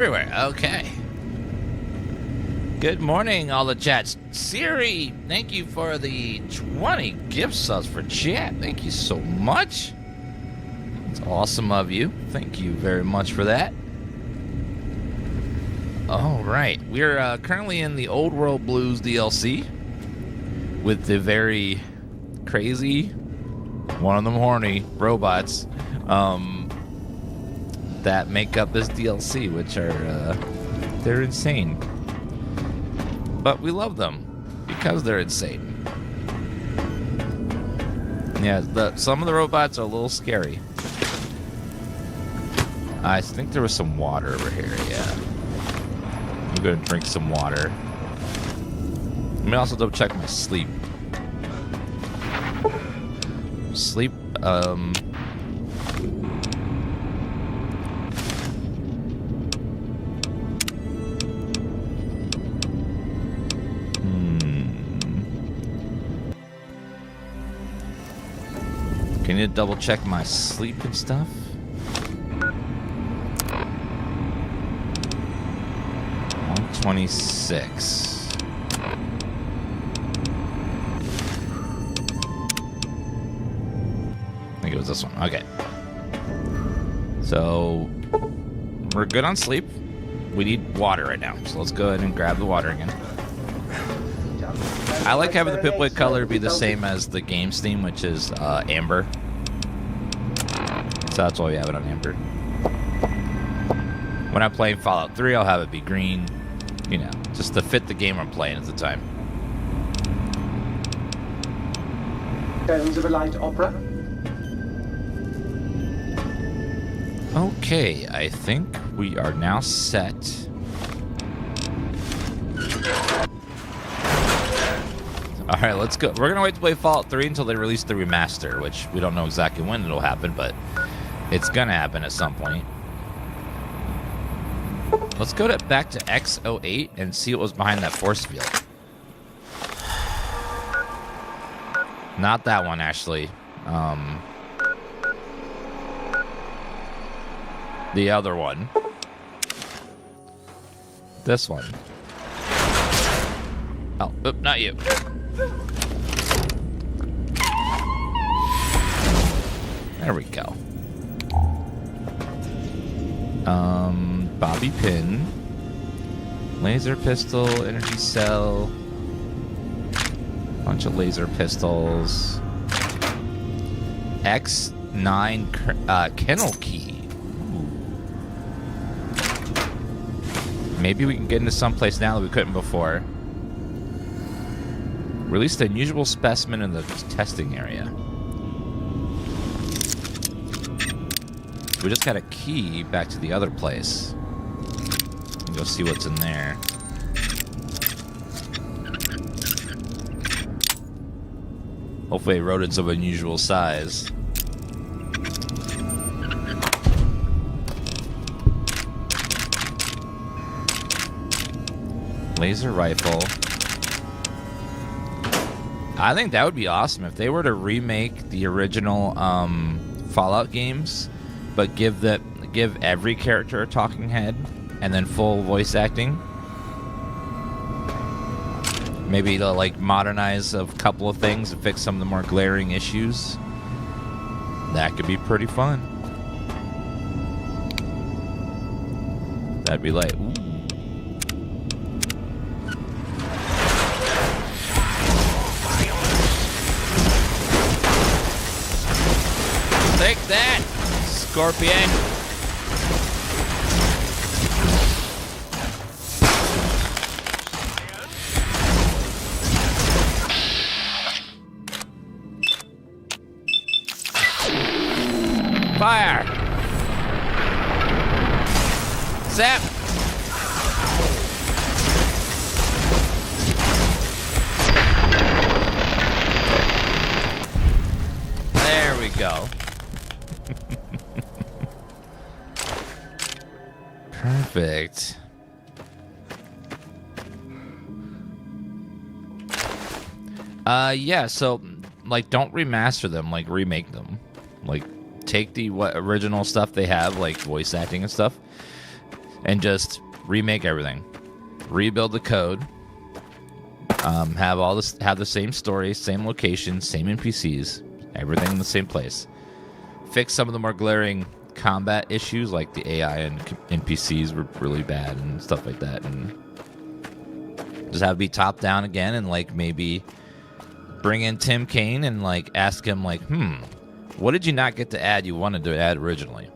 Everywhere. Okay. Good morning, all the chats. Siri, thank you for the 20 gift subs for chat. Thank you so much. It's awesome of you. Thank you very much for that. All right. We're currently in the Old World Blues DLC with the very crazy, one of them horny robots that make up this DLC, which are they're insane, but we love them because they're insane. Yeah, some of the robots are a little scary. I think there was some water over here. Yeah, I'm gonna drink some water. Let me also double check my sleep. Sleep. I need to double check my sleep and stuff. $126. I think it was this one. Okay. So we're good on sleep. We need water right now. So let's go ahead and grab the water again. I like having the Pip-Boy color be the same as the game's theme, which is amber. So that's why we have it on amber. When I'm playing Fallout 3, I'll have it be green. You know, just to fit the game I'm playing at the time. Tones of a light opera. Okay, I think we are now set. Alright, let's go. We're gonna wait to play Fallout 3 until they release the remaster, which we don't know exactly when it'll happen, but it's gonna happen at some point. Let's go back to X08 and see what was behind that force field. Not that one, actually. The other one. This one. Oh, oop, not you. There we go. Bobby pin, laser pistol, energy cell, bunch of laser pistols, X9 kennel key. Ooh. Maybe we can get into some place now that we couldn't before. Released an unusual specimen in the testing area. We just got a key back to the other place. Go see what's in there. Hopefully rodents of unusual size. Laser rifle. I think that would be awesome if they were to remake the original Fallout games, but give every character a talking head and then full voice acting. Maybe to like modernize a couple of things and fix some of the more glaring issues. That could be pretty fun. That'd be like, ooh. Take that, Scorpion. Fire! Zap! There we go. Perfect. Yeah, so, like, don't remaster them, like, remake them. Like, take the original stuff they have, like voice acting and stuff, and just remake everything, rebuild the code, have the same story, same location, same NPCs, everything in the same place. Fix some of the more glaring combat issues, like the AI and NPCs were really bad and stuff like that, and just have it be top down again, and like maybe bring in Tim Kaine and like ask him like, what did you not get to add you wanted to add originally?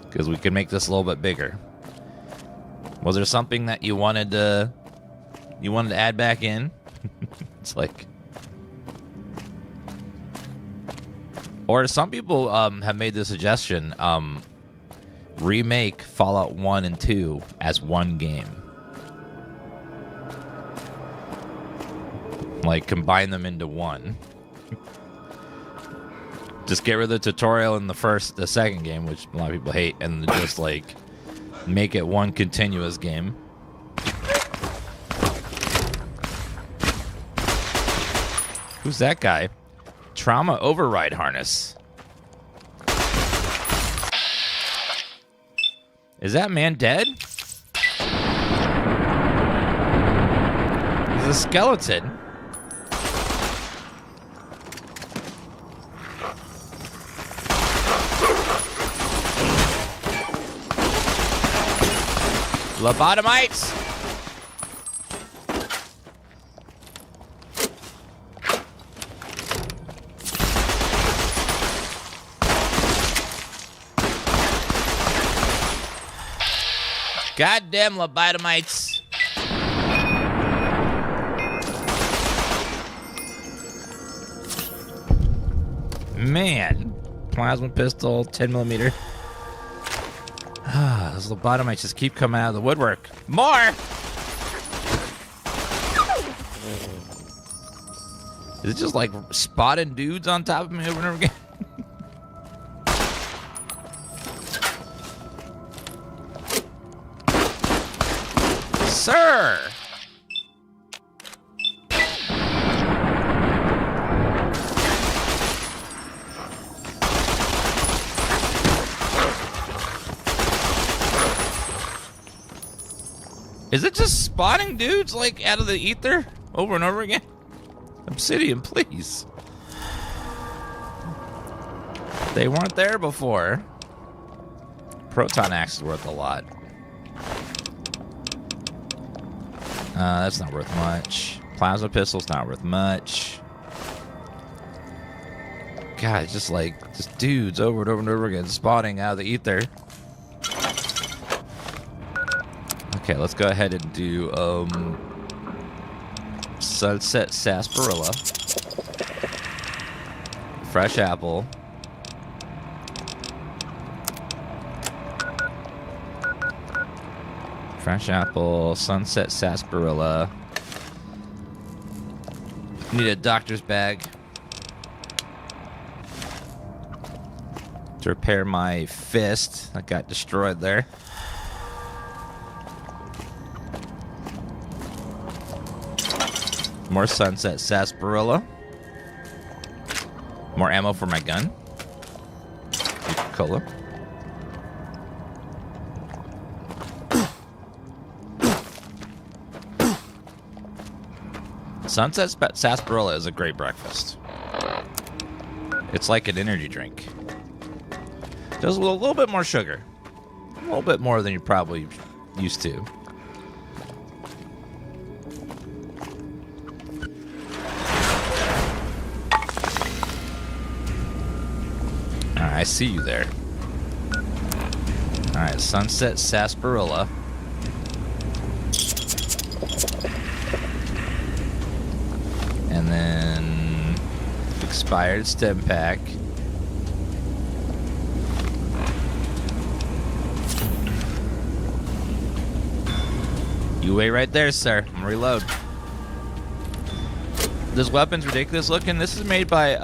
Because we could make this a little bit bigger. Was there something that you wanted to add back in? It's like, or some people have made the suggestion, remake Fallout 1 and 2 as one game. Like, combine them into one. Just get rid of the tutorial in the second game, which a lot of people hate, and just, like, make it one continuous game. Who's that guy? Trauma override harness. Is that man dead? He's a skeleton. Lobotomites! Goddamn lobotomites. Man. Plasma pistol, 10mm. Those lobotomites just keep coming out of the woodwork. More! Is it just like spotting dudes on top of me over and over again? Sir! Is it just spawning dudes like out of the ether over and over again? Obsidian, please. They weren't there before. Proton axe is worth a lot. That's not worth much. Plasma pistol's not worth much. God, it's just like dudes over and over and over again spawning out of the ether. Okay, let's go ahead and do sunset sarsaparilla, fresh apple, sunset sarsaparilla. Need a doctor's bag to repair my fist that got destroyed there. More sunset sarsaparilla. More ammo for my gun. Cola. Sunset sarsaparilla is a great breakfast. It's like an energy drink. Just a little bit more sugar. A little bit more than you're probably used to. I see you there. Alright, sunset sarsaparilla. And then expired stem pack. You wait right there, sir. I'm gonna reload. This weapon's ridiculous looking. This is made by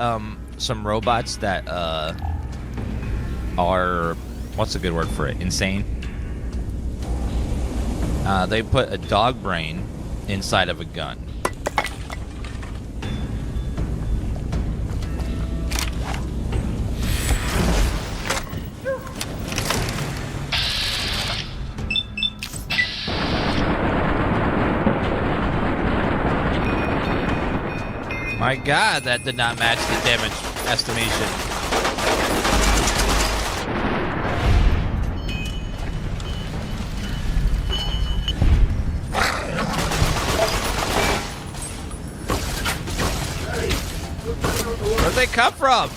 some robots that are, what's a good word for it? Insane. They put a dog brain inside of a gun. My God, that did not match the damage estimation. Where'd they come from?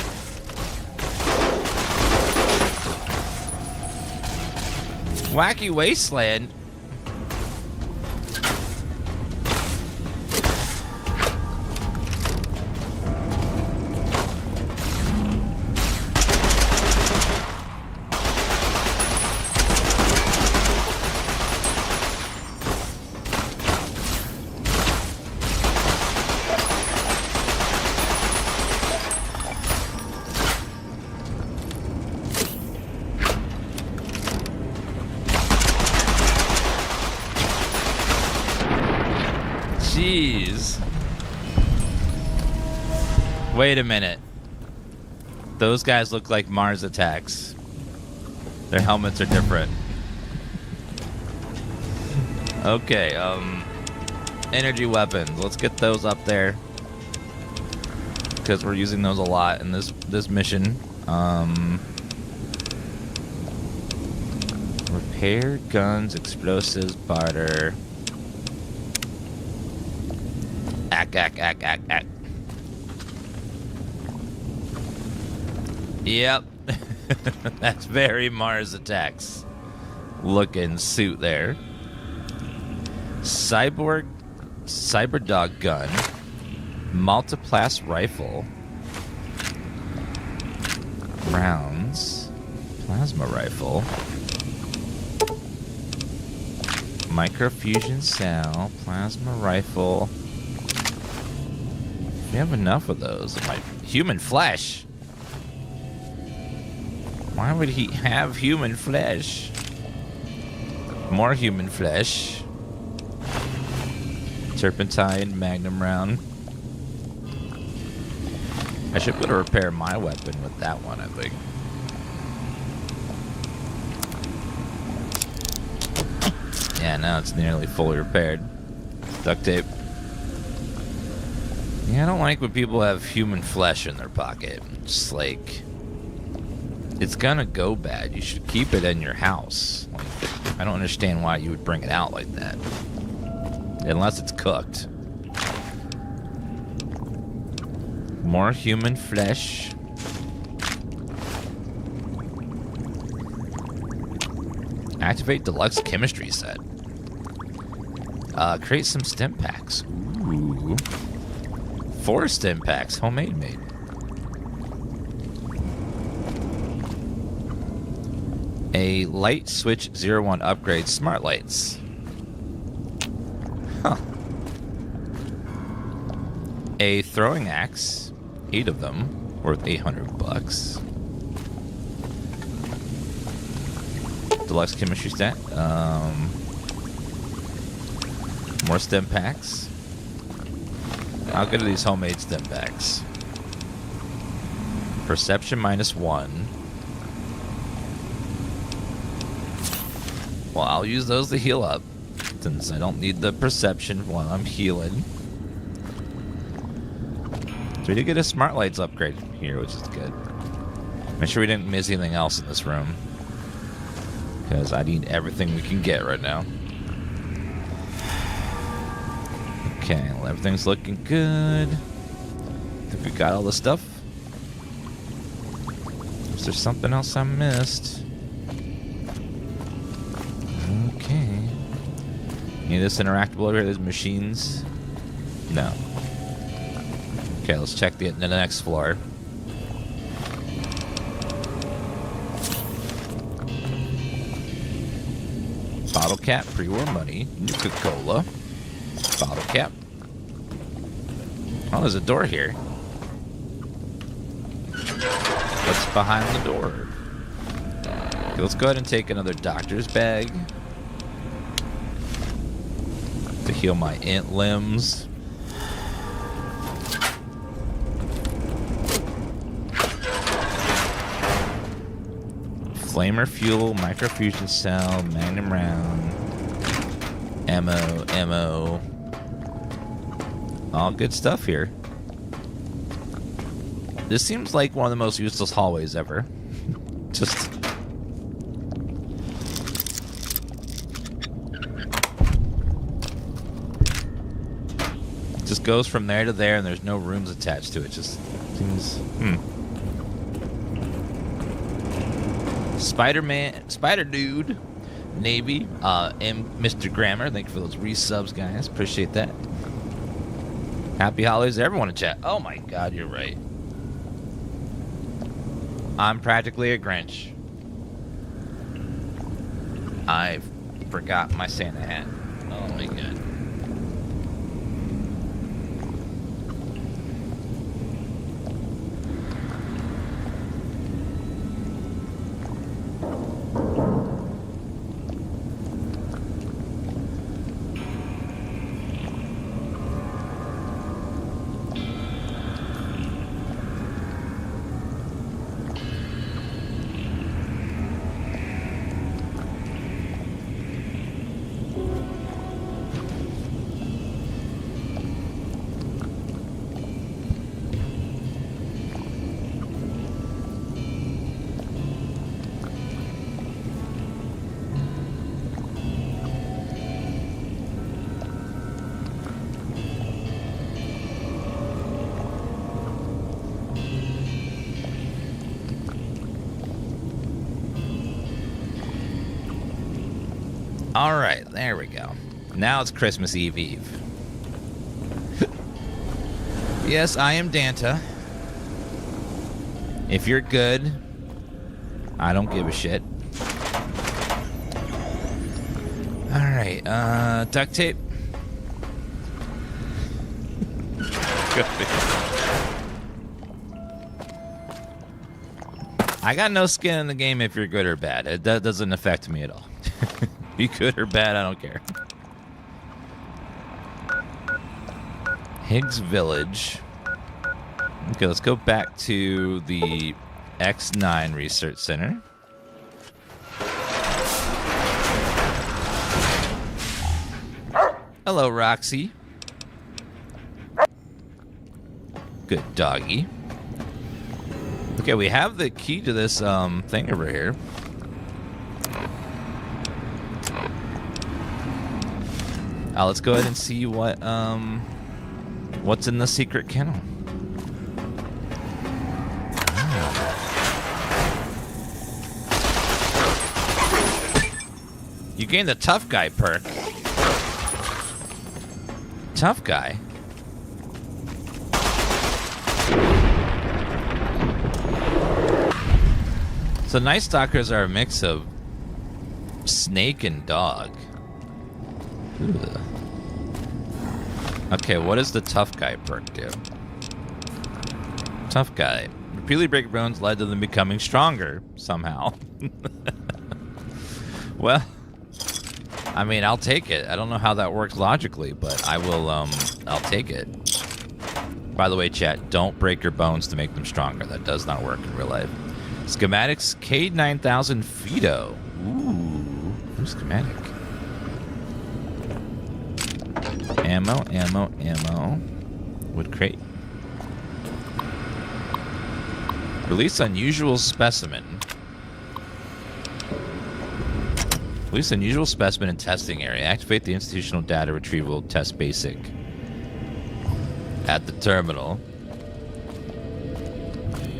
Wacky Wasteland? Jeez. Wait a minute. Those guys look like Mars attacks. Their helmets are different. Okay, energy weapons. Let's get those up there. Because we're using those a lot in this mission. Repair, guns, explosives, barter. Ack. Yep. That's very Mars attacks looking suit there. Cyberdog gun. Multiplast rifle. Rounds. Plasma rifle. Microfusion cell. Plasma rifle. We have enough of those. Human flesh. Why would he have human flesh? More human flesh. Turpentine, magnum round. I should be able to repair my weapon with that one, I think. Yeah, now it's nearly fully repaired. Duct tape. Yeah, I don't like when people have human flesh in their pocket. Just like, it's gonna go bad. You should keep it in your house. Like, I don't understand why you would bring it out like that. Unless it's cooked. More human flesh. Activate deluxe chemistry set. Create some stim packs. Ooh. 4 stim packs, homemade made. A light switch 01 upgrade smart lights. Huh. A throwing axe, 8 of them, worth $800. Deluxe chemistry set. More stim packs. I'll go to these homemade stim packs. Perception -1. Well, I'll use those to heal up, since I don't need the perception while I'm healing. So we did get a smart lights upgrade here, which is good. Make sure we didn't miss anything else in this room, because I need everything we can get right now. Okay, well, everything's looking good. I think we got all the stuff. Is there something else I missed? Okay. Any of this interactable over here? There's machines? No. Okay, let's check the next floor. Bottle cap, pre-war money, Nuka-Cola. Bottle cap. Oh, there's a door here. What's behind the door? Okay, let's go ahead and take another doctor's bag to heal my ant limbs. Flamer fuel, microfusion cell, magnum round, ammo. All good stuff here. This seems like one of the most useless hallways ever. Just... just goes from there to there, and there's no rooms attached to it. Just seems... Spider-Man... Spider-Dude... Navy, and Mr. Grammar, thank you for those resubs, guys. Appreciate that. Happy holidays to everyone in chat. Oh my god, you're right. I'm practically a Grinch. I forgot my Santa hat. Oh my god. All right, there we go. Now it's Christmas Eve. Yes, I am Danta. If you're good, I don't give a shit. All right, duct tape. I got no skin in the game if you're good or bad. That doesn't affect me at all. Be good or bad, I don't care. Higgs Village. Okay, let's go back to the X9 Research Center. Hello, Roxy. Good doggy. Okay, we have the key to this thing over here. Let's go ahead and see what what's in the secret kennel. You gained the tough guy perk. Tough guy. So Night Stalkers are a mix of snake and dog. Ugh. Okay, what does the tough guy perk do? Tough guy. Repeatedly break bones led to them becoming stronger somehow. Well, I mean, I'll take it. I don't know how that works logically, but I will, I'll take it. By the way, chat, don't break your bones to make them stronger. That does not work in real life. Schematics, K9000 Fido. Ooh, new schematic. Ammo, ammo, ammo. Wood crate. Release unusual specimen. Release unusual specimen in testing area. Activate the institutional data retrieval test basic. At the terminal.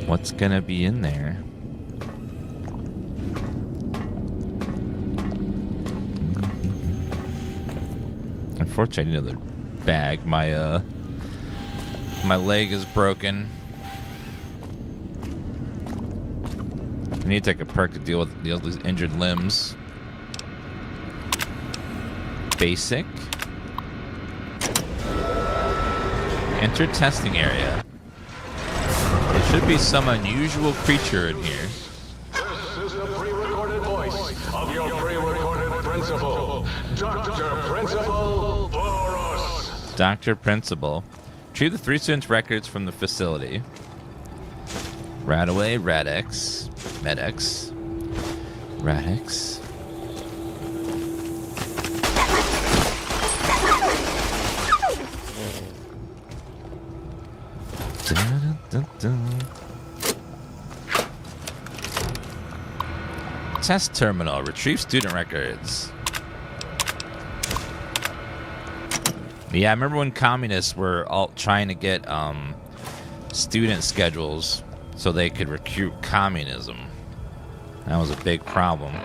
What's gonna be in there? Unfortunately, I need another bag. My leg is broken. I need to take a perk to deal with these injured limbs. Basic. Enter testing area. There should be some unusual creature in here. This is the pre-recorded voice of your pre-recorded principal, Dr. Principal Boros. Dr. Principal. Retrieve the 3 students' records from the facility. Radaway, Radex, Medex, Radex. Dun, dun, dun, dun. Test terminal. Retrieve student records. Yeah, I remember when communists were all trying to get student schedules so they could recruit communism. That was a big problem.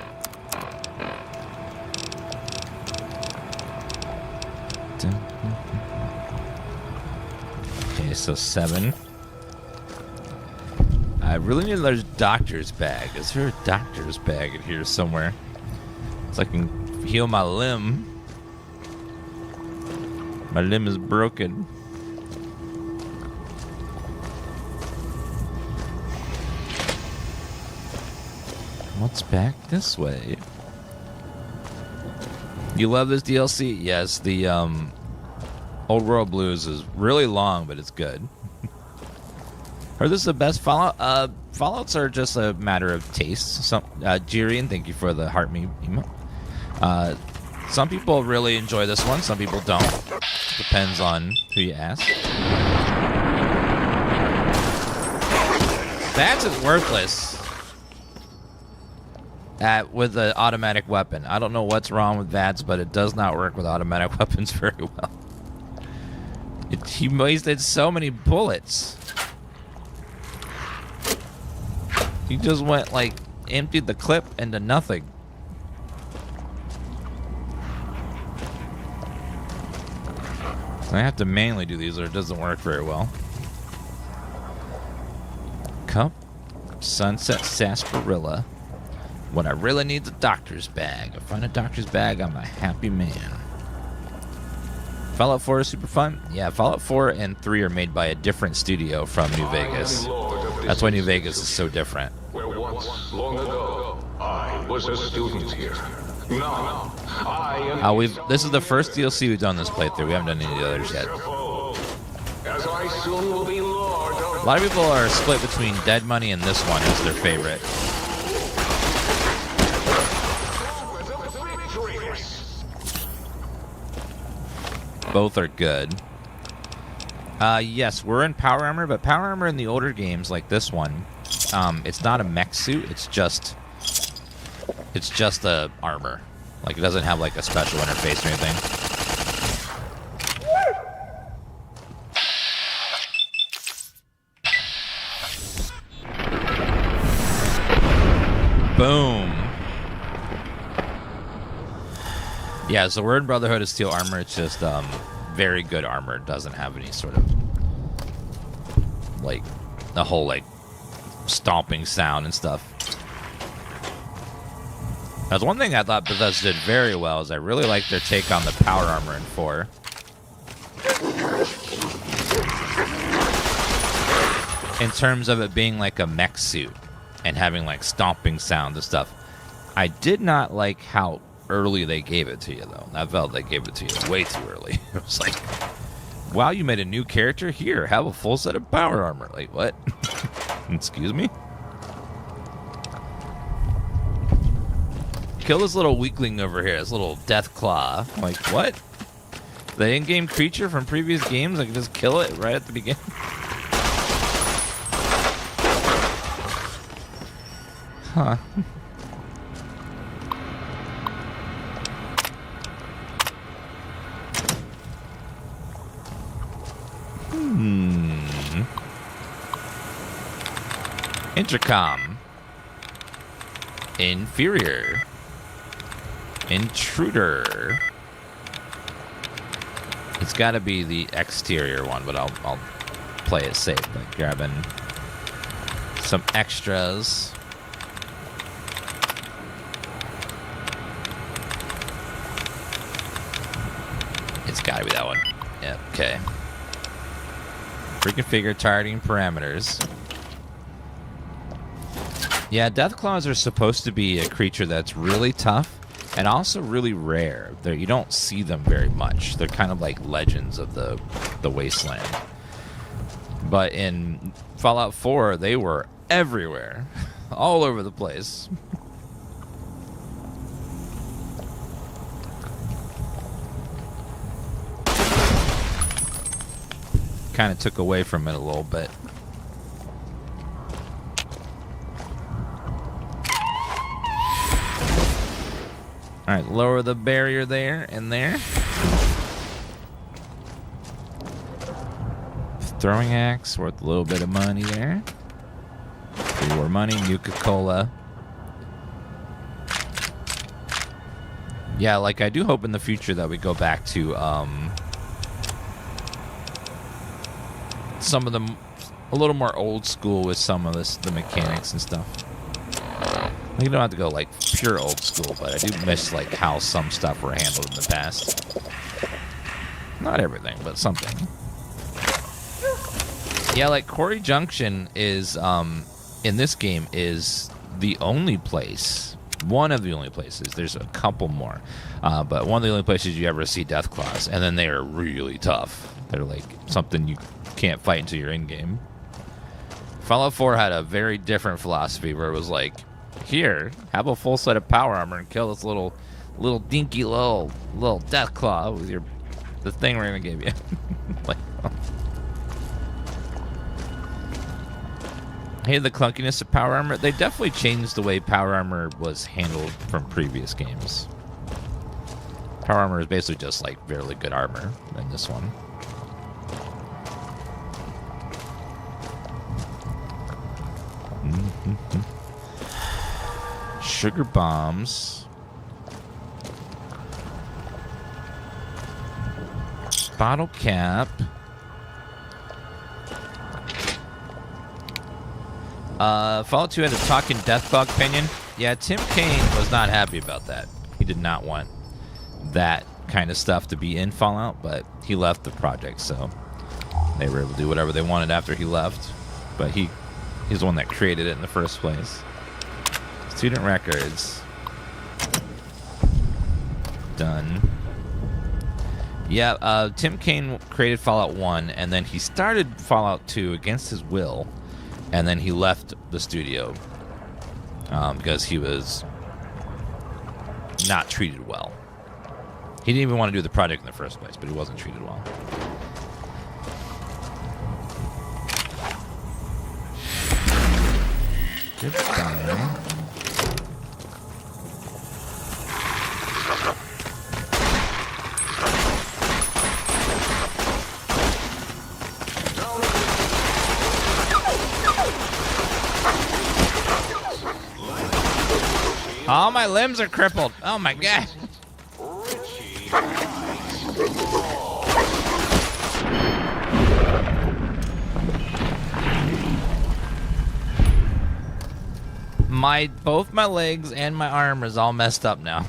Okay, so 7. I really need another doctor's bag. Is there a doctor's bag in here somewhere? So I can heal my limb. My limb is broken. What's back this way? You love this DLC? Yes, the Old World Blues is really long, but it's good. Are this the best Fallout? Fallouts are just a matter of taste. Some Jirian, thank you for the heart me emote. Some people really enjoy this one. Some people don't. Depends on who you ask. That's just worthless. With the automatic weapon. I don't know what's wrong with VADS, but it does not work with automatic weapons very well. He wasted so many bullets. He just went, like, emptied the clip into nothing. So I have to manually do these or it doesn't work very well. Cup. Sunset Sarsaparilla. When I really need the doctor's bag. I find a doctor's bag, I'm a happy man. Fallout 4 is super fun. Yeah, Fallout 4 and 3 are made by a different studio from New Vegas. That's why New Vegas is so different. Where once, long ago, I was a student here. Now, I am... This is the first DLC we've done this playthrough. We haven't done any of the others yet. As I soon will be Lord of... A lot of people are split between Dead Money and this one as their favorite. Both are good. Yes, we're in power armor, but power armor in the older games like this one, it's not a mech suit. It's just a armor. Like it doesn't have like a special interface or anything. Boom. Yeah, so we're in Brotherhood of Steel armor. It's just very good armor. It doesn't have any sort of like the whole like stomping sound and stuff. That's one thing I thought Bethesda did very well is I really like their take on the power armor in 4. In terms of it being like a mech suit and having like stomping sound and stuff. I did not like how early they gave it to you, though. I felt they gave it to you way too early. It was like, wow, you made a new character? Here, have a full set of power armor. Like, what? Excuse me? Kill this little weakling over here, this little death claw. Like, what? The in-game creature from previous games? I can just kill it right at the beginning? Huh. Intercom. Inferior. Intruder. It's got to be the exterior one, but I'll play it safe by grabbing some extras. It's got to be that one. Yeah, okay. Reconfigure targeting parameters. Yeah, Deathclaws are supposed to be a creature that's really tough and also really rare. You don't see them very much. They're kind of like legends of the Wasteland. But in Fallout 4, they were everywhere. All over the place. Kind of took away from it a little bit. All right, lower the barrier there and there. Throwing axe, worth a little bit of money there. 3 more money, Nuka-Cola. Yeah, like I do hope in the future that we go back to some of them a little more old school with some of the mechanics and stuff. You don't have to go like pure old school, but I do miss like how some stuff were handled in the past. Not everything, but something. Yeah, like Quarry Junction is in this game is the only place, one of the only places. There's a couple more, but one of the only places you ever see Deathclaws, and then they are really tough. They're like something you can't fight until you're in game. Fallout 4 had a very different philosophy where it was like, here, have a full set of power armor and kill this little dinky little Deathclaw with the thing we're gonna give you. Like, hey, the clunkiness of power armor. They definitely changed the way power armor was handled from previous games. Power armor is basically just like fairly good armor in this one. Sugar bombs. Bottle cap. Fallout 2 had a talking Deathclaw companion. Yeah, Tim Kaine was not happy about that. He did not want that kind of stuff to be in Fallout, but he left the project, so they were able to do whatever they wanted after he left. But he's the one that created it in the first place. Student records. Done. Yeah, Tim Kaine created Fallout 1, and then he started Fallout 2 against his will, and then he left the studio because he was not treated well. He didn't even want to do the project in the first place, but he wasn't treated well. Goodbye. All my limbs are crippled. Oh my god. Both my legs and my arm is all messed up now.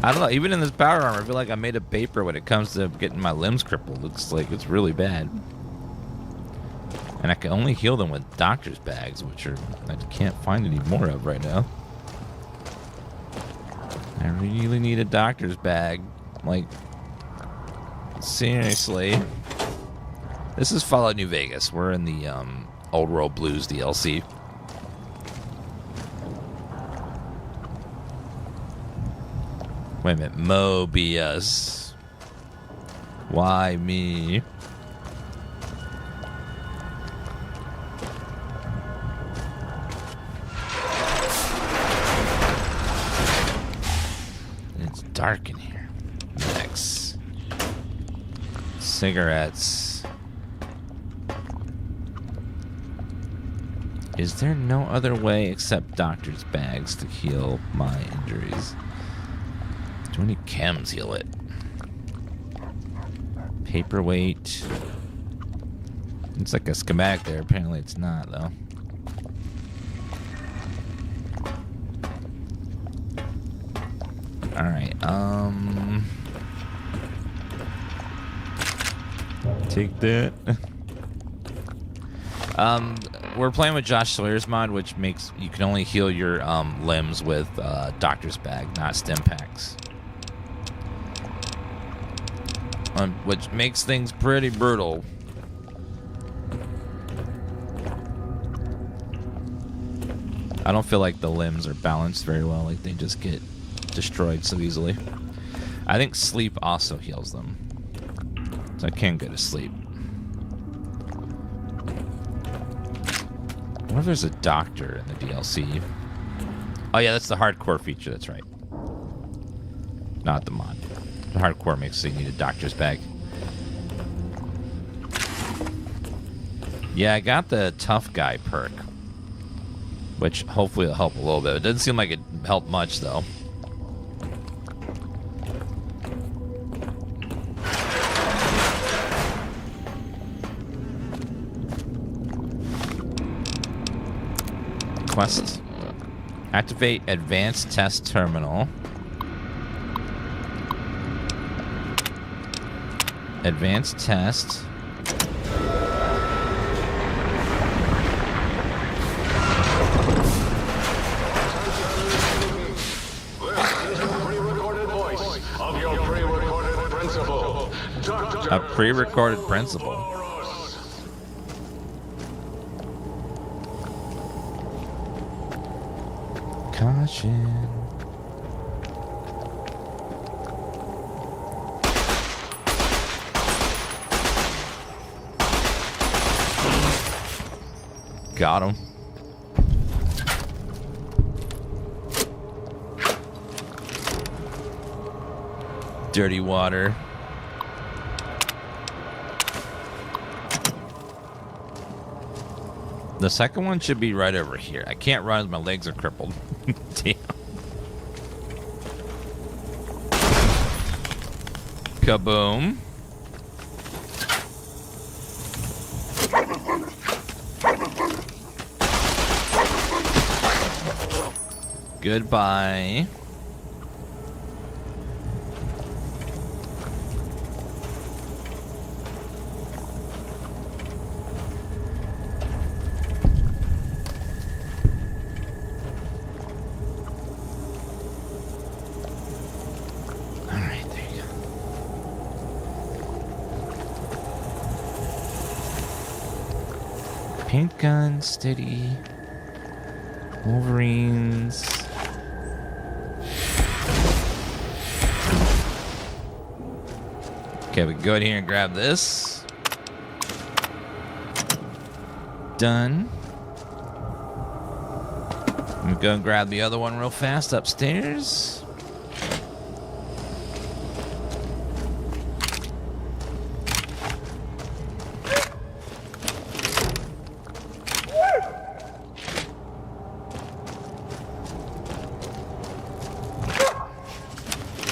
I don't know, even in this power armor, I feel like I made a paper when it comes to getting my limbs crippled. It's like, it's really bad. And I can only heal them with doctor's bags, which I can't find any more of right now. I really need a doctor's bag. Like, seriously. This is Fallout New Vegas. We're in the Old World Blues DLC. Wait a minute. Mobius. Why me? It's dark in here. Next. Cigarettes. Is there no other way except doctor's bags to heal my injuries? Do any chems heal it? Paperweight. It's like a schematic there. Apparently it's not, though. Alright, take that. We're playing with Josh Sawyer's mod, which makes you can only heal your limbs with doctor's bag, not stim packs. Which makes things pretty brutal. I don't feel like the limbs are balanced very well, like they just get destroyed so easily. I think sleep also heals them, so I can't go to sleep. What if there's a doctor in the DLC? Oh yeah, that's the hardcore feature. That's right. Not the mod. The hardcore makes so you need a doctor's bag. Yeah, I got the tough guy perk, which hopefully will help a little bit. It doesn't seem like it helped much though. Quest. Activate advanced test terminal. Advanced test. A pre-recorded principle. Caution. Got him. Dirty water. The second one should be right over here. I can't run as my legs are crippled. Damn. Kaboom. Goodbye. Paint gun, steady. Wolverines. Okay, we can go in here and grab this. Done. I'm gonna go and grab the other one real fast upstairs.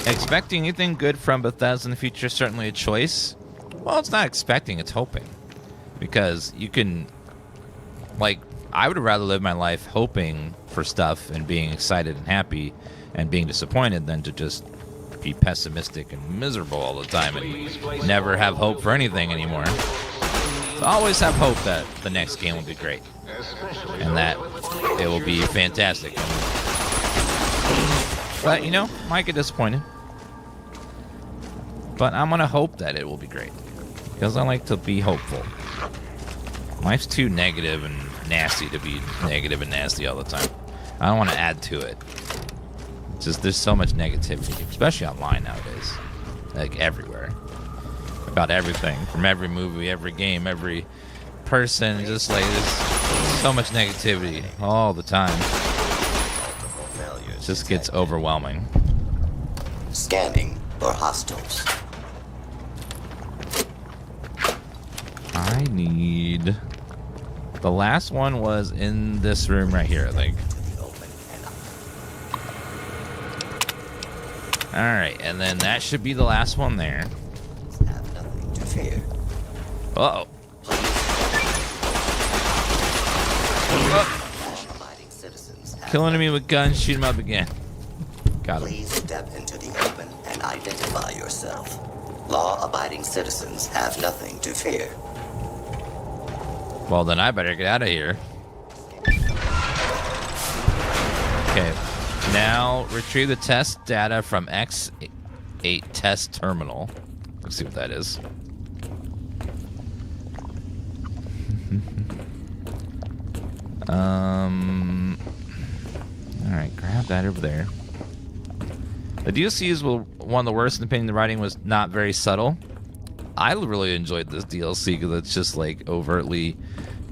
Expecting anything good from Bethesda in the future is certainly a choice. Well, it's not expecting, it's hoping. Because you can, like, I would rather live my life hoping for stuff and being excited and happy and being disappointed than to just be pessimistic and miserable all the time and never have hope for anything anymore. So I always have hope that the next game will be great and that it will be fantastic. But, you know, might get disappointed. But I'm going to hope that it will be great. Because I like to be hopeful. Life's too negative and nasty to be negative and nasty all the time. I don't want to add to it. It's just there's so much negativity, especially online nowadays. Like everywhere. About everything. From every movie, every game, every person. Just like there's so much negativity all the time. It just gets overwhelming. Scanning for hostiles. I need... The last one was in this room right here, I think. Alright, and then that should be the last one there. Have nothing to fear. Uh-oh. Kill enemy with guns, shoot him up again. Got him. Please step into the open and identify yourself. Law-abiding citizens have nothing to fear. Well, then I better get out of here. Okay. Now, retrieve the test data from X8 test terminal. Let's see what that is. Alright, grab that over there. The DLCs were one of the worst in opinion. The writing was not very subtle. I really enjoyed this DLC because it's just like overtly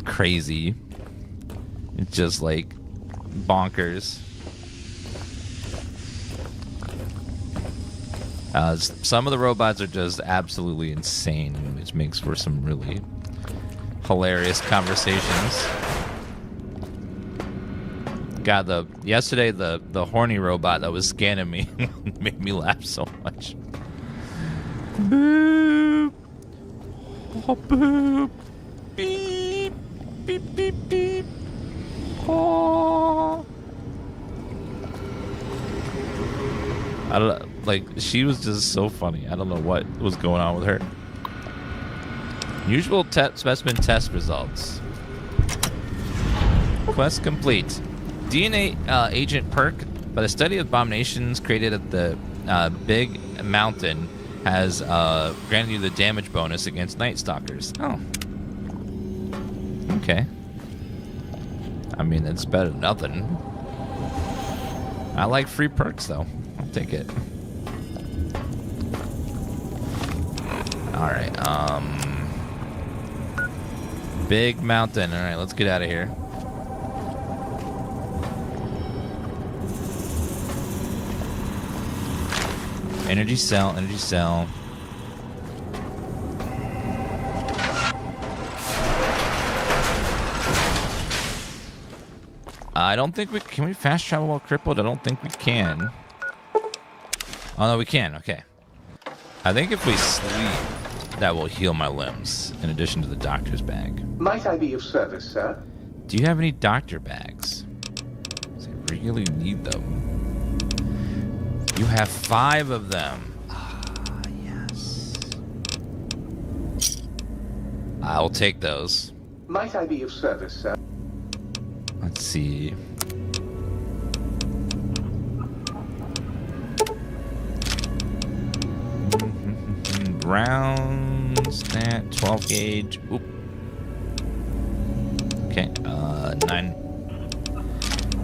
crazy. It's just like bonkers. Some of the robots are just absolutely insane, which makes for some really hilarious conversations. God, yesterday the horny robot that was scanning me made me laugh so much. Boop. Oh, boop. Beep. Beep, beep, beep. Oh. I don't know, like, she was just so funny. I don't know what was going on with her. Usual specimen test results. Quest complete. DNA agent perk by the study of abominations created at the Big Mountain has granted you the damage bonus against Night Stalkers. Oh. Okay. I mean, it's better than nothing. I like free perks, though. I'll take it. Alright, Big Mountain. Alright, let's get out of here. Energy cell, energy cell. I don't think we can we fast travel while crippled? I don't think we can. Oh no, we can. Okay. I think if we sleep, that will heal my limbs. In addition to the doctor's bag. Might I be of service, sir? Do you have any doctor bags? 'Cause I really need them. You have 5 of them. Ah, yes. I'll take those. Might I be of service, sir? Let's see. Rounds, that 12 gauge. Oop. Okay,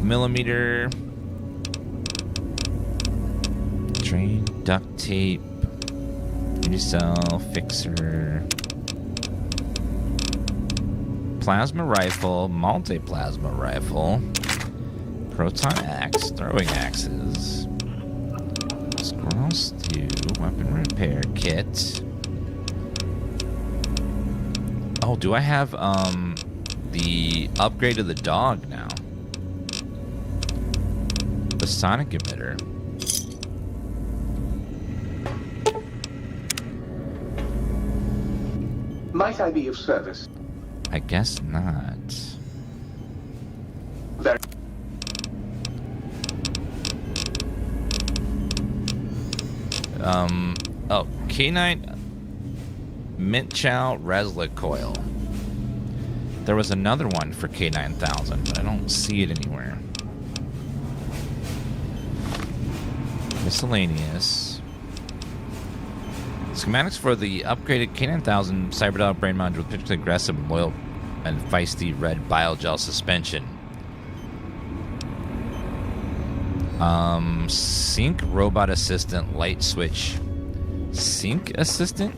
9mm. Drain, duct tape, cell, fixer, plasma rifle, multi-plasma rifle, proton axe, throwing axes, squirrel stew, weapon repair kit. Oh, do I have the upgrade of the dog now? The sonic emitter. Might I be of service? I guess not. Very. Oh, K9 Mint Chow Reslick Coil. There was another one for K9000, but I don't see it anywhere. Miscellaneous. Schematics for the upgraded K9000 Cyberdog Brain Module with particularly aggressive, loyal, and feisty red biogel suspension. Sync Robot Assistant Light Switch. Sync Assistant?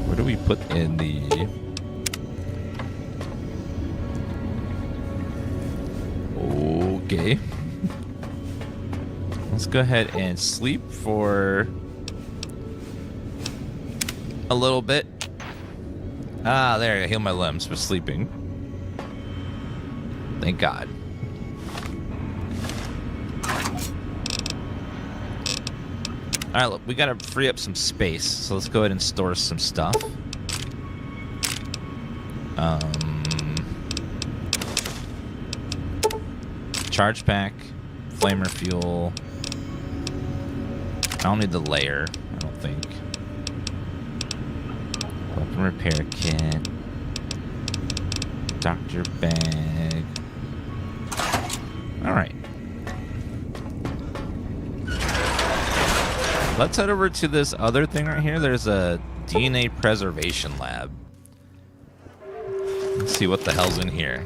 Where do we put in the... Okay. Let's go ahead and sleep for a little bit. Ah, there, I heal my limbs for sleeping. Thank God. Alright, look, we gotta free up some space, so let's go ahead and store some stuff. Charge pack, flamer fuel. I don't need the layer, I don't think. Weapon repair kit. Doctor bag. Alright. Let's head over to this other thing right here. There's a DNA preservation lab. Let's see what the hell's in here.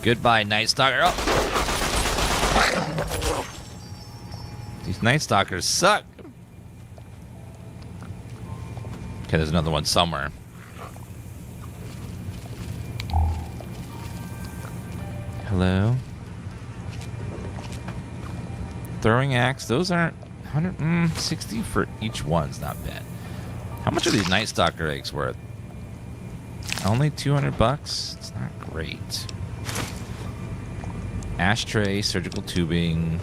Goodbye, Night Stalker. Oh. These Night Stalkers suck. Okay, there's another one somewhere. Hello? Throwing axe. Those aren't 160 for each one's not bad. How much are these Night Stalker eggs worth? Only 200 bucks? It's not great. Ashtray, surgical tubing.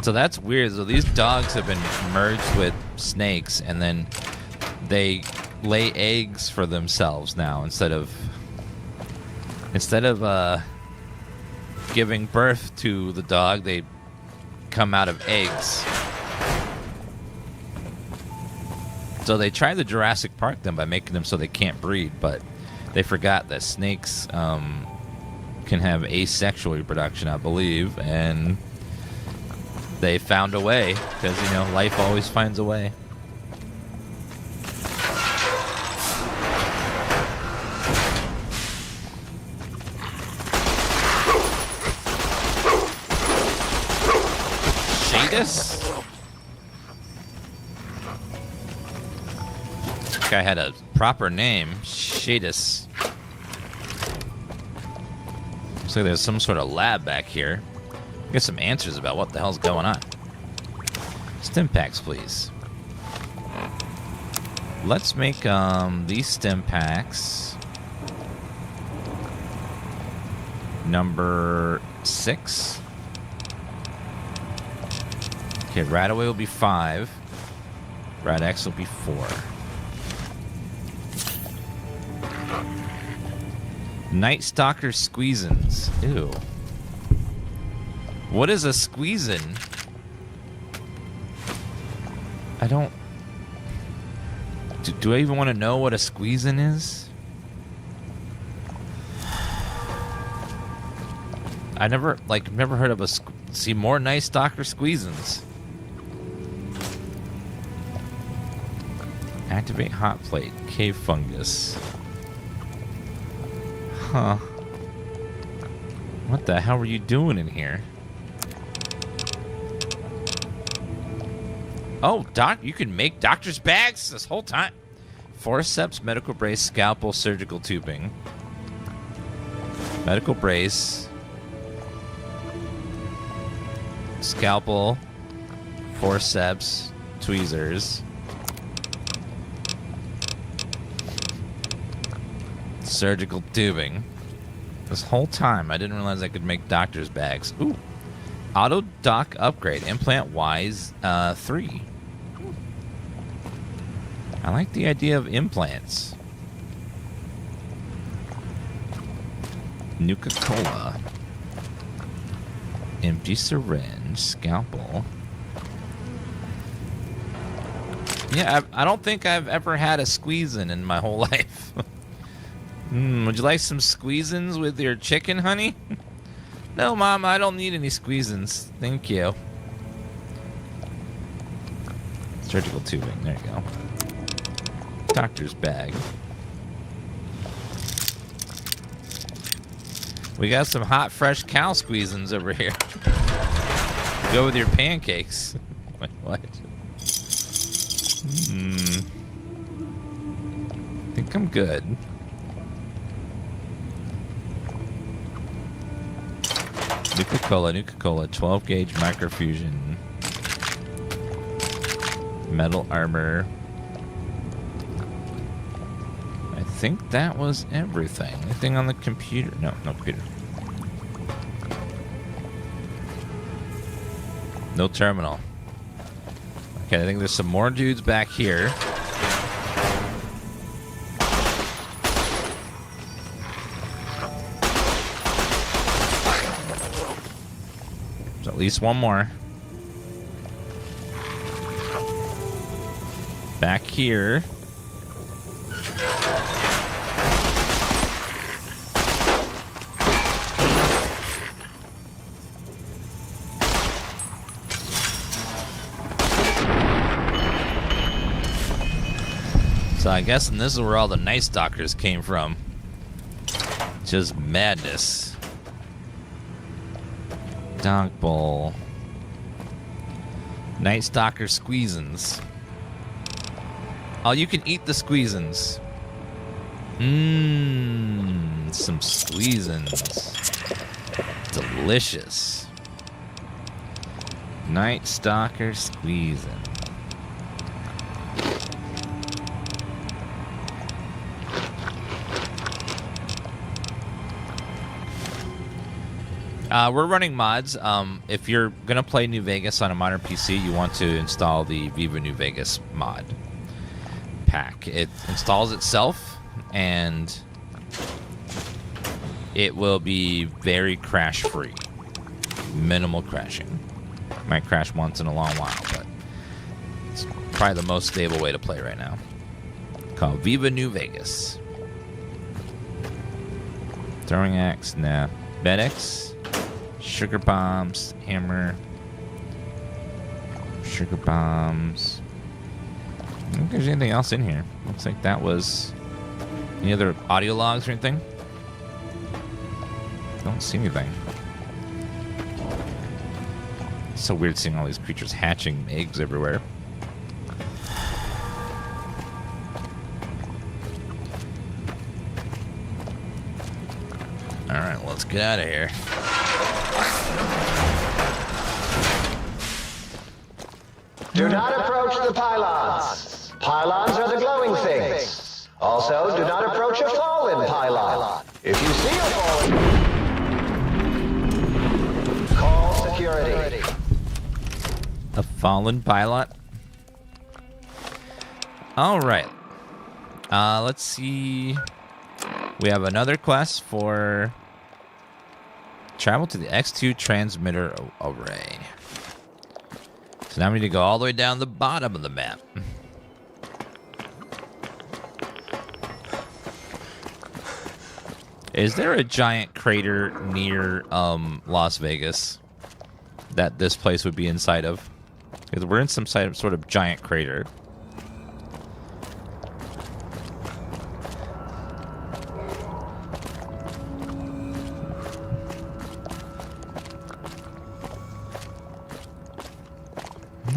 So that's weird. So these dogs have been merged with snakes, and then they lay eggs for themselves now instead of giving birth to the dog. They come out of eggs. So they tried to Jurassic Park them by making them so they can't breed, but they forgot that snakes can have asexual reproduction, I believe, and they found a way because, you know, life always finds a way. Shadis? This guy had a proper name. Shadis. Looks like there's some sort of lab back here. Get some answers about what the hell's going on. Stim packs, please. Let's make these stim packs number 6. Okay, Radaway will be 5. Rad X will be 4. Night Stalker Squeezins. Ew. What is a squeezin? I don't... Do I even want to know what a squeezin is? I never heard of a... See more Night Stalker Squeezins. Activate hot plate. Cave fungus. Huh. What the hell were you doing in here? Oh, you can make doctor's bags this whole time. Forceps, medical brace, scalpel, surgical tubing. Medical brace. Scalpel. Forceps. Tweezers. Surgical tubing. This whole time, I didn't realize I could make doctor's bags. Ooh. Auto dock upgrade. Implant wise 3. I like the idea of implants. Nuka-Cola. Empty syringe. Scalpel. Yeah, I don't think I've ever had a squeezin in my whole life. Would you like some squeezins with your chicken, honey? No, Mom, I don't need any squeezins. Thank you. Surgical tubing. There you go. Doctor's bag. We got some hot, fresh cow squeezins over here. Go with your pancakes. Wait, what? I think I'm good. Nuka-Cola, 12 gauge microfusion. Metal armor. I think that was everything. Anything on the computer? No computer. No terminal. Okay, I think there's some more dudes back here. There's at least one more. Back here. So I guess this is where all the Night Stalkers came from. Just madness. Dog bowl. Night Stalker squeezins. Oh, you can eat the squeezins. Mmm, some squeezins. Delicious. Night Stalker squeezin. We're running mods. If you're going to play New Vegas on a modern PC, you want to install the Viva New Vegas mod pack. It installs itself, and it will be very crash-free. Minimal crashing. Might crash once in a long while, but it's probably the most stable way to play right now. Called Viva New Vegas. Throwing axe, nah. Medics. Sugar bombs, hammer, sugar bombs. I don't think there's anything else in here. Looks like that was... Any other audio logs or anything? Don't see anything. It's so weird seeing all these creatures hatching eggs everywhere. Alright, well, let's get out of here. Do not approach the pylons. Pylons are the glowing things. Also, do not approach a fallen pylon. If you see a fallen... Call security. A fallen pylon? Alright. Let's see. We have another quest for... Travel to the X2 transmitter array. So now we need to go all the way down the bottom of the map. Is there a giant crater near Las Vegas that this place would be inside of? Because we're in some sort of giant crater.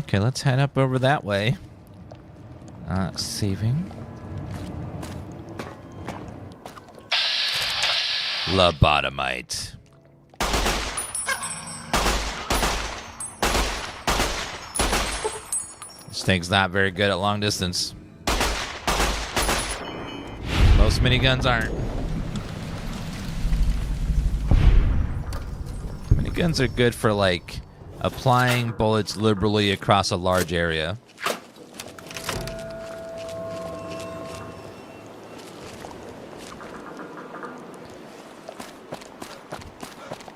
Okay, let's head up over that way. Saving. Lobotomite. This thing's not very good at long distance. Most miniguns aren't. Miniguns are good for, like, applying bullets liberally across a large area.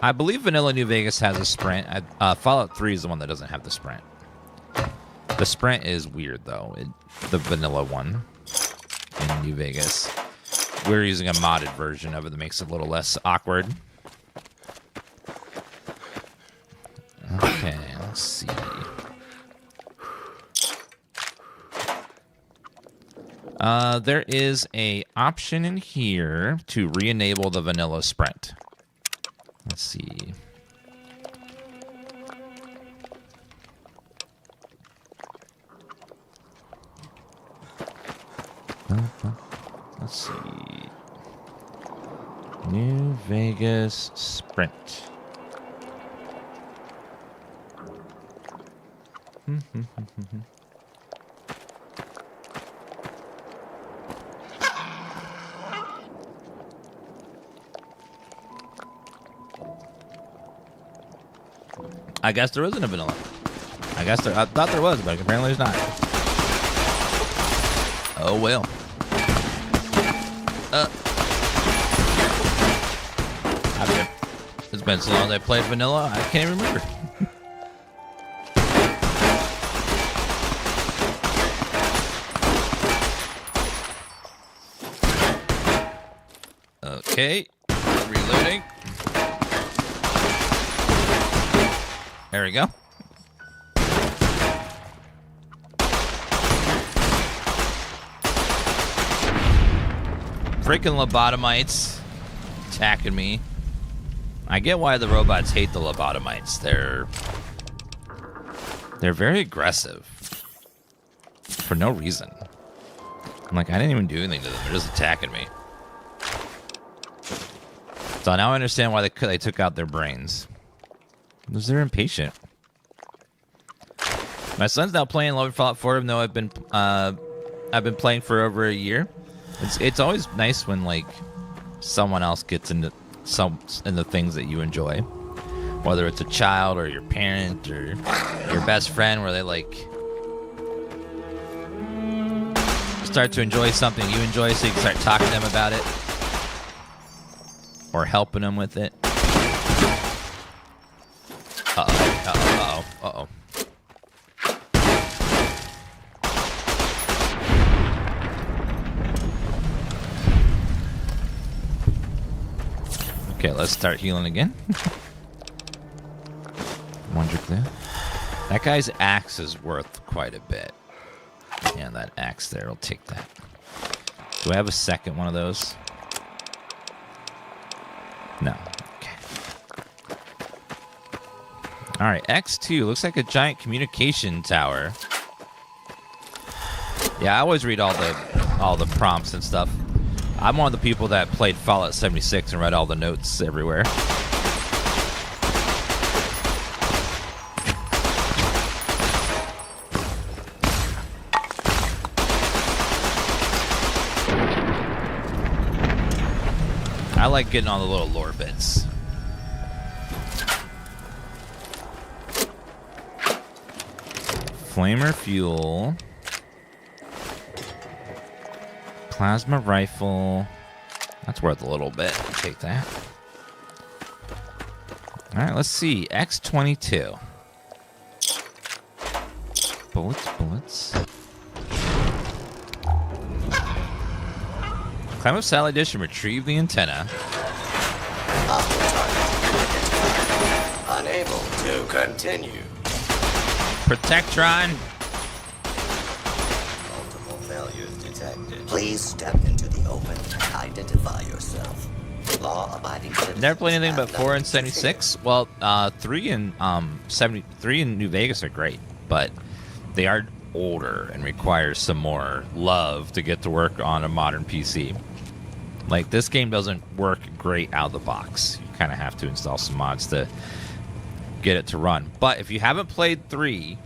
I believe Vanilla New Vegas has a sprint. Fallout 3 is the one that doesn't have the sprint. The sprint is weird, though. The vanilla one in New Vegas. We're using a modded version of it that makes it a little less awkward. Okay, let's see. There is a option in here to re-enable the vanilla sprint. Let's see. Let's see. New Vegas sprint. I guess there isn't a vanilla. I thought there was, but apparently there's not. Oh well. It's been so long I played vanilla, I can't even remember. Okay, reloading. There we go. Freaking lobotomites attacking me. I get why the robots hate the lobotomites. They're very aggressive. For no reason. I'm like, I didn't even do anything to them. They're just attacking me. So now I understand why they took out their brains. Because they're impatient. My son's now playing Love Fallout 4, even though I've been playing for over a year. It's always nice when like someone else gets into the things that you enjoy, whether it's a child or your parent or your best friend, where they like start to enjoy something you enjoy, so you can start talking to them about it or helping them with it. Uh-oh. Okay, let's start healing again. Wonder there. That guy's axe is worth quite a bit. Yeah, that axe there, I'll take that. Do I have a second one of those? No. Okay. Alright, X2 looks like a giant communication tower. Yeah, I always read all the prompts and stuff. I'm one of the people that played Fallout 76 and read all the notes everywhere. I like getting all the little lore bits. Flamer fuel. Plasma rifle. That's worth a little bit. I'll take that. Alright, let's see. X22. Bullets. Climb up satellite dish and retrieve the antenna. Unable to continue. Protectron. Multiple failures detected. Please step into the open and identify yourself. Law-abiding citizens. Never played anything but 4 and 76. Well, 3 and 73 in New Vegas are great, but they are older and require some more love to get to work on a modern PC. Like, this game doesn't work great out of the box. You kind of have to install some mods to get it to run. But if you haven't played 3,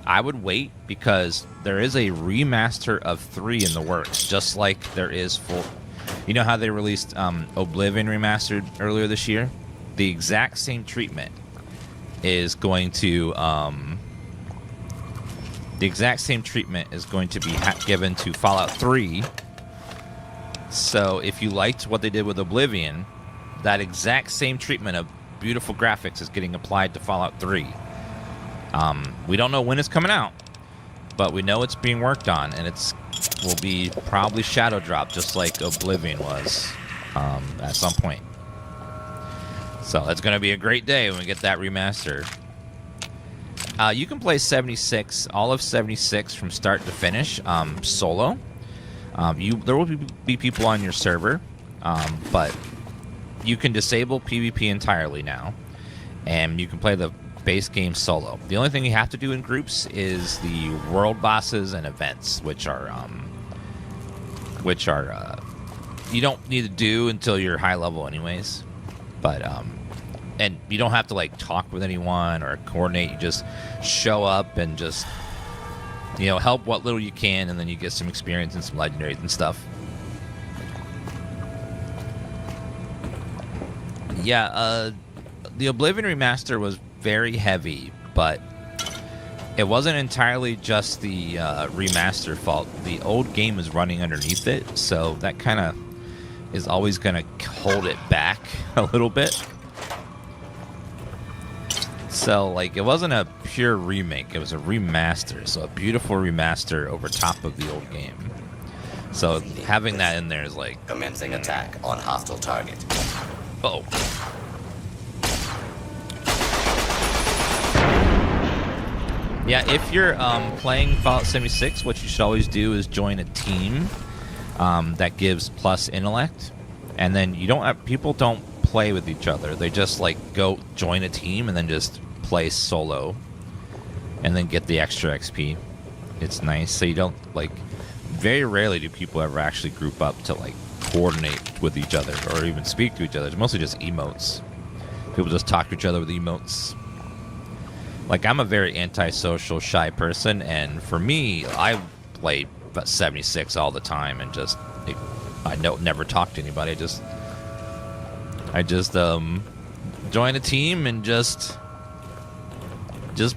I would wait, because there is a remaster of 3 in the works, just like there is for... You know how they released Oblivion Remastered earlier this year? The exact same treatment is going to... the exact same treatment is going to be given to Fallout 3. So if you liked what they did with Oblivion, that exact same treatment of beautiful graphics is getting applied to Fallout 3. We don't know when it's coming out, but we know it's being worked on, and will be probably shadow drop, just like Oblivion was at some point. So it's going to be a great day when we get that remaster. You can play 76, all of 76 from start to finish, solo. There will be people on your server, but you can disable PvP entirely now, and you can play the base game solo. The only thing you have to do in groups is the world bosses and events, which are you don't need to do until you're high level anyways. But and you don't have to like talk with anyone or coordinate. You just show up and just, you know, help what little you can, and then you get some experience and some legendaries and stuff. Yeah, the Oblivion remaster was very heavy, but it wasn't entirely just the remaster fault. The old game was running underneath it, so that kind of is always going to hold it back a little bit. So, like, it wasn't a pure remake. It was a remaster. So, a beautiful remaster over top of the old game. So, having that in there is like... Commencing attack on hostile target. Uh-oh. Yeah, if you're playing Fallout 76, what you should always do is join a team that gives plus intellect. And then you don't have... People don't play with each other. They just, like, go join a team and then just play solo. and then get the extra XP. It's nice. So you don't, like, very rarely do people ever actually group up to, like, coordinate with each other or even speak to each other. It's mostly just emotes. People just talk to each other with emotes. Like, I'm a very antisocial, shy person, and for me, I play about 76 all the time and just, I never talk to anybody. I just join a team and just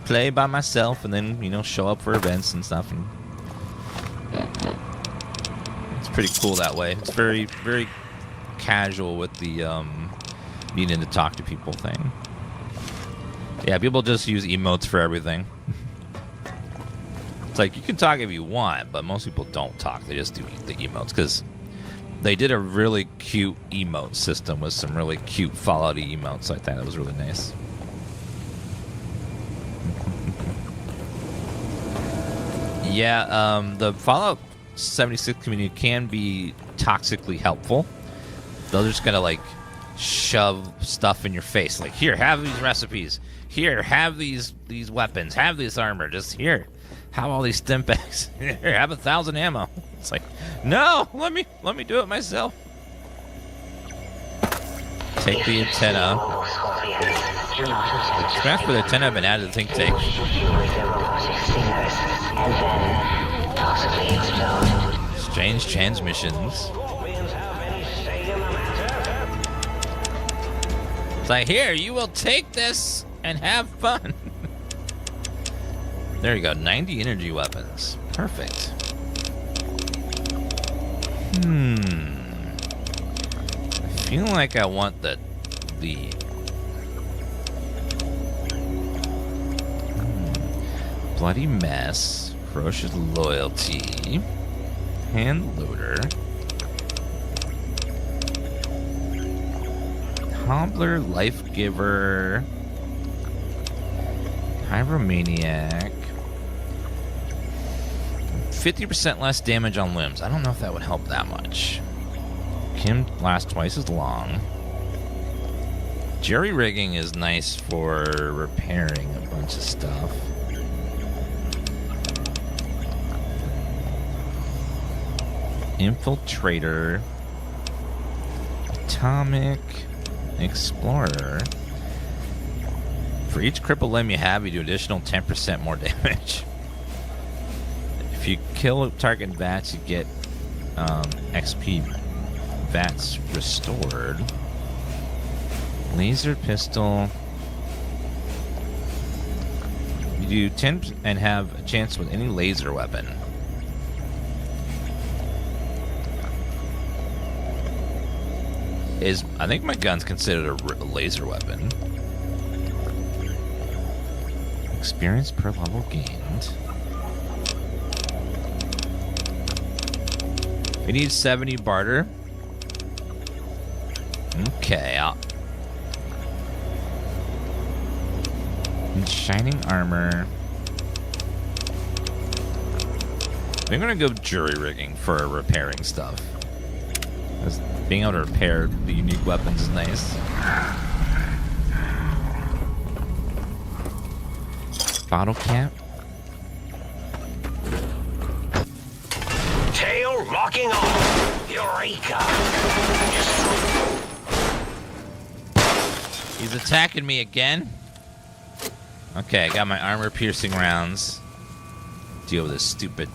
play by myself, and then, you know, show up for events and stuff. And it's pretty cool that way. It's very, very casual with the needing to talk to people thing. Yeah, people just use emotes for everything. It's like, you can talk if you want, but most people don't talk. They just do the emotes, because they did a really cute emote system with some really cute Fallout-y emotes like that. It was really nice. Yeah, the Fallout 76 community can be toxically helpful. They're just gonna, like, shove stuff in your face. Like, here, have these recipes. Here, have these weapons. Have this armor. Just here. Have all these stim packs. Here, have 1,000 ammo. It's like, no, let me do it myself. Take the antenna. Scraps for the antenna have been added to think tank. Strange transmissions. It's like, here, you will take this and have fun. There you go, 90 energy weapons. Perfect. I feel like I want the bloody mess, ferocious loyalty, hand loader, hobbler, life giver, pyromaniac. 50% less damage on limbs. I don't know if that would help that much. Can last twice as long. Jerry rigging is nice for repairing a bunch of stuff. Infiltrator. Atomic. Explorer. For each crippled limb you have, you do additional 10% more damage. If you kill target VATS, you get XP VATS restored. Laser pistol. You do 10 and have a chance with any laser weapon. I think my gun's considered a laser weapon. Experience per level gained. We need 70 barter. Okay, shining armor. I'm gonna go jury rigging for repairing stuff. Being able to repair the unique weapons is nice. Bottle cap. Tail locking on. Eureka! He's attacking me again. Okay, I got my armor piercing rounds. Deal with this stupid.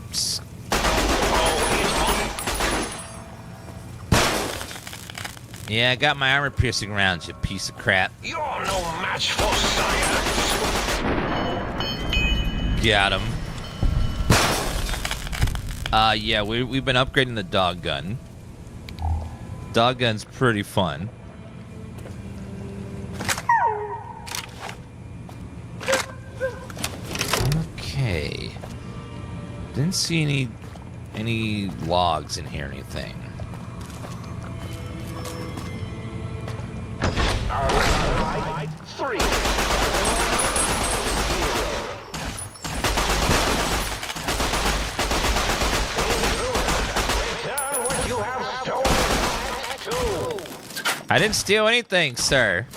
Yeah, I got my armor piercing rounds, you piece of crap. You're no match for science. Got him. Yeah, we've been upgrading the dog gun. Dog gun's pretty fun. Okay. Didn't see any logs in here or anything. Alright, 3. I didn't steal anything, sir.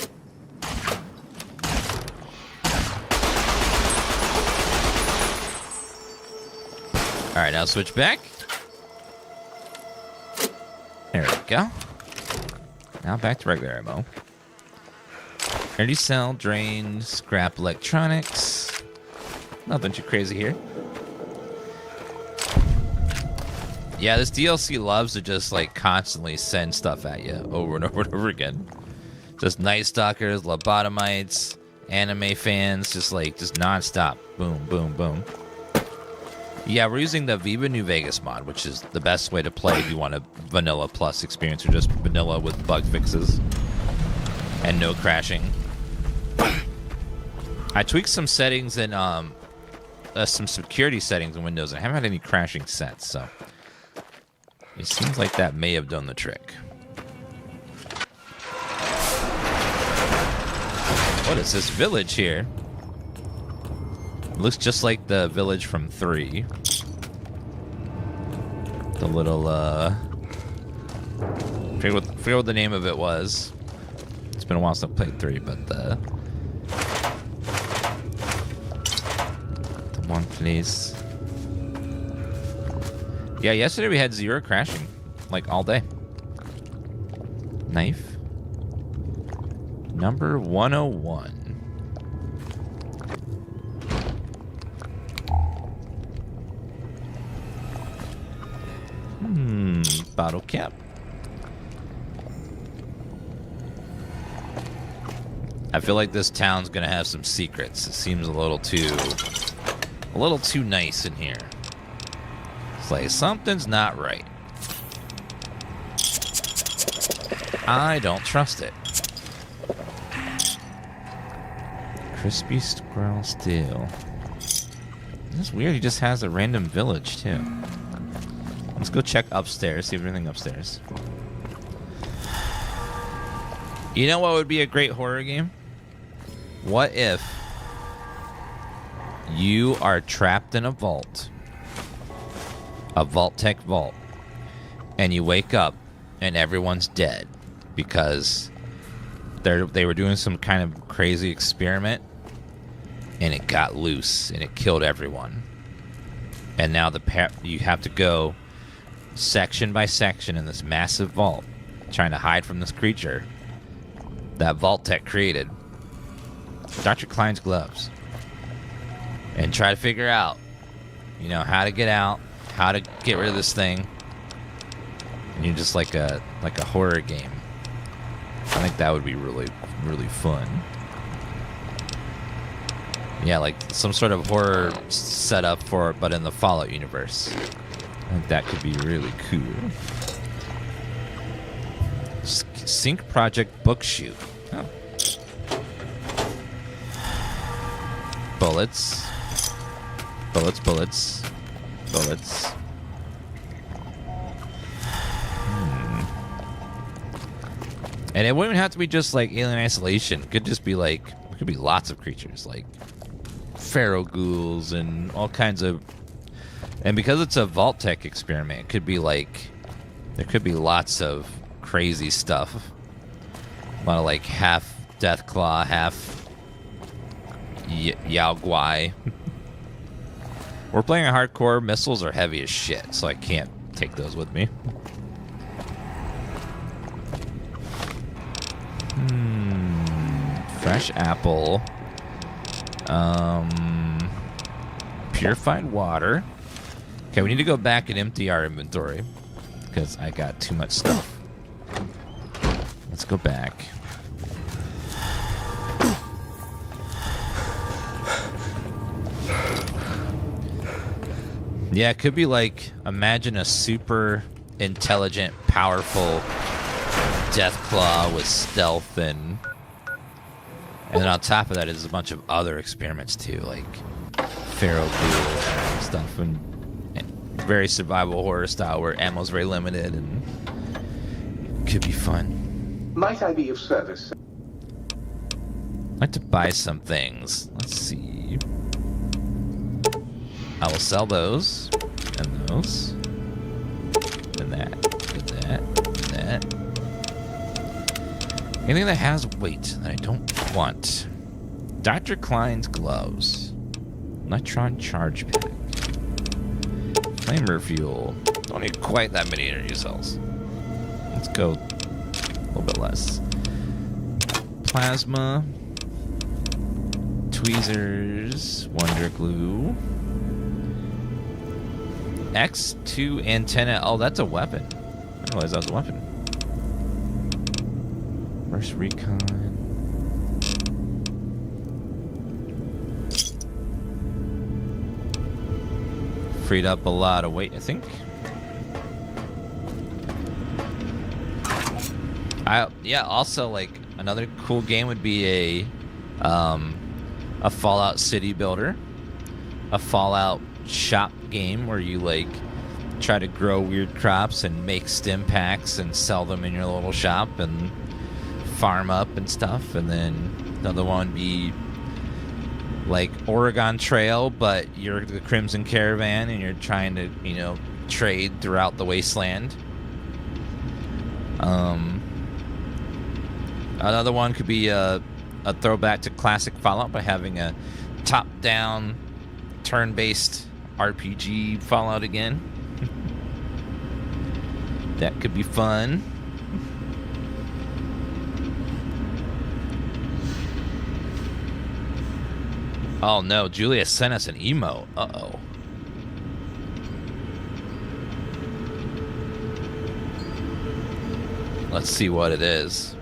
Alright, now switch back. There we go. Now back to regular ammo. Energy cell, drain, scrap electronics. Nothing too crazy here. Yeah, this DLC loves to just like constantly send stuff at you over and over and over again. Just Night Stalkers, lobotomites, anime fans, just non-stop. Boom, boom, boom. Yeah, we're using the Viva New Vegas mod, which is the best way to play if you want a vanilla plus experience, or just vanilla with bug fixes and no crashing. I tweaked some settings and some security settings in Windows. I haven't had any crashing since, so it seems like that may have done the trick. What is this village here? It looks just like the village from 3. The little, forget what the name of it was. It's been a while since I played 3, but the one place. Yeah, yesterday we had 0 crashing, like all day. Knife. Number 101. Bottle cap. I feel like this town's gonna have some secrets. It seems a little too nice in here. It's like something's not right. I don't trust it. Crispy squirrel steel. It's weird. He just has a random village too. Let's go check upstairs. See if anything upstairs. You know what would be a great horror game? What if you are trapped in a vault tech vault, and you wake up and everyone's dead because they were doing some kind of crazy experiment and it got loose and it killed everyone, and now you have to go section by section in this massive vault trying to hide from this creature that vault tech created, Dr. Klein's gloves, and try to figure out, how to get out, how to get rid of this thing. And you're just like a horror game. I think that would be really, really fun. Yeah, like some sort of horror setup but in the Fallout universe. I think that could be really cool. Sync Project Book Shoot. Oh. Bullets. Bullets, bullets. Bullets. And it wouldn't have to be just like Alien Isolation. It could just be like, it could be lots of creatures, like feral ghouls and all kinds of. And because it's a Vault Tech experiment, it could be like, there could be lots of crazy stuff. A lot of like half Deathclaw, half Yao Guai. We're playing a hardcore. Missiles are heavy as shit, so I can't take those with me. Fresh apple. Purified water. Okay, we need to go back and empty our inventory because I got too much stuff. Let's go back. Yeah, it could be like, imagine a super intelligent, powerful Deathclaw with stealth, and then on top of that is a bunch of other experiments too, like feral ghouls and stuff, and very survival horror style where ammo's very limited, and could be fun. Might I be of service? I'd like to buy some things. Let's see. I will sell those, and those, and that, and that, and that. Anything that has weight that I don't want. Dr. Klein's gloves. Electron charge pack. Flamer fuel. Don't need quite that many energy cells. Let's go a little bit less. Plasma. Tweezers. Wonder glue. X2 antenna. Oh, that's a weapon. I didn't realize that was a weapon. First recon. Freed up a lot of weight, I think. Yeah, also like another cool game would be a Fallout city builder, a Fallout shop game where you like try to grow weird crops and make stim packs and sell them in your little shop and farm up and stuff. And then another one would be like Oregon Trail, but you're the Crimson Caravan and you're trying to, you know, trade throughout the wasteland. Another one could be a throwback to classic Fallout by having a top-down, turn-based RPG Fallout again. That could be fun. Oh no, Julia sent us an emote. Uh-oh. Let's see what it is.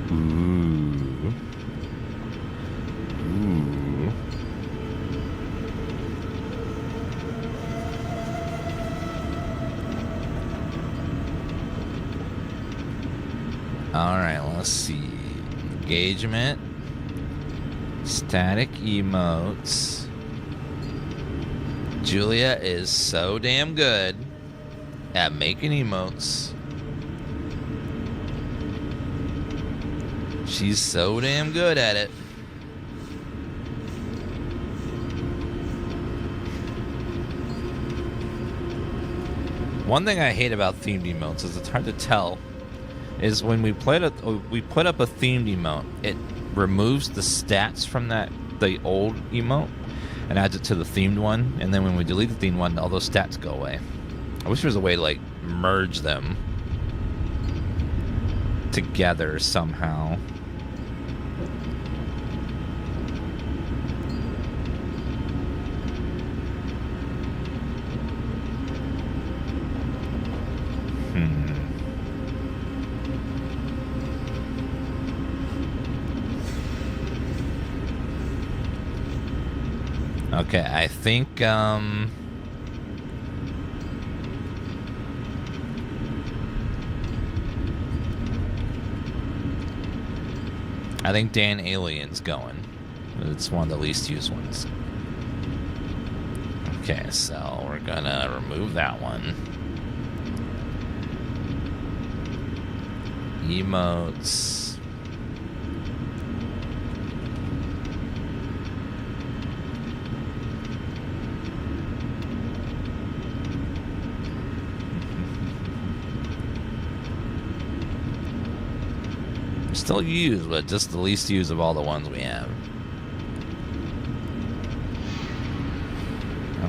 Ooh. Ooh. Alright, let's see. Engagement. Static emotes. Julia is so damn good at making emotes. She's so damn good at it. One thing I hate about themed emotes is it's hard to tell. Is when we put up a themed emote, it removes the stats from the old emote and adds it to the themed one, and then when we delete the themed one, all those stats go away. I wish there was a way to like merge them together somehow. Okay, I think, I think Dan Alien's going. It's one of the least used ones. Okay, so we're gonna remove that one. Emotes. Still used, but just the least used of all the ones we have.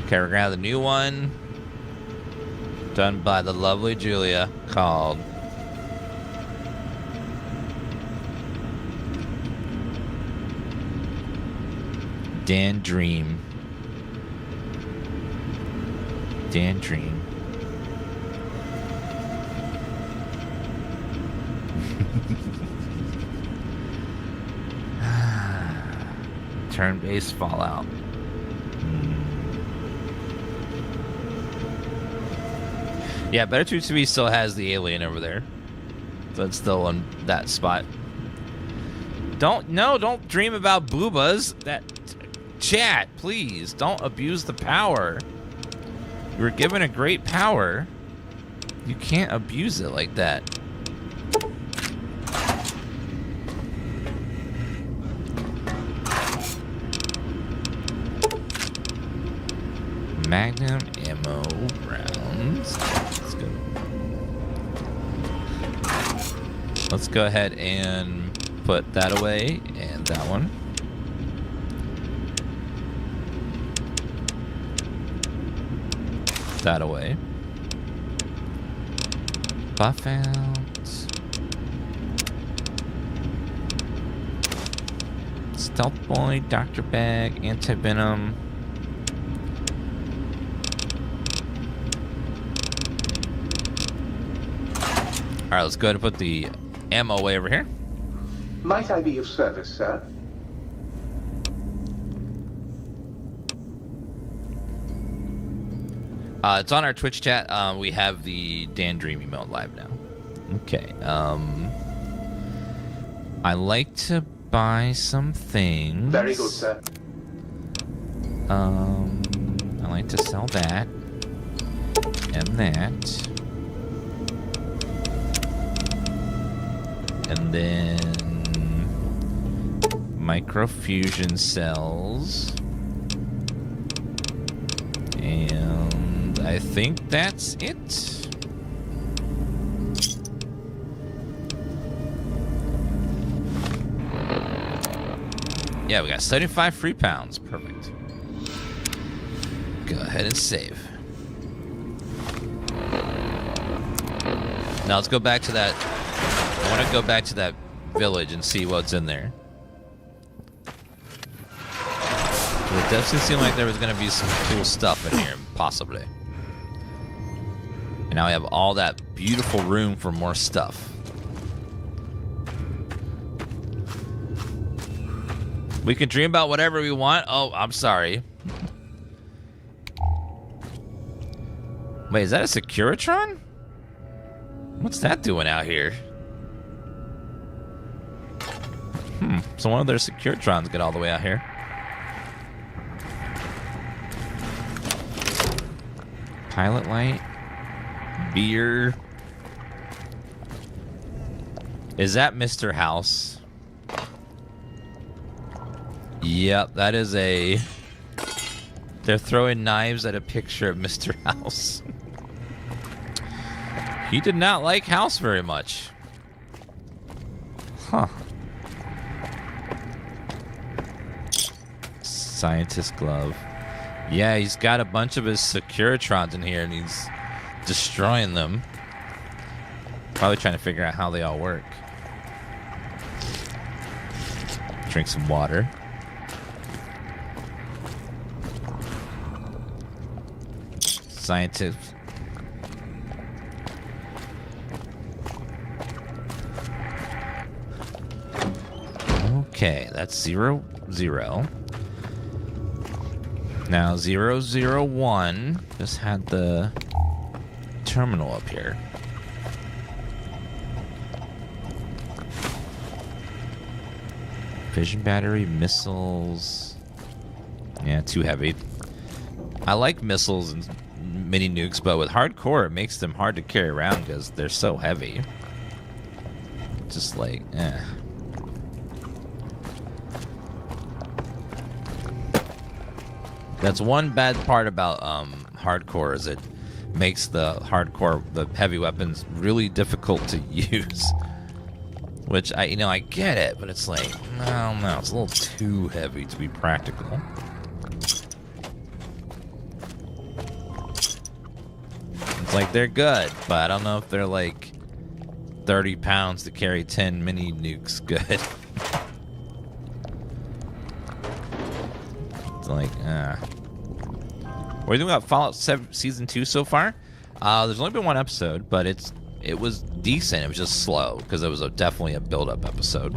Okay, we're gonna have the new one done by the lovely Julia called Dan Dream. Dan Dream. Turn-based Fallout. Yeah, Better True to Me still has the alien over there. So it's still on that spot. Don't dream about boobas. That chat, please. Don't abuse the power. You were given a great power. You can't abuse it like that. Magnum ammo rounds. Let's go ahead and put that away and that one. that away. Buff out. Stealth Boy, Dr. Bag, Anti-Venom. Alright, let's go ahead and put the ammo away over here. Might I be of service, sir? It's on our Twitch chat. We have the Dan Dreamy mode live now. Okay. I like to buy some things. Very good, sir. I like to sell that and that. And then microfusion cells. And I think that's it. Yeah, we got 75 free pounds. Perfect. Go ahead and save. Now let's go back to that. I want to go back to that village and see what's in there. It definitely seemed like there was going to be some cool stuff in here, possibly. And now we have all that beautiful room for more stuff. We can dream about whatever we want. Oh, I'm sorry. Wait, is that a Securitron? What's that doing out here? So one of their Securitrons get all the way out here. Pilot light. Beer. Is that Mr. House? Yep, that is a... They're throwing knives at a picture of Mr. House. He did not like House very much. Huh. Scientist glove. Yeah, he's got a bunch of his Securitrons in here and he's destroying them. Probably trying to figure out how they all work. Drink some water. Scientist. Okay, that's 0, 0. Now 0, 0, 1 just had the terminal up here. Fission battery, missiles. Yeah, too heavy. I like missiles and mini nukes, but with hardcore, it makes them hard to carry around because they're so heavy. Just like, eh. That's one bad part about hardcore is it makes the heavy weapons really difficult to use. Which I get it, but it's like, no, it's a little too heavy to be practical. It's like they're good, but I don't know if they're like 30 pounds to carry 10 mini nukes good. It's like, What do you think about Fallout 7 Season 2 so far? There's only been one episode, but it was decent. It was just slow because it was definitely a build-up episode.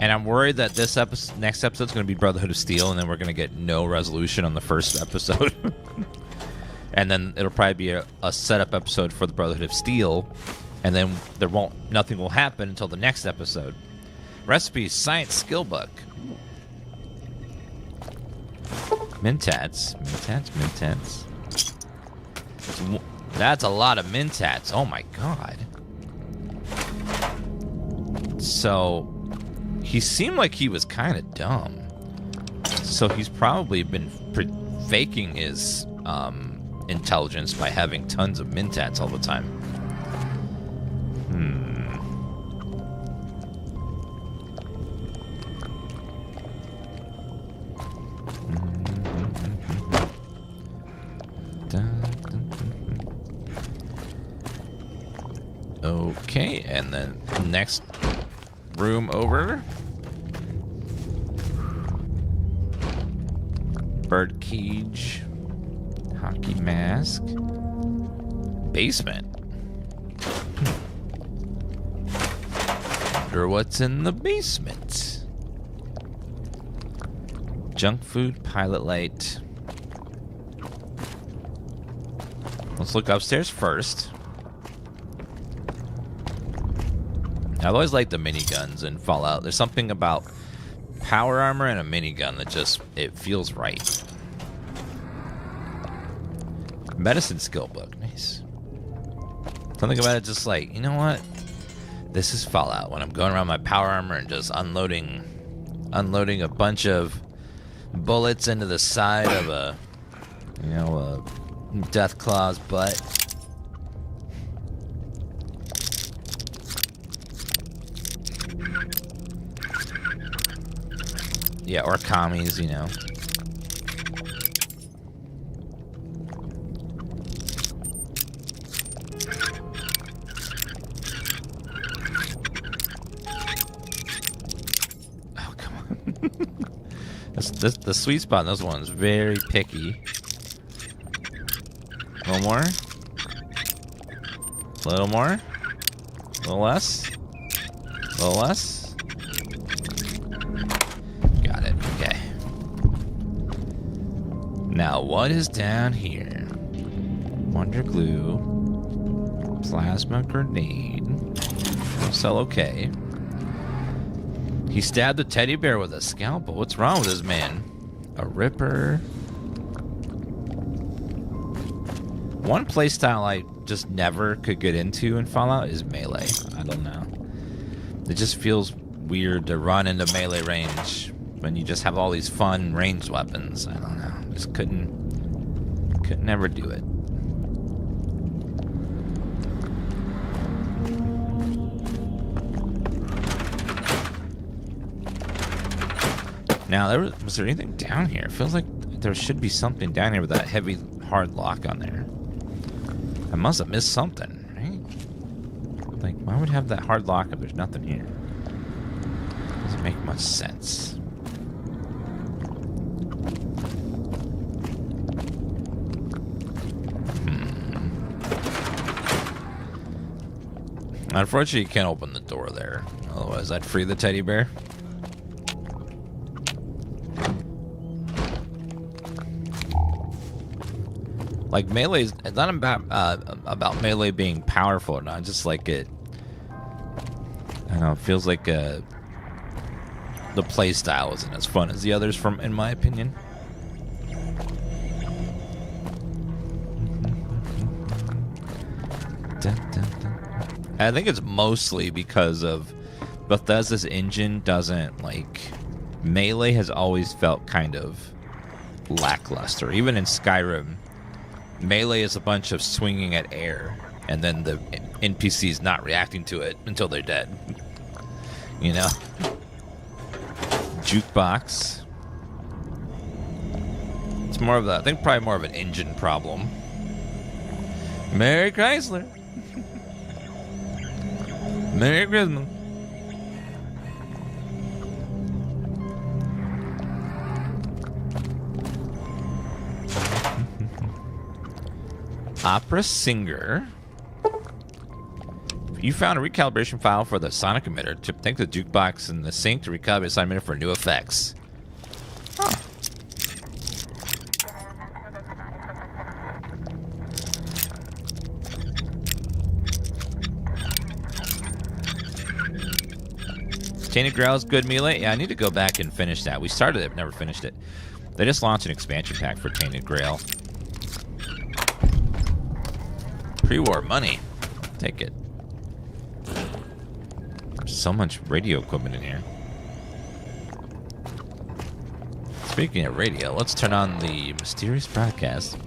And I'm worried that this next episode is going to be Brotherhood of Steel, and then we're going to get no resolution on the first episode. And then it'll probably be a setup episode for the Brotherhood of Steel, and then nothing will happen until the next episode. Recipes, science skill book. Mentats. That's a lot of mentats. Oh my god. So, he seemed like he was kind of dumb. So he's probably been faking his intelligence by having tons of mentats all the time. Okay, and then next room over. Bird cage. Hockey mask. Basement. Wonder what's in the basement. Junk food, pilot light. Let's look upstairs first. I've always liked the miniguns in Fallout. There's something about power armor and a minigun that just, it feels right. Medicine skill book, nice. Something about it just like, you know what? This is Fallout when I'm going around my power armor and just unloading a bunch of bullets into the side of a, you know, a Deathclaw's butt. Yeah, or commies, you know. Oh, come on. The sweet spot in this one is very picky. A little more. A little more. A little less. A little less. Got it. Okay. Now, what is down here? Wonder glue. Plasma grenade. So, okay. He stabbed a teddy bear with a scalpel. What's wrong with this man? A ripper. One playstyle I just never could get into in Fallout is melee. I don't know. It just feels weird to run into melee range when you just have all these fun ranged weapons. I don't know. Just could never do it. Now, was there anything down here? It feels like there should be something down here with that heavy, hard lock on there. I must have missed something, right? Like, why would it have that hard lock if there's nothing here? Doesn't make much sense. Unfortunately, you can't open the door there. Otherwise, I'd free the teddy bear. Like, melee is not about melee being powerful, not just like it. I don't know. It feels like the play style isn't as fun as the others, from in my opinion. I think it's mostly because of Bethesda's engine doesn't like melee has always felt kind of lackluster, even in Skyrim. Melee is a bunch of swinging at air, and then the NPCs not reacting to it until they're dead. You know? Jukebox. It's more of that. I think probably more of an engine problem. Merry Chrysler. Merry Christmas. Opera singer. You found a recalibration file for the sonic emitter. To take the jukebox in the sync to recalibrate the sonic emitter for new effects. Huh. Tainted Grail's good melee. Yeah, I need to go back and finish that. We started it, but never finished it. They just launched an expansion pack for Tainted Grail. Pre-war money. Take it. There's so much radio equipment in here. Speaking of radio, let's turn on the mysterious broadcast.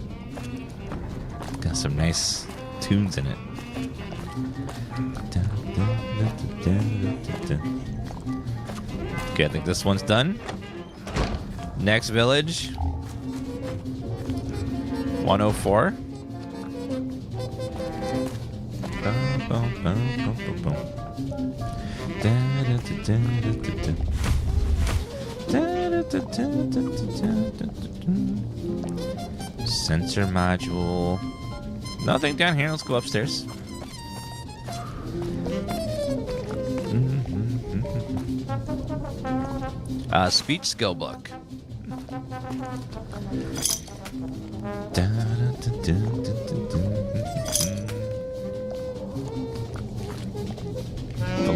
Got some nice tunes in it. Okay, I think this one's done. Next village. 104. Boom, boom, boom, boom. Sensor module. Nothing down here. Let's go upstairs. Speech skill book. A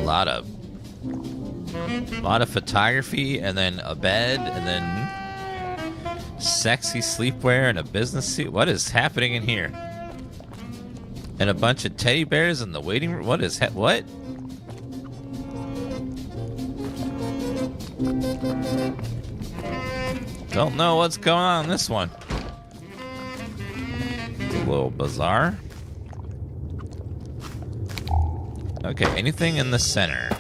lot of photography, and then a bed, and then sexy sleepwear and a business suit. What is happening in here? And a bunch of teddy bears in the waiting room. What is what? Don't know what's going on in this one. It's a little bizarre. Okay, anything in the center?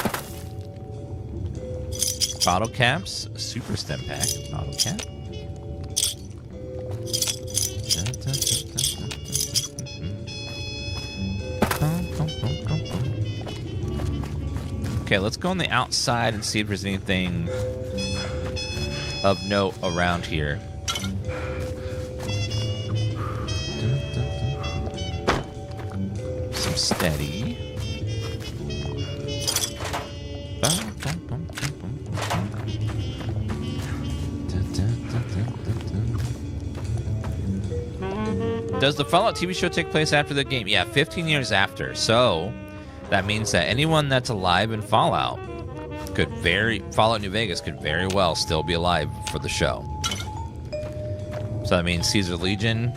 Bottle caps, a super stem pack, bottle cap. Okay, let's go on the outside and see if there's anything of note around here. Some steady. Does the Fallout TV show take place after the game? Yeah, 15 years after. So that means that anyone that's alive in Fallout New Vegas could very well still be alive for the show. So that means Caesar Legion,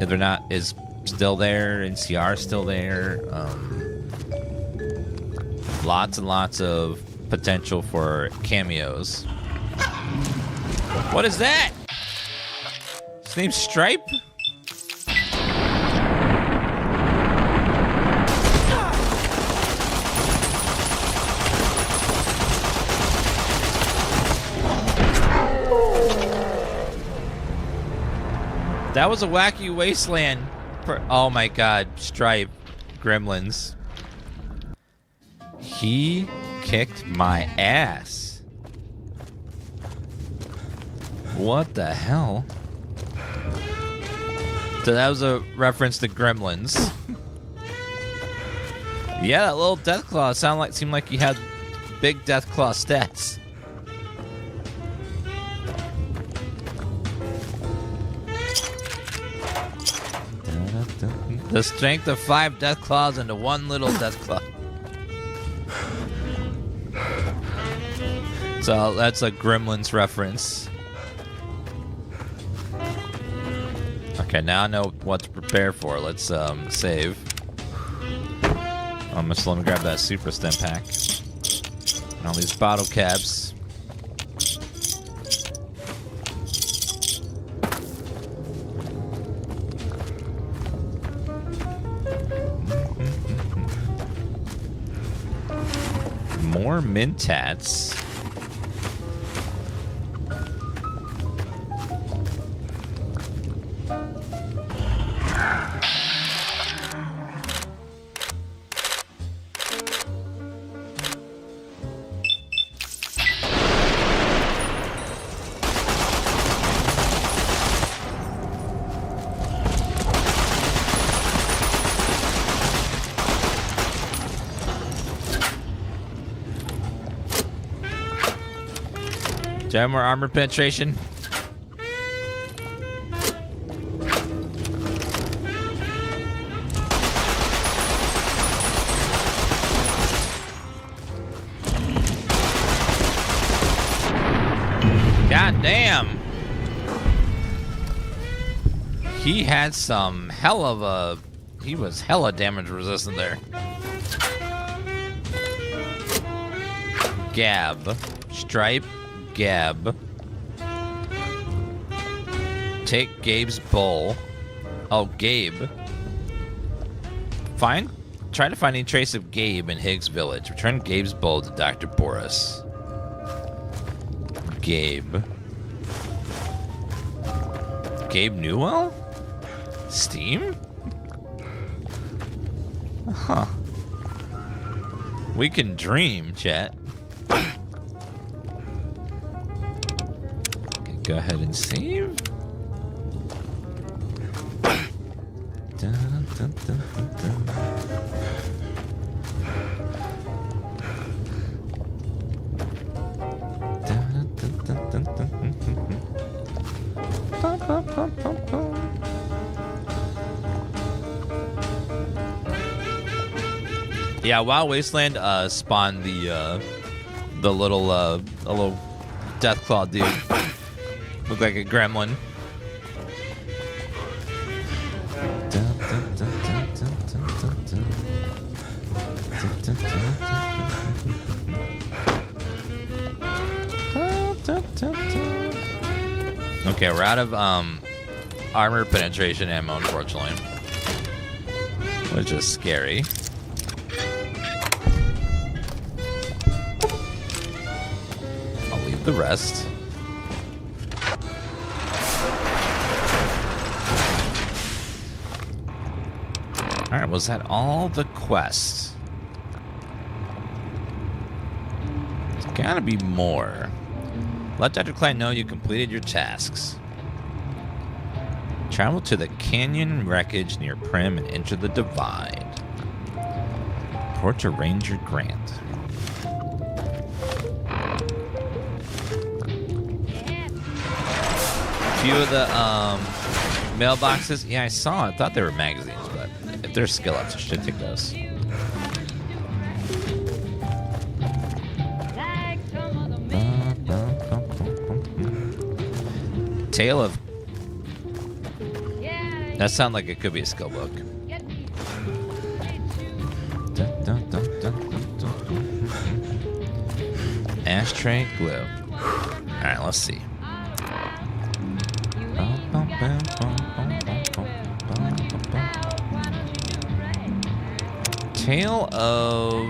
if they're not, is still there, NCR is still there. Lots and lots of potential for cameos. What is that? His name's Stripe? That was a wacky wasteland. Oh my god, Stripe, Gremlins. He kicked my ass. What the hell? So that was a reference to Gremlins. Yeah, that little Deathclaw seemed like he had big Deathclaw stats. The strength of 5 Deathclaws into one little Deathclaw. So that's a Gremlins reference. Okay, now I know what to prepare for. Let's save. I'm just let me grab that super stem pack. And all these bottle caps. More Mentats. Do you have more armor penetration? God damn. He had some hell of a... He was hella damage resistant there. Gab. Stripe. Gab. Take Gabe's bowl. Oh, Gabe. Try to find any trace of Gabe in Higgs Village. Return Gabe's bowl to Dr. Boris. Gabe. Gabe Newell? Steam? Huh. We can dream, chat. Okay, go ahead and save. Dun, dun, dun, dun, dun. Dun, dun, dun, dun, dun, dun, dun. Bum, bum, bum, bum, bum. Yeah, Wild Wasteland spawned the little Deathclaw dude. Looked like a gremlin. Dun, dun, dun, dun, dun, dun, dun, dun. Dun, dun, dun, dun. Okay, we're out of armor penetration ammo, unfortunately, which is scary. I'll leave the rest. Alright, was that all the quests? There's gotta be more. Let Dr. Klein know you completed your tasks. Travel to the canyon wreckage near Prim and enter the divide. Report to Ranger Grant. A few of the mailboxes, yeah, I saw. I thought they were magazines, but if they're skill ups, I should take those. Tale of... That sounds like it could be a skill book. Dun, dun, dun, dun, dun, dun. Ashtray glue. Alright, let's see. Tale of...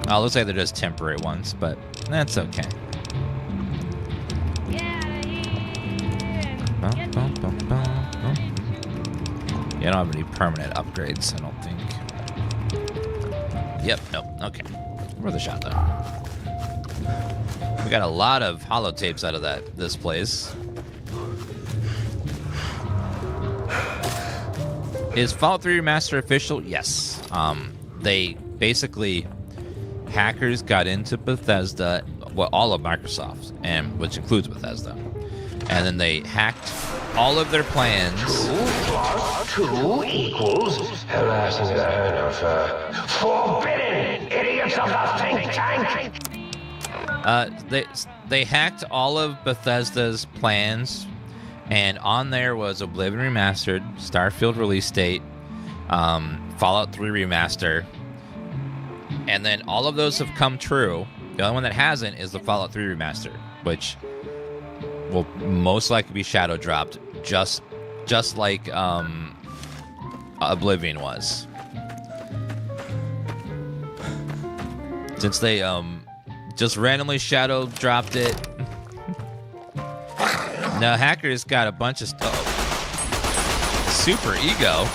Oh, looks like they're just temporary ones, but that's okay. You don't have any permanent upgrades, I don't think. Yep, nope, okay. Worth a shot, though. We got a lot of holotapes out of this place. Is Fallout 3 Remaster official? Yes. They basically... Hackers got into Bethesda, well, all of Microsoft, and which includes Bethesda. And then they hacked all of their plans. 2 + 2 equals harassing the head of forbidden idiots of the think tank. They hacked all of Bethesda's plans, and on there was Oblivion Remastered, Starfield release date, Fallout 3 Remaster, and then all of those have come true. The only one that hasn't is the Fallout 3 Remaster, which will most likely be shadow dropped, just like Oblivion was. Since they just randomly shadow dropped it. Now hackers got a bunch of stuff. Super ego.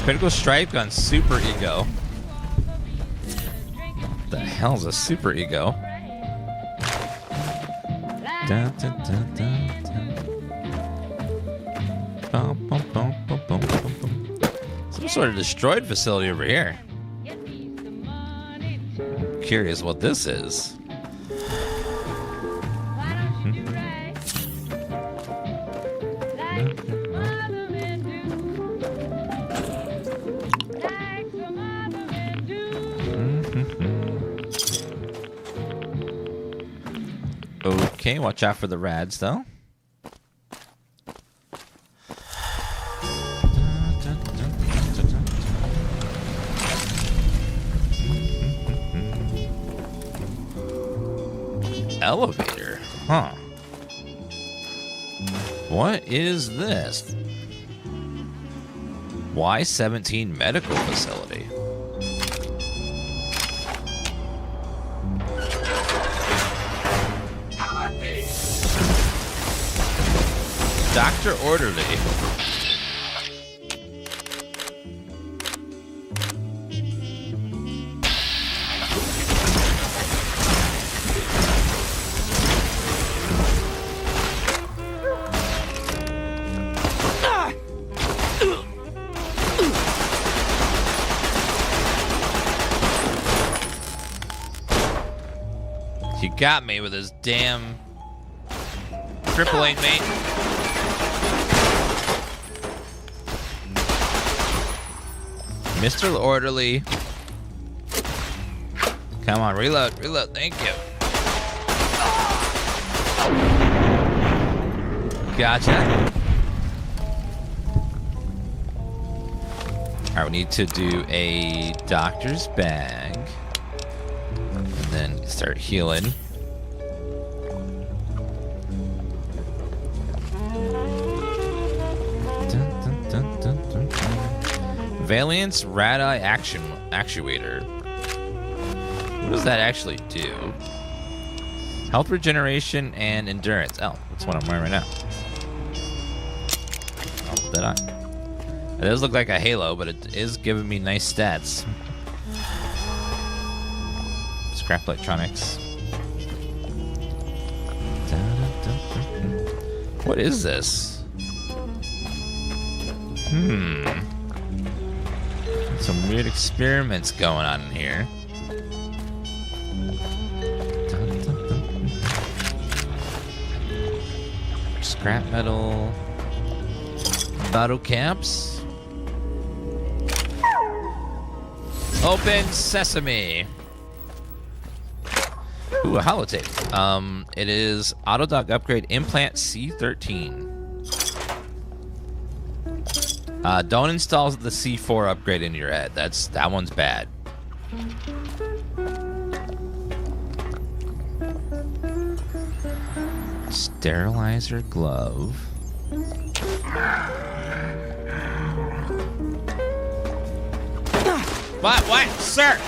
Critical strike on super ego. The hell's a super ego? Dun, dun, dun, dun, dun. Bum, bum, bum, bum, bum, bum, bum. Some sort of destroyed facility over here. I'm curious what this is. Okay, watch out for the rads, though. Elevator, huh? What is this? Y-17 medical facility. Dr. Orderly. He got me with his damn triple eight, mate. Mr. Orderly. Come on, reload, reload. Thank you. Gotcha. All right, we need to do a doctor's bag. And then start healing. Valiance Rad-Eye Actuator. What does that actually do? Health regeneration and endurance. Oh, that's what I'm wearing right now. I'll put that on. It does look like a halo, but it is giving me nice stats. Scrap electronics. What is this? Some weird experiments going on in here. Scrap metal. Bottle caps. Open sesame. Ooh, a holotape. It is Autodoc upgrade implant C13. Don't install the C4 upgrade into your head. That one's bad. Sterilizer glove. What, sir?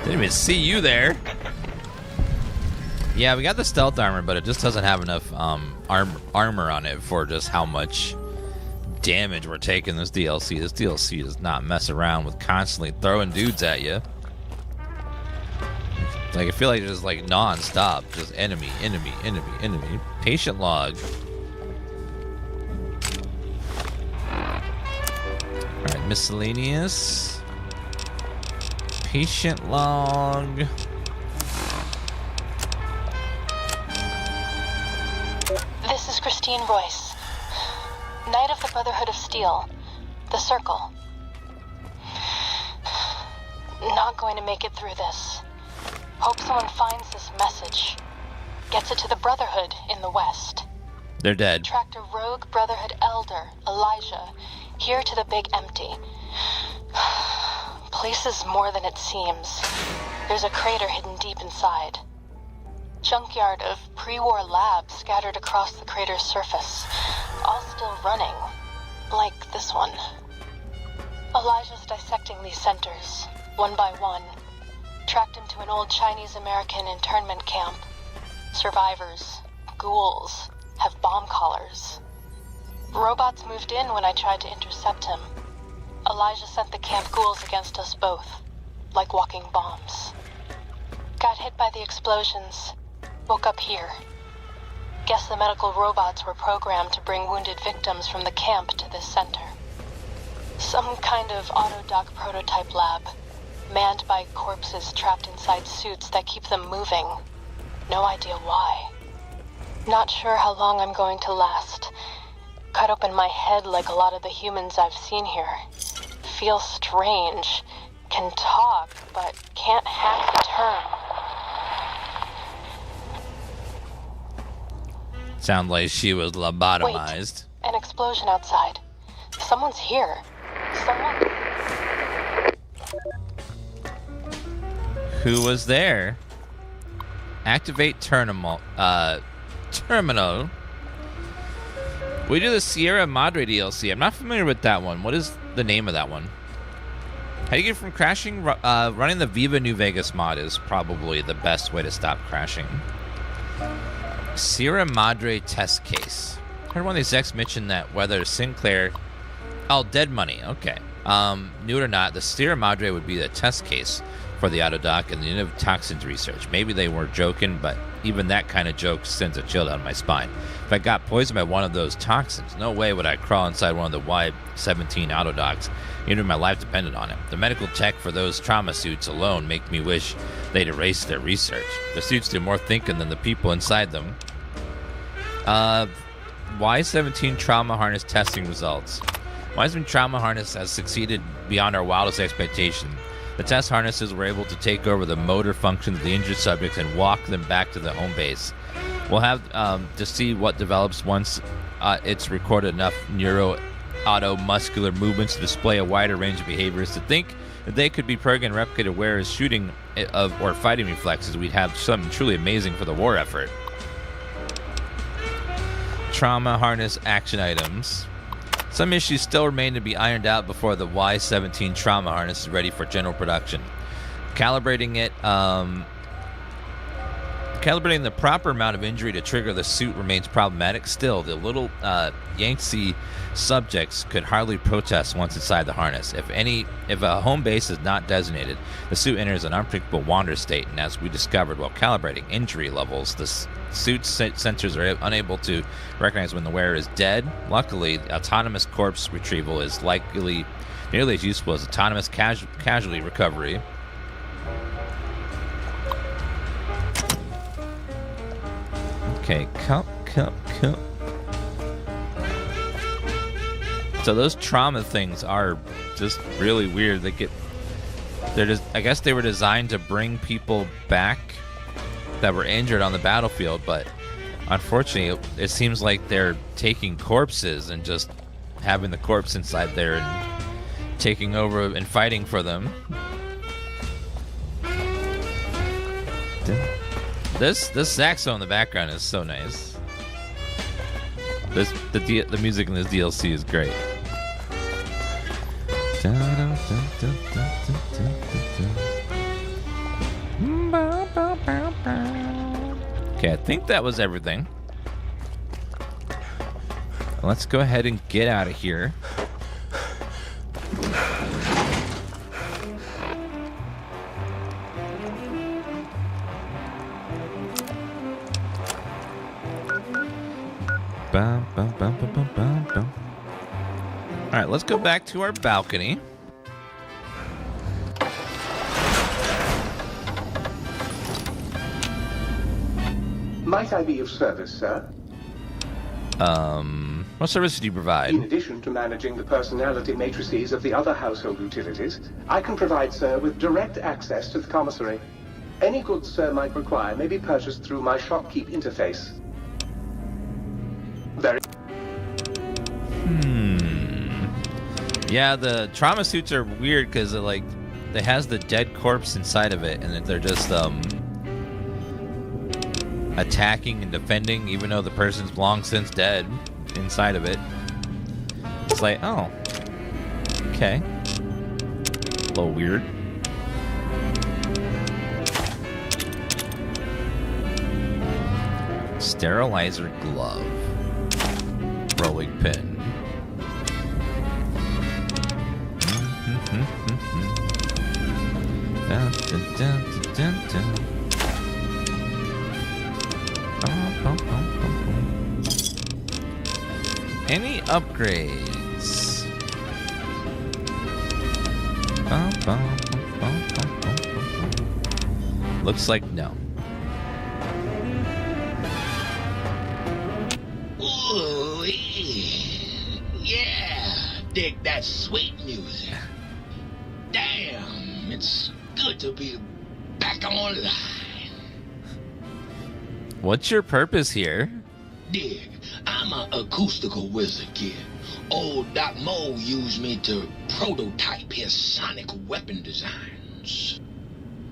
Didn't even see you there. Yeah, we got the stealth armor, but it just doesn't have enough armor on it for just how much damage we're taking this DLC. This DLC does not mess around with constantly throwing dudes at you. Like, I feel like it's just like non-stop. Just enemy, enemy, enemy, enemy. Patient log. Alright, miscellaneous. Patient log. This is Christine Royce, Knight of the Brotherhood of Steel, the Circle. Not going to make it through this. Hope someone finds this message. Gets it to the Brotherhood in the West. They're dead. Tracked a rogue Brotherhood elder, Elijah, here to the Big Empty. Place is more than it seems. There's a crater hidden deep inside. Junkyard of pre-war labs scattered across the crater's surface. All still running. Like this one. Elijah's dissecting these centers, one by one. Tracked him to an old Chinese-American internment camp. Survivors, ghouls, have bomb collars. Robots moved in when I tried to intercept him. Elijah sent the camp ghouls against us both, like walking bombs. Got hit by the explosions, woke up here. Guess the medical robots were programmed to bring wounded victims from the camp to this center. Some kind of Autodoc prototype lab, manned by corpses trapped inside suits that keep them moving. No idea why. Not sure how long I'm going to last. Cut open my head like a lot of the humans I've seen here. Feel strange. Can talk, but can't hack the term. Sound like she was lobotomized. Wait, an explosion outside. Someone's here. Someone... Who was there? Activate terminal. Terminal. We do the Sierra Madre DLC. I'm not familiar with that one. What is the name of that one? How do you get from crashing? Running the Viva New Vegas mod is probably the best way to stop crashing. Sierra Madre test case. I heard one of these execs mention that whether Sinclair... Oh, Dead Money. Okay. Knew it or not, the Sierra Madre would be the test case for the autodoc and the innovative toxins research. Maybe they were joking, but even that kind of joke sends a chill down my spine. If I got poisoned by one of those toxins, no way would I crawl inside one of the Y-17 autodocs, even if my life depended on it. The medical tech for those trauma suits alone make me wish they'd erase their research. The suits do more thinking than the people inside them. Y-17 trauma harness testing results. Y-17 trauma harness has succeeded beyond our wildest expectation. The test harnesses were able to take over the motor functions of the injured subjects and walk them back to the home base. We'll have to see what develops once it's recorded enough neuromuscular movements to display a wider range of behaviors. To think that they could be programmed and replicated wearers shooting or fighting reflexes, we'd have something truly amazing for the war effort. Trauma harness action items. Some issues still remain to be ironed out before the Y-17 trauma harness is ready for general production. Calibrating the proper amount of injury to trigger the suit remains problematic. Still, the little Yangtze subjects could hardly protest once inside the harness. If a home base is not designated, the suit enters an unpredictable wander state, and as we discovered while calibrating injury levels, the suit's sensors are unable to recognize when the wearer is dead. Luckily, autonomous corpse retrieval is likely nearly as useful as autonomous casualty recovery. Okay, cup. So those trauma things are just really weird. I guess they were designed to bring people back that were injured on the battlefield, but unfortunately, it seems like they're taking corpses and just having the corpse inside there and taking over and fighting for them. This saxophone in the background is so nice. The music in this DLC is great. Okay, I think that was everything. Let's go ahead and get out of here. All right, let's go back to our balcony. Might I be of service, sir? What service do you provide? In addition to managing the personality matrices of the other household utilities, I can provide, sir, with direct access to the commissary. Any goods sir might require may be purchased through my shopkeep interface. Very... Yeah, the trauma suits are weird because it has the dead corpse inside of it, and they're just attacking and defending, even though the person's long since dead inside of it. It's like, oh, okay, a little weird. Sterilizer glove, rolling pin. Dun, dun, dun, dun, dun. Any upgrades? Looks like no. Ooh, yeah, dig that sweet music. Damn, it's good to be back online. What's your purpose here? Dig, I'm I'm an acoustical wizard, kid. Old Doc Mo used me to prototype his sonic weapon designs.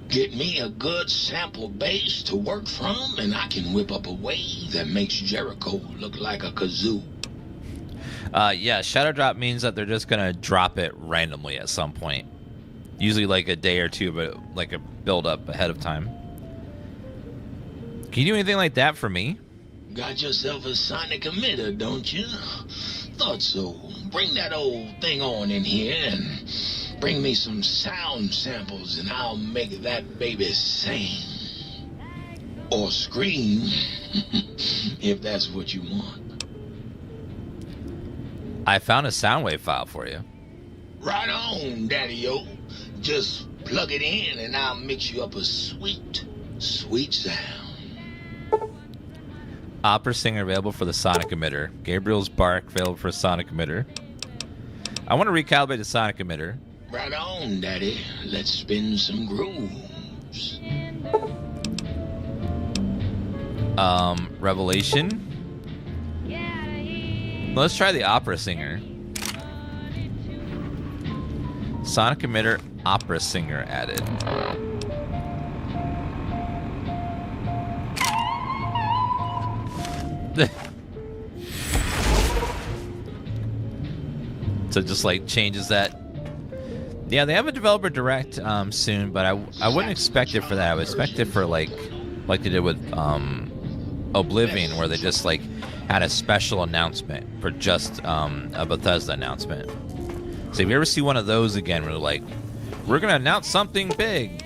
Get me a good sample base to work from, and I can whip up a wave that makes Jericho look like a kazoo. Yeah, shadow drop means that they're just gonna drop it randomly at some point. Usually like a day or two, but like a build up ahead of time. Can you do anything like that for me? Got yourself a sonic emitter, don't you? Thought so. Bring that old thing on in here and bring me some sound samples and I'll make that baby sing. Or scream, if that's what you want. I found a Soundwave file for you. Right on, Daddy-o. Just plug it in and I'll mix you up a sweet, sweet sound. Opera singer available for the sonic emitter. Gabriel's bark available for sonic emitter. I want to recalibrate the sonic emitter. Right on, Daddy. Let's spin some grooves. Revelation. Let's try the opera singer. Sonic emitter, opera singer added. So just like changes that. Yeah, they have a developer direct soon, but I wouldn't expect it for that. I would expect it for like they did with Oblivion, where they just like had a special announcement for just a Bethesda announcement. So if you ever see one of those again, where they're like, we're gonna announce something big,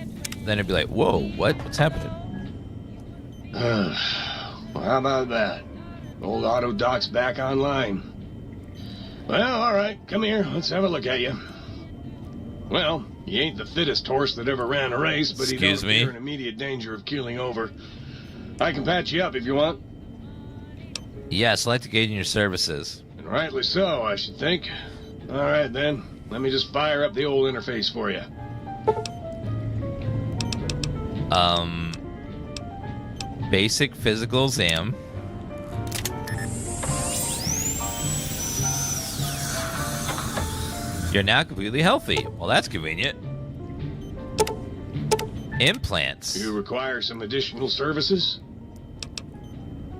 then it'd be like, whoa, what's happening? Well, how about that? Old auto doc's back online. Well, all right, come here. Let's have a look at you. Well, you ain't the fittest horse that ever ran a race, but you don't appear in immediate danger of keeling over. I can patch you up if you want. Yes, I'd like to gauge your services. And rightly so, I should think. All right, then. Let me just fire up the old interface for you. Basic physical exam. You're now completely healthy. Well, that's convenient. Implants. You require some additional services?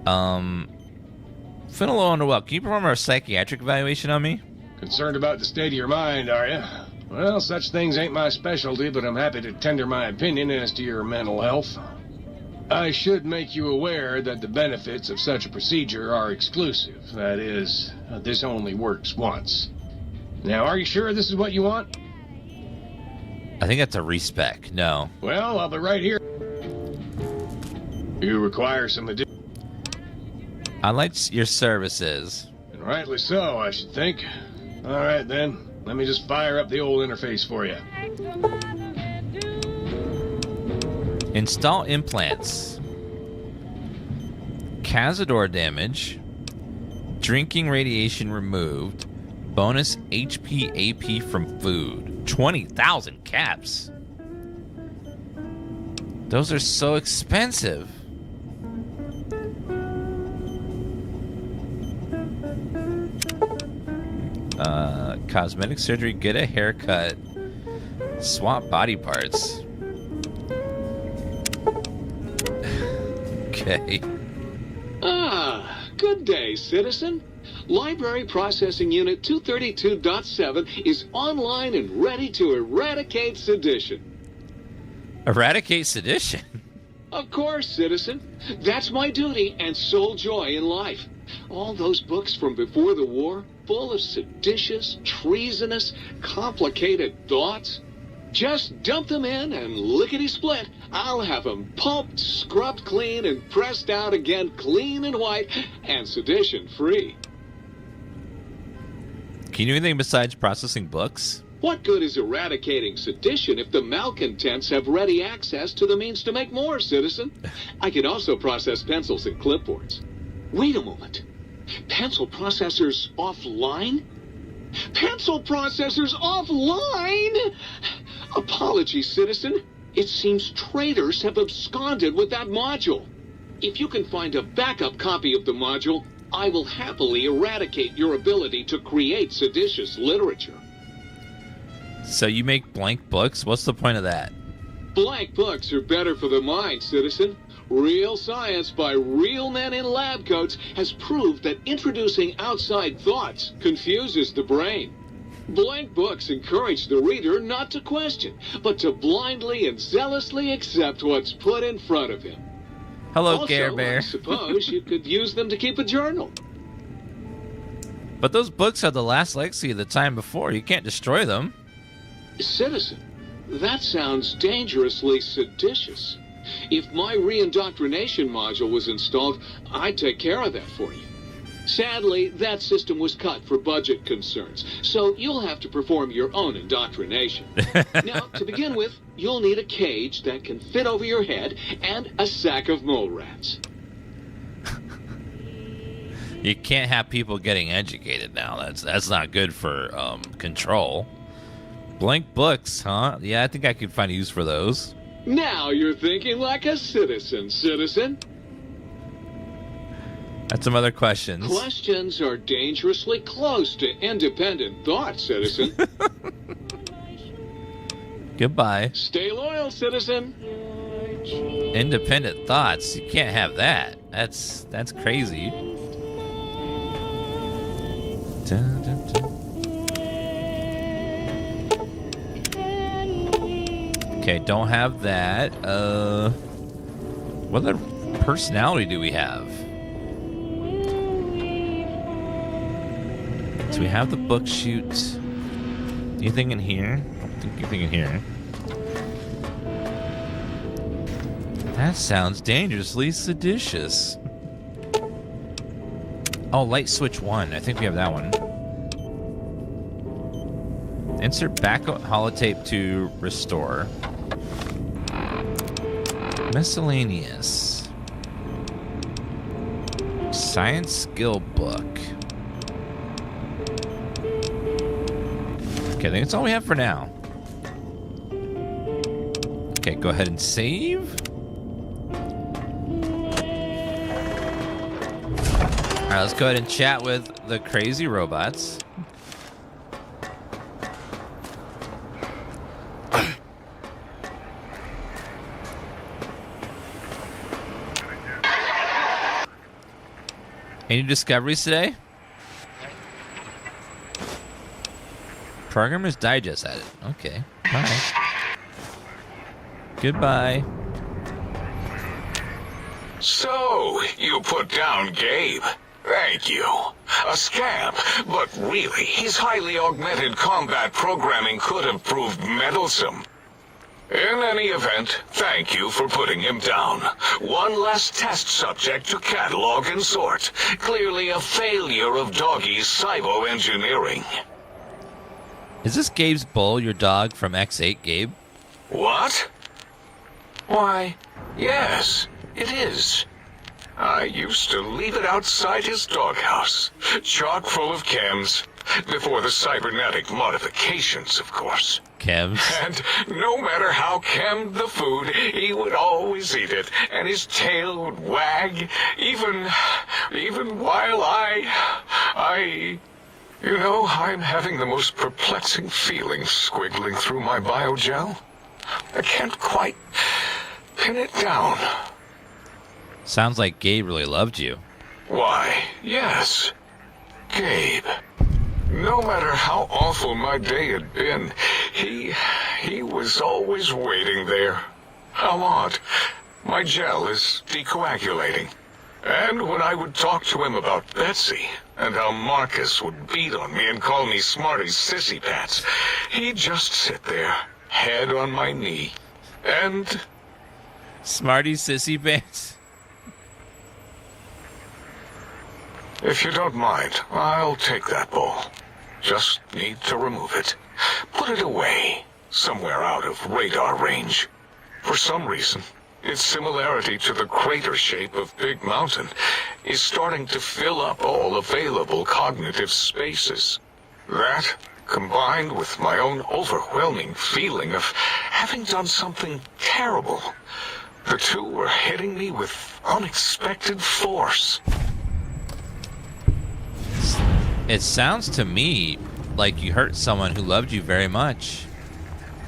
Feeling a little underwhelmed. Can you perform a psychiatric evaluation on me? Concerned about the state of your mind, are you? Well, such things ain't my specialty, but I'm happy to tender my opinion as to your mental health. I should make you aware that the benefits of such a procedure are exclusive. That is, this only works once. Now, are you sure this is what you want? I think that's a respec. No. Well, I'll be right here. You require some additional... I like your services. And rightly so, I should think. All right, then. Let me just fire up the old interface for you. Install implants. Cazador damage. Drinking radiation removed. Bonus HP AP from food. 20,000 caps. Those are so expensive. Cosmetic surgery, get a haircut, swap body parts. Okay. Good day, citizen. Library Processing Unit 232.7 is online and ready to eradicate sedition. Eradicate sedition? Of course, citizen. That's my duty and sole joy in life. All those books from before the war, full of seditious, treasonous, complicated thoughts. Just dump them in and lickety-split. I'll have them pulped, scrubbed clean, and pressed out again clean and white and sedition-free. Can you do anything besides processing books? What good is eradicating sedition if the malcontents have ready access to the means to make more, citizen? I can also process pencils and clipboards. Wait a moment. Pencil processors offline? Pencil processors offline? Apologies, citizen. It seems traitors have absconded with that module. If you can find a backup copy of the module, I will happily eradicate your ability to create seditious literature. So you make blank books? What's the point of that? Blank books are better for the mind, citizen. Real science by real men in lab coats has proved that introducing outside thoughts confuses the brain. Blank books encourage the reader not to question, but to blindly and zealously accept what's put in front of him. Hello, Care Bear. I suppose you could use them to keep a journal. But those books are the last legacy of the time before. You can't destroy them. Citizen, that sounds dangerously seditious. If my re-indoctrination module was installed, I'd take care of that for you. Sadly, that system was cut for budget concerns, so you'll have to perform your own indoctrination. Now, to begin with, you'll need a cage that can fit over your head and a sack of mole rats. You can't have people getting educated now. That's not good for control. Blank books, huh? Yeah, I think I could find a use for those. Now you're thinking like a citizen, citizen. That's some other questions. Questions are dangerously close to independent thought, citizen. Goodbye. Stay loyal, citizen. Independent thoughts. You can't have that. That's crazy. Dun, dun, dun. Okay, don't have that. What other personality do we have? So we have the book shoot. Anything in here? I don't think anything in here. That sounds dangerously seditious. Oh, light switch 1. I think we have that one. Insert backup holotape to restore. Miscellaneous. Science skill book. Okay, I think that's all we have for now. Okay, go ahead and save. Alright, let's go ahead and chat with the crazy robots. Any discoveries today? Programmer's Digest at it. Okay. Bye. Goodbye. So, you put down Gabe. Thank you. A scamp, but really, his highly augmented combat programming could have proved meddlesome. In any event, thank you for putting him down. One less test subject to catalog and sort. Clearly a failure of Doggy's cybo-engineering. Is this Gabe's bull, your dog from X8, Gabe? What? Why, yes, it is. I used to leave it outside his doghouse, chock full of chems, before the cybernetic modifications, of course. Chems? And no matter how chemmed the food, he would always eat it, and his tail would wag, even while you know, I'm having the most perplexing feelings squiggling through my biogel. I can't quite pin it down. Sounds like Gabe really loved you. Why, yes. Gabe. No matter how awful my day had been, he was always waiting there. How odd. My gel is decoagulating. And when I would talk to him about Betsy, and how Marcus would beat on me and call me Smarty's sissy pants, he'd just sit there, head on my knee, and... Smarty's sissy pants? If you don't mind, I'll take that bowl. Just need to remove it. Put it away, somewhere out of radar range. For some reason, its similarity to the crater shape of Big Mountain is starting to fill up all available cognitive spaces. That, combined with my own overwhelming feeling of having done something terrible, the two were hitting me with unexpected force. It sounds to me like you hurt someone who loved you very much.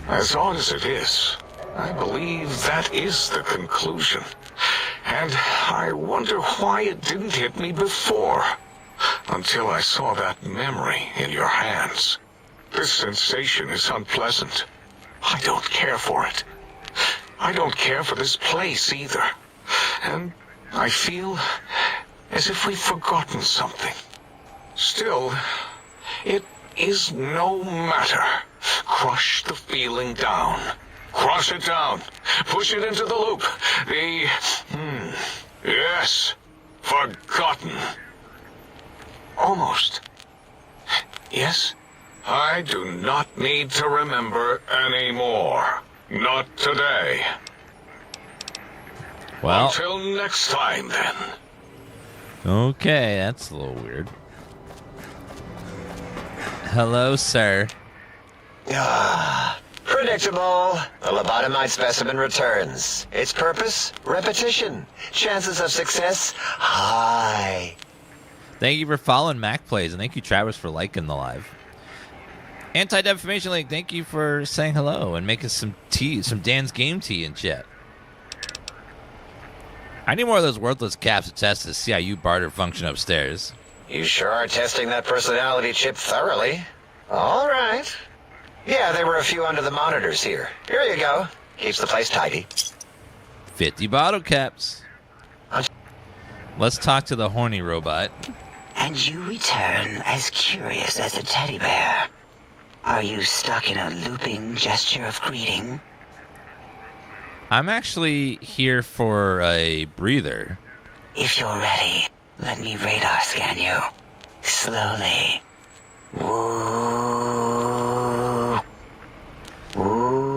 As odd as it is, I believe that is the conclusion. And I wonder why it didn't hit me before, until I saw that memory in your hands. This sensation is unpleasant. I don't care for it. I don't care for this place either. And I feel as if we've forgotten something. Still, it is no matter. Crush the feeling down. Crush it down. Push it into the loop. Yes. Forgotten. Almost. Yes. I do not need to remember anymore. Not today. Well. Until next time, then. Okay, that's a little weird. Hello, sir. Predictable. The lobotomite specimen returns. Its purpose? Repetition. Chances of success? High. Thank you for following Mac Plays, and thank you, Travis, for liking the live. Anti-defamation League, thank you for saying hello and making some tea, some Dan's Game tea in chat. I need more of those worthless caps to test to see how you barter function upstairs. You sure are testing that personality chip thoroughly. All right. Yeah, there were a few under the monitors here. Here you go. Keeps the place tidy. 50 bottle caps. Let's talk to the horny robot. And you return as curious as a teddy bear. Are you stuck in a looping gesture of greeting? I'm actually here for a breather. If you're ready, let me radar scan you. Slowly. Woo. Woo.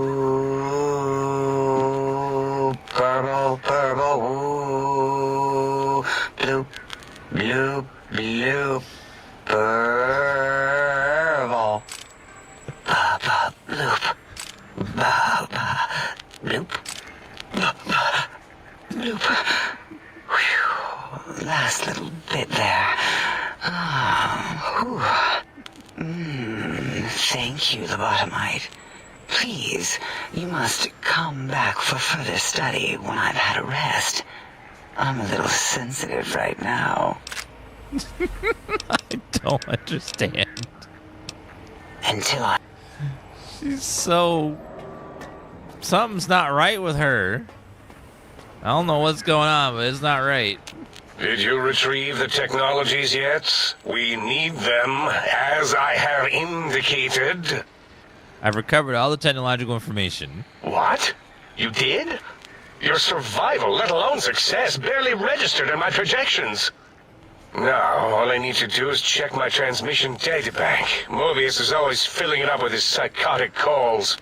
Purple, purple, woo. Bloop, bloop, bloop. Purple. Ba-ba, bloop. Ba-ba, bloop. Ba-ba, bloop. Whew. Last little bit there. Thank you, lobotomite. Please, you must come back for further study when I've had a rest. I'm a little sensitive right now. I don't understand. Until I... She's so... Something's not right with her. I don't know what's going on, but it's not right. Did you retrieve the technologies yet? We need them, as I have indicated. I've recovered all the technological information. What? You did? Your survival, let alone success, barely registered in my projections. Now, all I need to do is check my transmission databank. Mobius is always filling it up with his psychotic calls.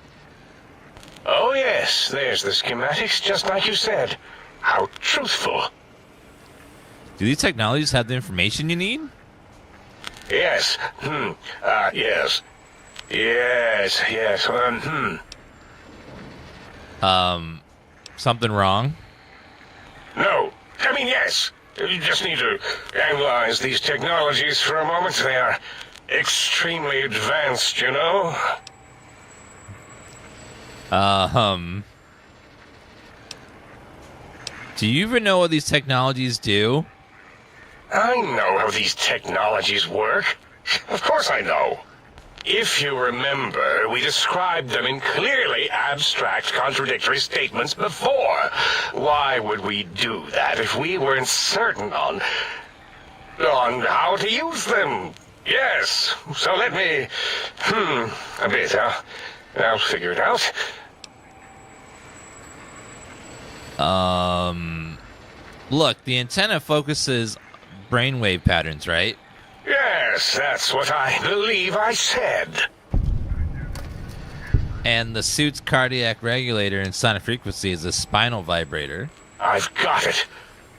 Oh yes, there's the schematics, just like you said. How truthful. Do these technologies have the information you need? Yes. Yes. Yes. Something wrong? No. I mean, yes. You just need to analyze these technologies for a moment. They are extremely advanced, you know? Do you even know what these technologies do? I know how these technologies work. Of course I know. If you remember, we described them in clearly abstract, contradictory statements before. Why would we do that if we weren't certain on how to use them? Yes. So let me... a bit, huh? I'll figure it out. Look, the antenna focuses brainwave patterns, right? Yes, that's what I believe I said. And the suit's cardiac regulator and sonic frequency is a spinal vibrator. I've got it.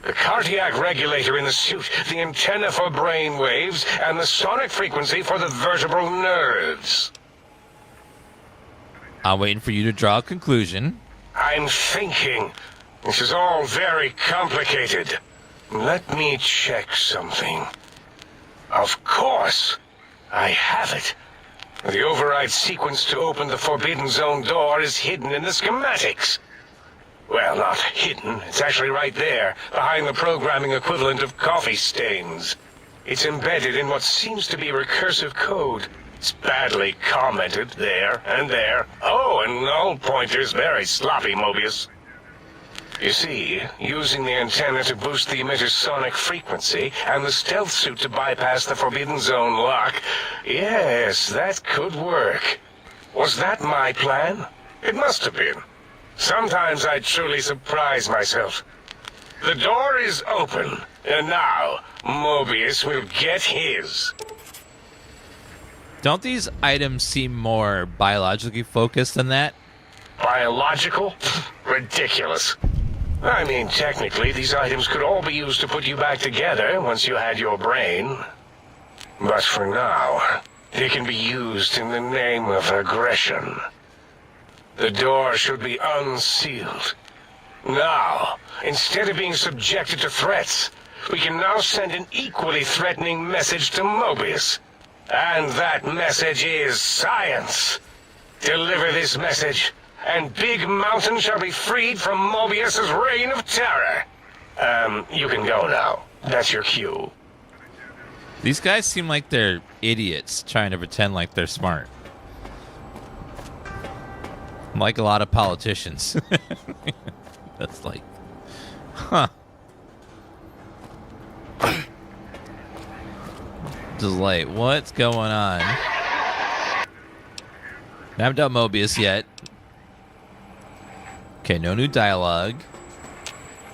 The cardiac regulator in the suit, the antenna for brain waves, and the sonic frequency for the vertebral nerves. I'm waiting for you to draw a conclusion. I'm thinking. This is all very complicated. Let me check something. Of course. I have it. The override sequence to open the Forbidden Zone door is hidden in the schematics. Well, not hidden. It's actually right there, behind the programming equivalent of coffee stains. It's embedded in what seems to be recursive code. It's badly commented there and there. Oh, and null pointers very sloppy, Mobius. You see, using the antenna to boost the emitter's sonic frequency and the stealth suit to bypass the Forbidden Zone lock, yes, that could work. Was that my plan? It must have been. Sometimes I truly surprise myself. The door is open, and now Mobius will get his. Don't these items seem more biologically focused than that? Biological? Ridiculous. I mean, technically, these items could all be used to put you back together once you had your brain. But for now, they can be used in the name of aggression. The door should be unsealed. Now, instead of being subjected to threats, we can now send an equally threatening message to Mobius. And that message is science. Deliver this message, and Big Mountain shall be freed from Mobius's reign of terror. You can go now. That's your cue. These guys seem like they're idiots trying to pretend like they're smart. Like a lot of politicians. That's like, huh. Just like, what's going on? I haven't done Mobius yet. Okay, no new dialogue.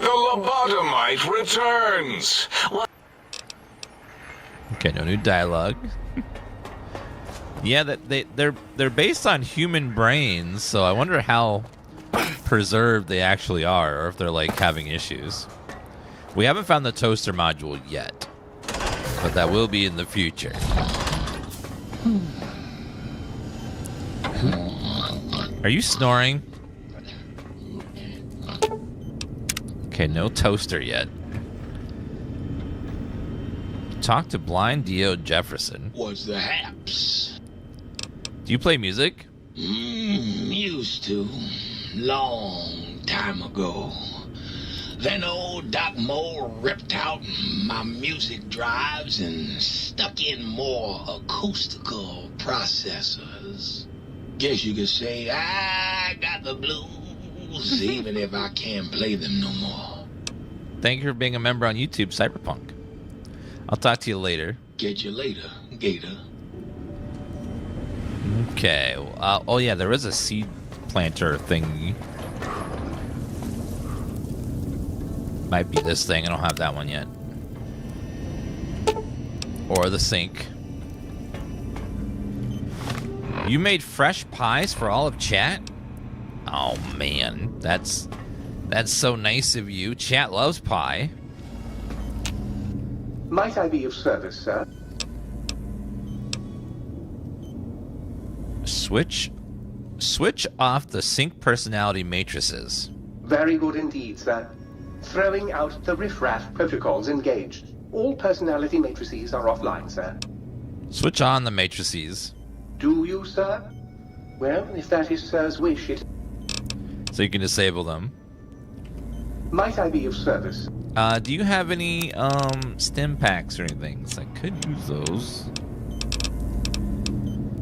The lobotomite returns. What? Okay, no new dialogue. Yeah, they're based on human brains, so I wonder how preserved they actually are, or if they're like having issues. We haven't found the toaster module yet, but that will be in the future. Are you snoring? Okay, no toaster yet. Talk to blind Dio Jefferson. What's the haps? Do you play music? Used to. Long time ago. Then old Doc Moore ripped out my music drives and stuck in more acoustical processors. Guess you could say I got the blues, even if I can't play them no more. Thank you for being a member on YouTube, Cyberpunk. I'll talk to you later. Get you later, Gator. Okay. Oh, yeah, there is a seed planter thing. Might be this thing. I don't have that one yet. Or the sink. You made fresh pies for all of chat? Oh, man. That's so nice of you. Chat loves pie. Might I be of service, sir? Switch off the sync personality matrices. Very good indeed, sir. Throwing out the riffraff protocols engaged. All personality matrices are offline, sir. Switch on the matrices. Do you, sir? Well, if that is sir's wish, it... So you can disable them. Might I be of service? Do you have any stim packs or anything? So I could use those.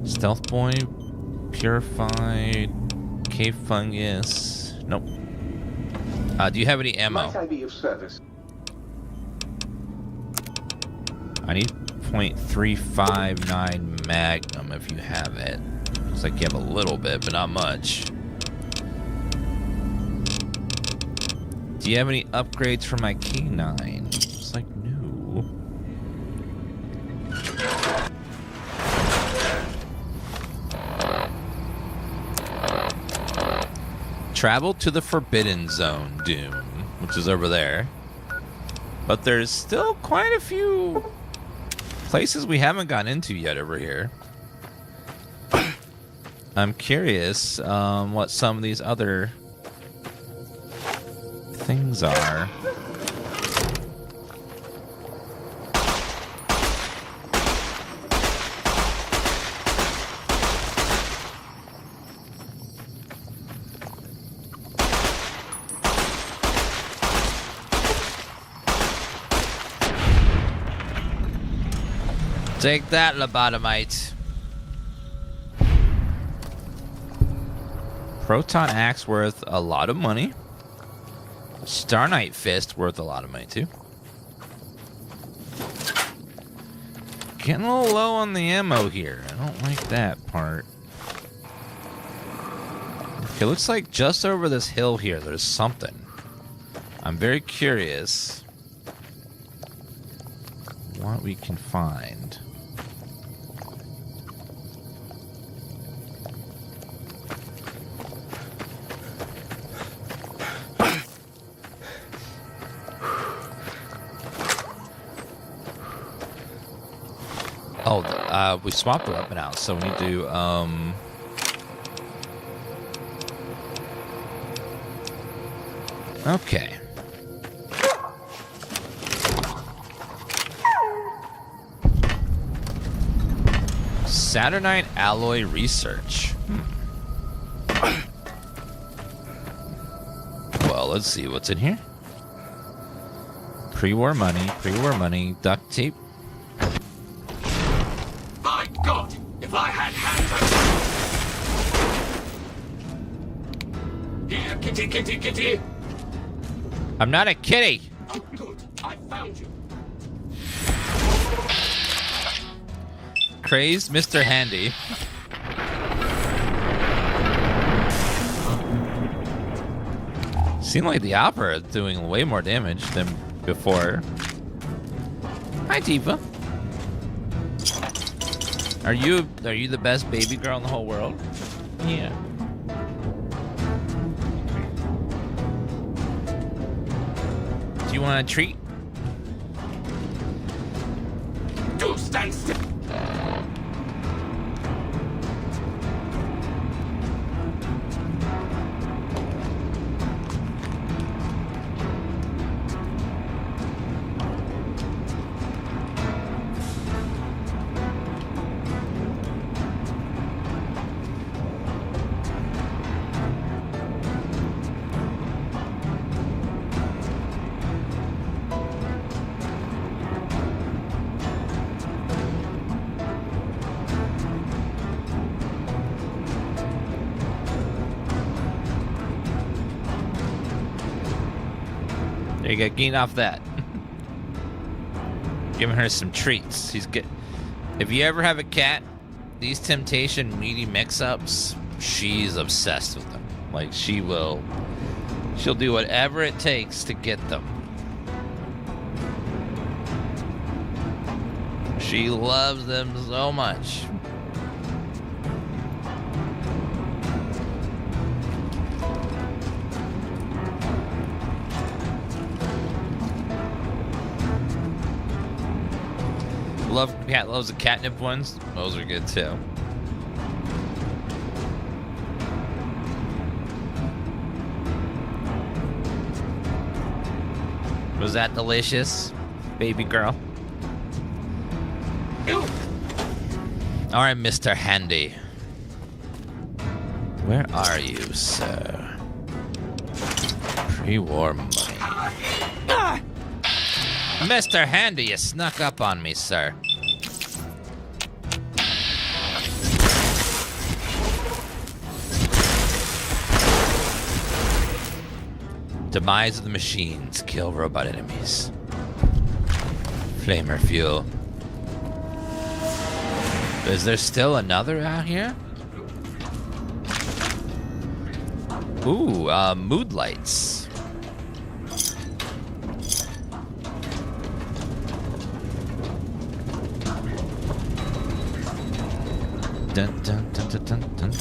Stealth Boy, Purified, Cave Fungus. Nope. Do you have any ammo? Might I be of service? I need .359 Magnum if you have it. Looks like you have a little bit, but not much. Do you have any upgrades for my K9? It's like, no. Travel to the Forbidden Zone dune, which is over there. But there's still quite a few places we haven't gone into yet over here. I'm curious what some of these other things are. Take that, lobotomite. Proton axe worth a lot of money. Star Knight fist worth a lot of money too. Getting a little low on the ammo here. I don't like that part. Okay, looks like just over this hill here, there's something. I'm very curious what we can find. Oh, we swapped the weapon out, so we need to, okay. Saturnite alloy research. Well, let's see what's in here. Pre-war money, duct tape. My God, if I had hands. Here, kitty, kitty, kitty. I'm not a kitty. Oh, good. I found you. Crazed Mr. Handy. Seemed like the opera doing way more damage than before. Hi, Diva. Are you the best baby girl in the whole world? Yeah. Do you want a treat? Do stand still. There you go, gain off that. Giving her some treats. If you ever have a cat, these temptation meaty mix-ups, she's obsessed with them. Like, she'll do whatever it takes to get them. She loves them so much. Cat loves the catnip ones. Those are good too. Was that delicious, baby girl? Ew. All right, Mr. Handy. Where are you, sir? Pre-war money. Mr. Handy, you snuck up on me, sir. Demise of the machines. Kill robot enemies. Flamer fuel. Is there still another out here? Ooh, mood lights. Dun, dun, dun, dun, dun, dun.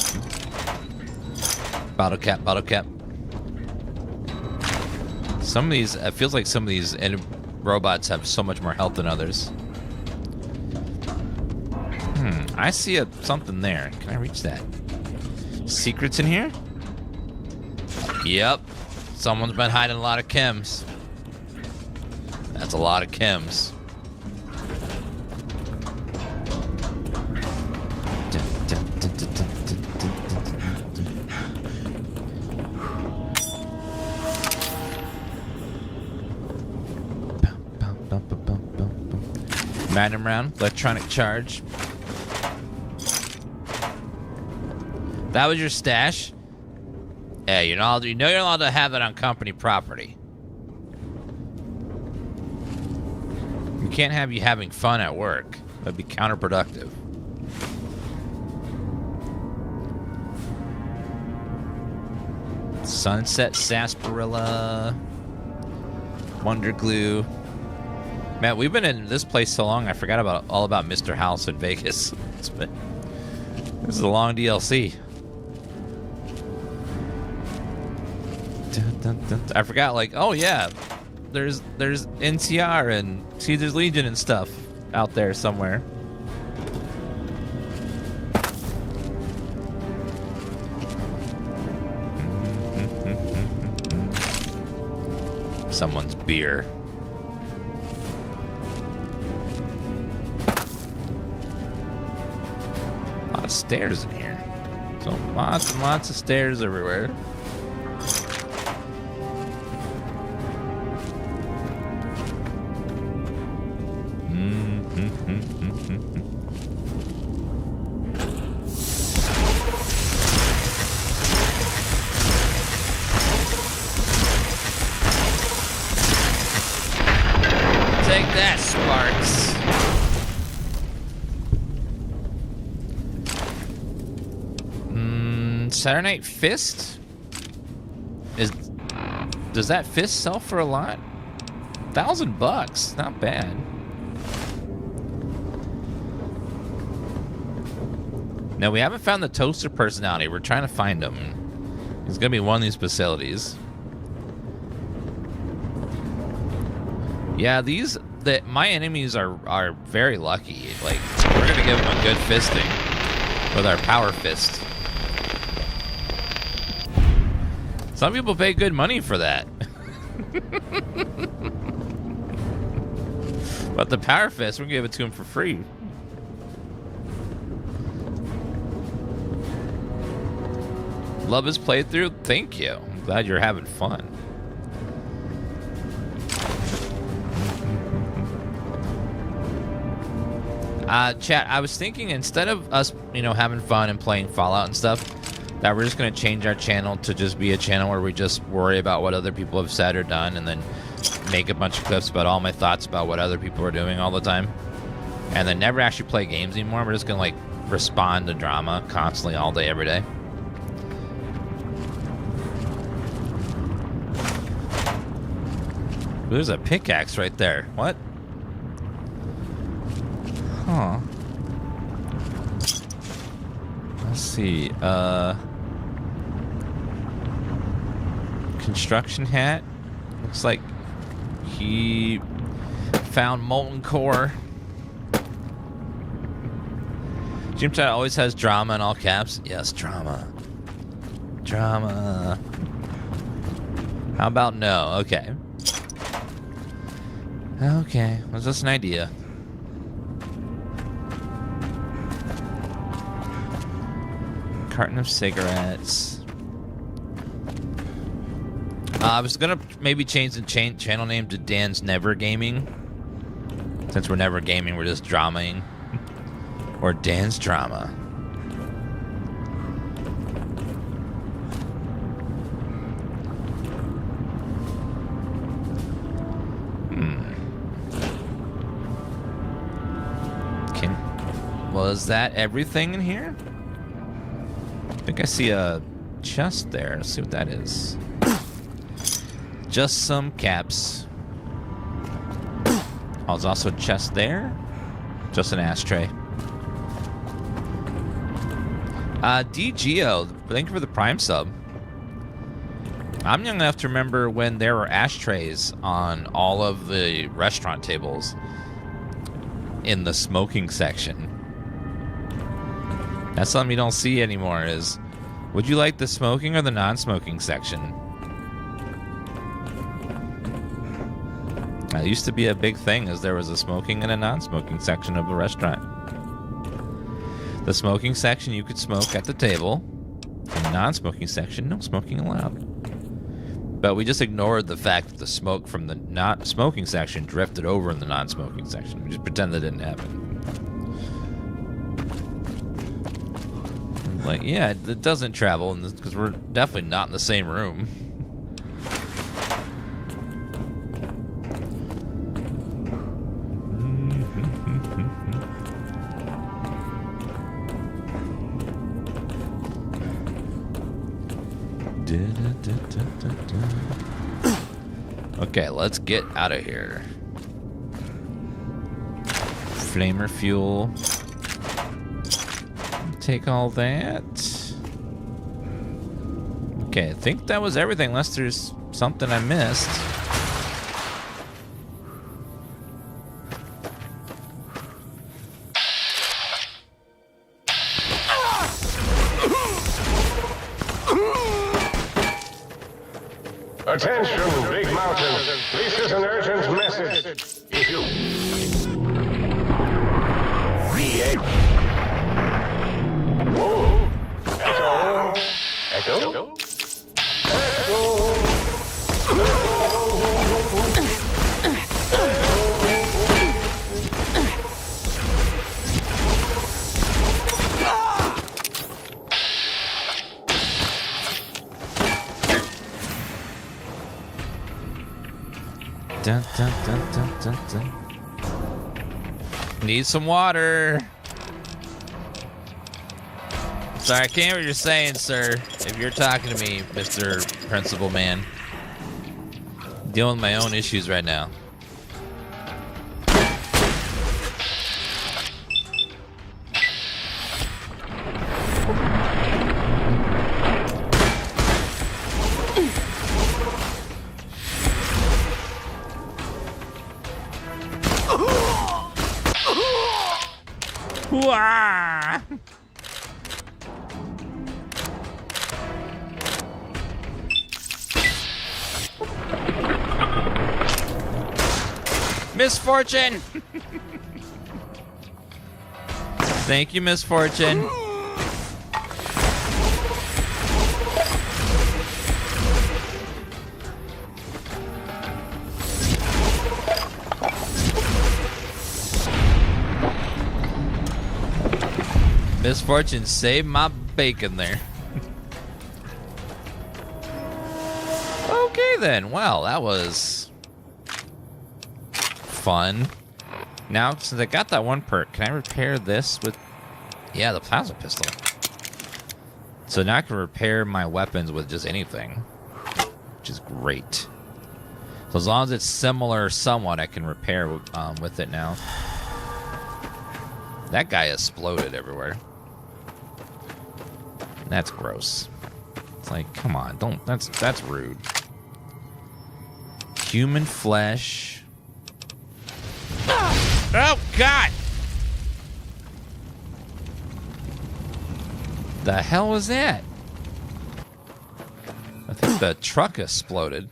Bottle cap, bottle cap. Some of these, it feels like some of these robots have so much more health than others. I see something there. Can I reach that? Secrets in here? Yep. Someone's been hiding a lot of chems. That's a lot of chems. Magnum round, electronic charge. That was your stash? Yeah, you know you're allowed to have that on company property. We can't have you having fun at work. That'd be counterproductive. Sunset sarsaparilla. Wonder glue. Man, we've been in this place so long, I forgot all about Mr. House in Vegas. This is a long DLC. Dun, dun, dun. I forgot, like, oh yeah, there's NCR and Caesar's Legion and stuff out there somewhere. Someone's beer. A lot of stairs in here. So lots and lots of stairs everywhere. Take that, Sparks. Saturday Night Fist? Does that fist sell for a lot? $1,000, not bad. Now we haven't found the toaster personality. We're trying to find him. He's gonna be one of these facilities. Yeah, my enemies are very lucky. Like, we're gonna give them a good fisting with our power fist. Some people pay good money for that. But the power fist, we're gonna give it to him for free. Love his playthrough? Thank you. I'm glad you're having fun. Chat, I was thinking instead of us, having fun and playing Fallout and stuff, that we're just going to change our channel to just be a channel where we just worry about what other people have said or done and then make a bunch of clips about all my thoughts about what other people are doing all the time. And then never actually play games anymore. We're just going to, like, respond to drama constantly all day, every day. There's a pickaxe right there. What? Huh. Let's see. Construction hat. Looks like he found molten core. Jim Chat always has drama in all caps. Yes, drama. Drama. How about no? Okay. Okay, it was just an idea. Carton of cigarettes. I was gonna maybe change the channel name to Dan's Never Gaming. Since we're never gaming, we're just dramaing. Or Dan's Drama. Was that everything in here? I think I see a chest there. Let's see what that is. Just some caps. Oh, there's also a chest there. Just an ashtray. DGO, thank you for the Prime sub. I'm young enough to remember when there were ashtrays on all of the restaurant tables in the smoking section. That's something you don't see anymore is, would you like the smoking or the non-smoking section? That used to be a big thing, as there was a smoking and a non-smoking section of the restaurant. The smoking section, you could smoke at the table. In the non-smoking section, no smoking allowed. But we just ignored the fact that the smoke from the not smoking section drifted over in the non-smoking section. We just pretend that didn't happen. Like, yeah, it doesn't travel because we're definitely not in the same room. Okay, let's get out of here. Flamer fuel. Take all that. Okay, I think that was everything, unless there's something I missed. Attention, Big Mountain. This is an urgent message. If you... Whoa. Echo. Echo. Dun, dun, dun, dun, dun, dun. Need some water. Sorry, I can't hear what you're saying, sir. If you're talking to me, Mr. Principal Man. I'm dealing with my own issues right now. Wah! Misfortune! Thank you, Misfortune. Misfortune saved my bacon there. Okay then, well, that was fun. Now, since I got that one perk, can I repair this with... Yeah, the plasma pistol. So now I can repair my weapons with just anything, which is great. So as long as it's similar somewhat, I can repair with it now. That guy exploded everywhere. That's gross. It's like, come on, don't. That's rude. Human flesh. Oh God! The hell was that? I think the truck exploded.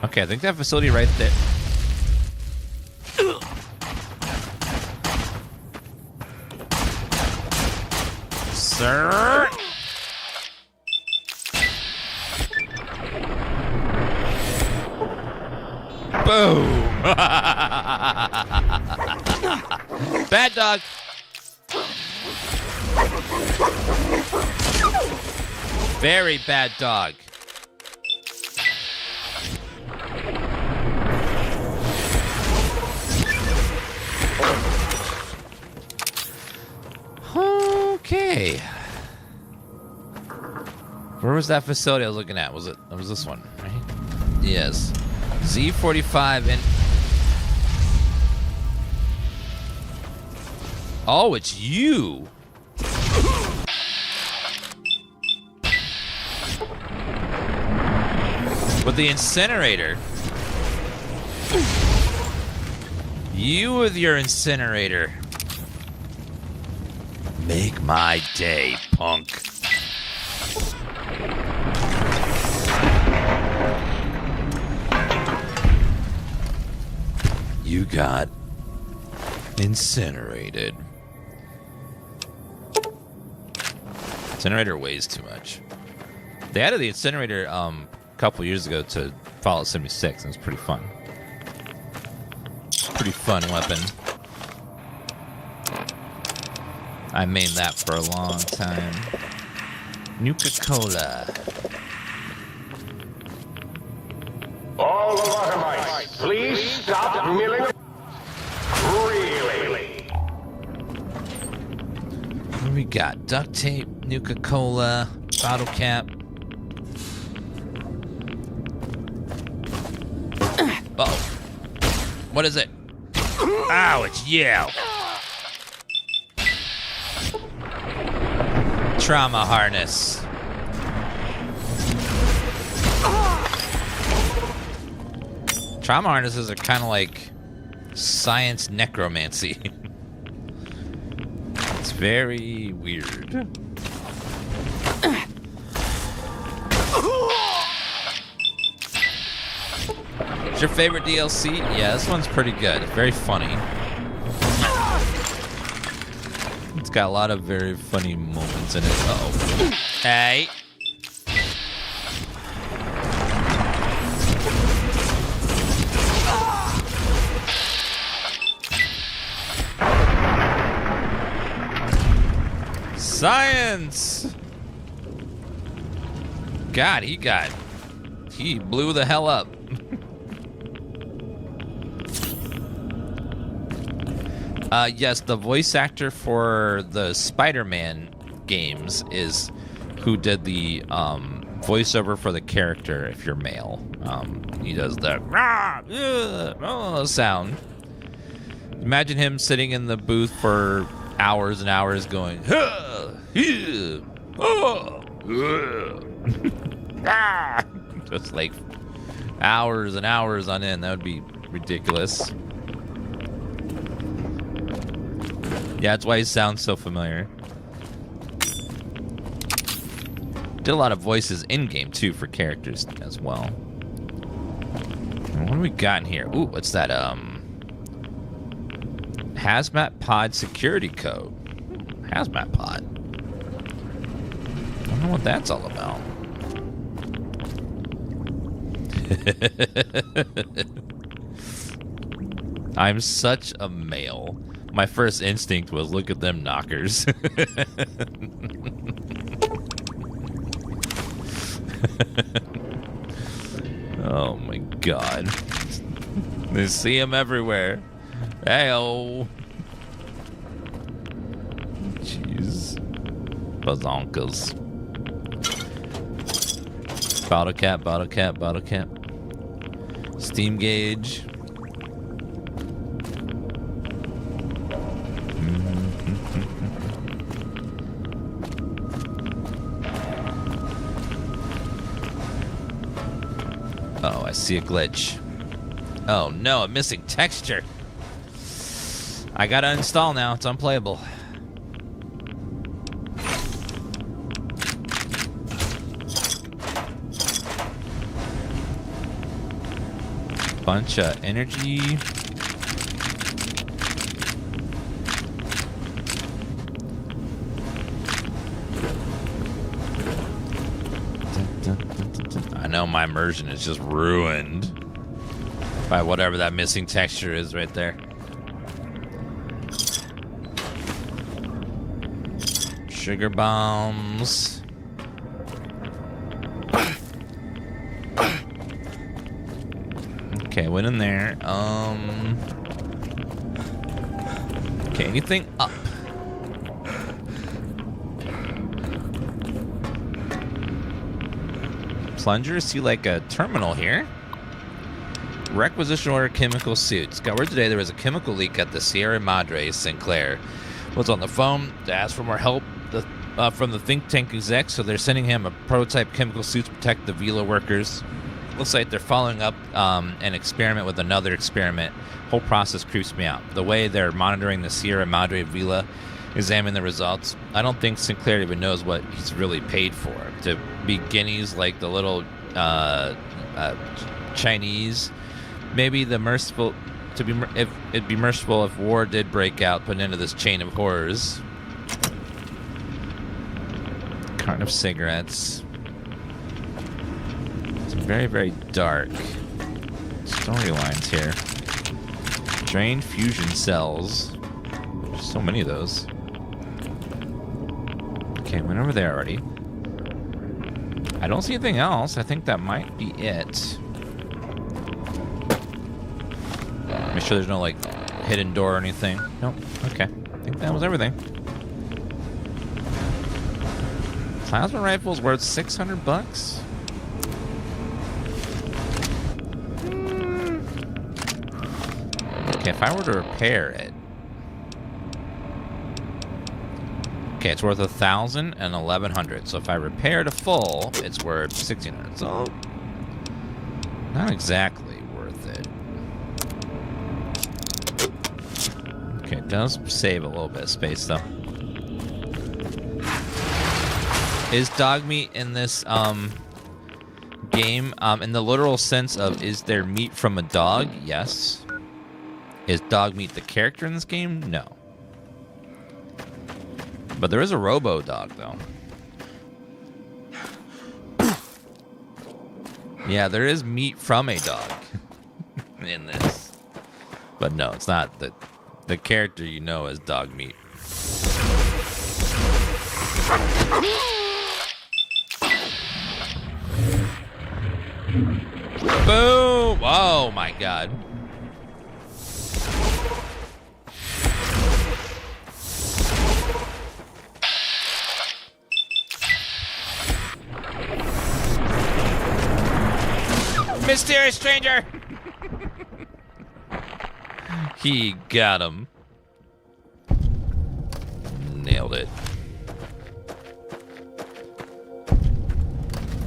Okay, I think that facility right there. Sir. Boom. Bad dog. Very bad dog. Okay. Where was that facility I was looking at? Was this one, right? Yes. Z45 and... Oh, it's you! With the incinerator. You with your incinerator. Make my day, punk. You got incinerated. Incinerator weighs too much. They added the incinerator a couple years ago to Fallout 76, and it's pretty fun. Pretty fun weapon. I mained that for a long time. Nuka-Cola. All the Automites, please stop milling. Really? What do we got? Duct tape, Nuka-Cola, bottle cap. Uh-oh. What is it? Ow, it's you. Trauma harness. Trauma harnesses are kind of like science necromancy. It's very weird. What's your favorite DLC? Yeah, this one's pretty good. Very funny. It's got a lot of very funny moments in it. Uh-oh. Hey. Science! God, he blew the hell up. Yes, the voice actor for the Spider-Man games is who did the voiceover for the character if you're male. He does the sound. Imagine him sitting in the booth for hours and hours going, just like hours and hours on end. That would be ridiculous. Yeah, that's why he sounds so familiar. Did a lot of voices in-game, too, for characters as well. And what do we got in here? Ooh, what's that, Hazmat Pod security code. Hazmat Pod. I don't know what that's all about. I'm such a male. My first instinct was look at them knockers. Oh my god. They see him everywhere. Hey-oh. Jeez. Bazonkas. Bottle cap, bottle cap, bottle cap. Steam gauge. Oh, I see a glitch. Oh no, a missing texture. I gotta install now, it's unplayable. Bunch of energy. I know my immersion is just ruined by whatever that missing texture is right there. Sugar bombs. Okay, went in there. Okay, anything up? Plunger, see like a terminal here. Requisition order chemical suits. Got word today there was a chemical leak at the Sierra Madre Sinclair. Was on the phone to ask for more help from the think tank exec, so they're sending him a prototype chemical suit to protect the Vila workers. Looks like they're following up an experiment with another experiment. Whole process creeps me out. The way they're monitoring the Sierra Madre Vila, examining the results. I don't think Sinclair even knows what he's really paid for. To be guineas like the little Chinese. Maybe the merciful if it'd be merciful if war did break out, put an end to this chain of horrors. Carton of cigarettes. It's very, very dark storylines here. Drained fusion cells. There's so many of those. Okay, went over there already. I don't see anything else. I think that might be it. Make sure there's no, like, hidden door or anything. Nope. Okay. I think that was everything. Plasma rifle's worth $600? Okay, if I were to repair it. Okay, it's worth $1,000 and $1,100. So if I repair to full, it's worth $1,600. So not exactly worth it. Okay, it does save a little bit of space though. Is dog meat in this game in the literal sense of is there meat from a dog? Yes. Is dog meat the character in this game? No. But there is a robo dog though. Yeah, there is meat from a dog in this. But no, it's not the character you know as dog meat. Boom! Oh my god. Mysterious stranger! He got him. Nailed it.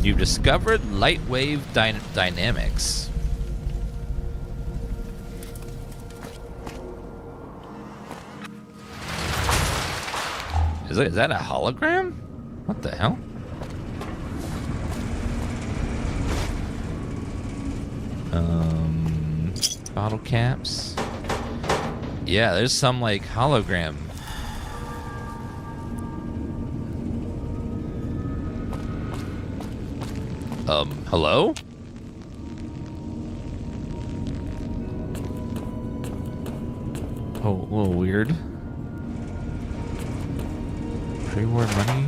You've discovered light wave dynamics. Is that a hologram? What the hell? Bottle caps. Yeah, there's some like hologram. Hello? Oh, a little weird. Pre-war money.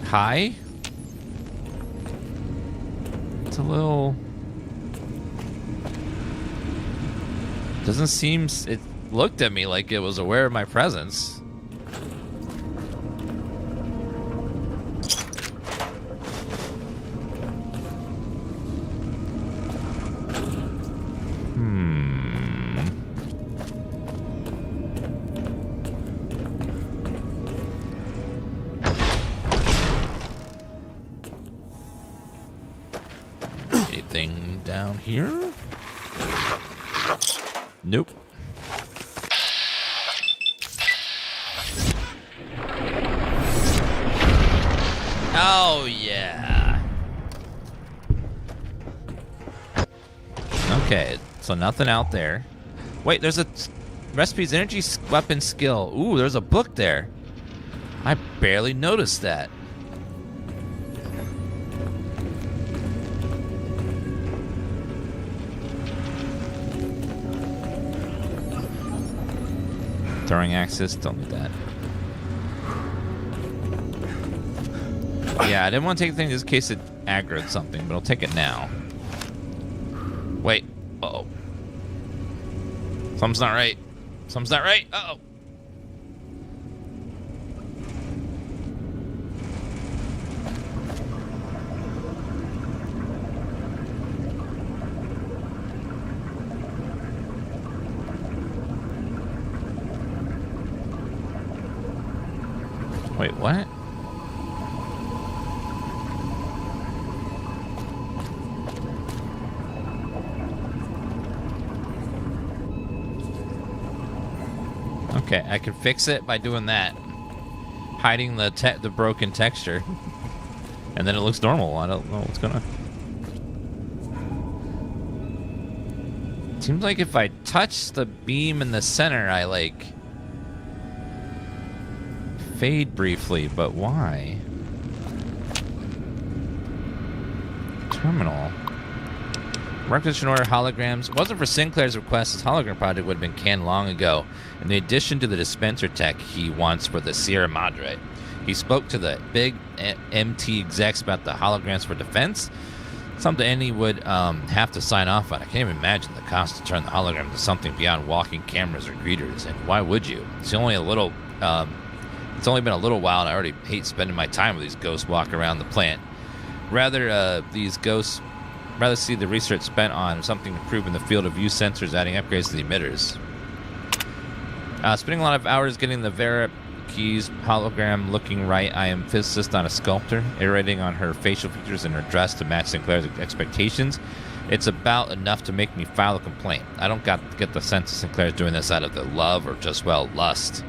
Hi? It's a little... Doesn't seem... It looked at me like it was aware of my presence. Anything down here? Nope. Oh, yeah. Okay, so nothing out there. Wait, there's a recipes energy weapon skill. Ooh, there's a book there. I barely noticed that. Throwing axis, don't need that. Yeah, I didn't want to take the thing just in case it aggroed something, but I'll take it now. Wait. Uh-oh. Something's not right. Something's not right. Uh-oh. Wait, what? Okay, I can fix it by doing that. Hiding the broken texture. And then it looks normal. I don't know what's gonna... Seems like if I touch the beam in the center, I like... fade briefly, but why? Terminal. Requisition order holograms. It wasn't for Sinclair's request, his hologram project would have been canned long ago. In the addition to the dispenser tech he wants for the Sierra Madre, he spoke to the big MT execs about the holograms for defense. Something any would have to sign off on. I can't even imagine the cost to turn the hologram into something beyond walking cameras or greeters. And why would you? It's only been a little while, and I already hate spending my time with these ghosts walking around the plant. Rather see the research spent on something to improve in the field of view sensors, adding upgrades to the emitters. Spending a lot of hours getting the Vera keys hologram looking right. I am physicist, not a sculptor, iterating on her facial features and her dress to match Sinclair's expectations. It's about enough to make me file a complaint. I don't get the sense that Sinclair's doing this out of the love or just, well, lust.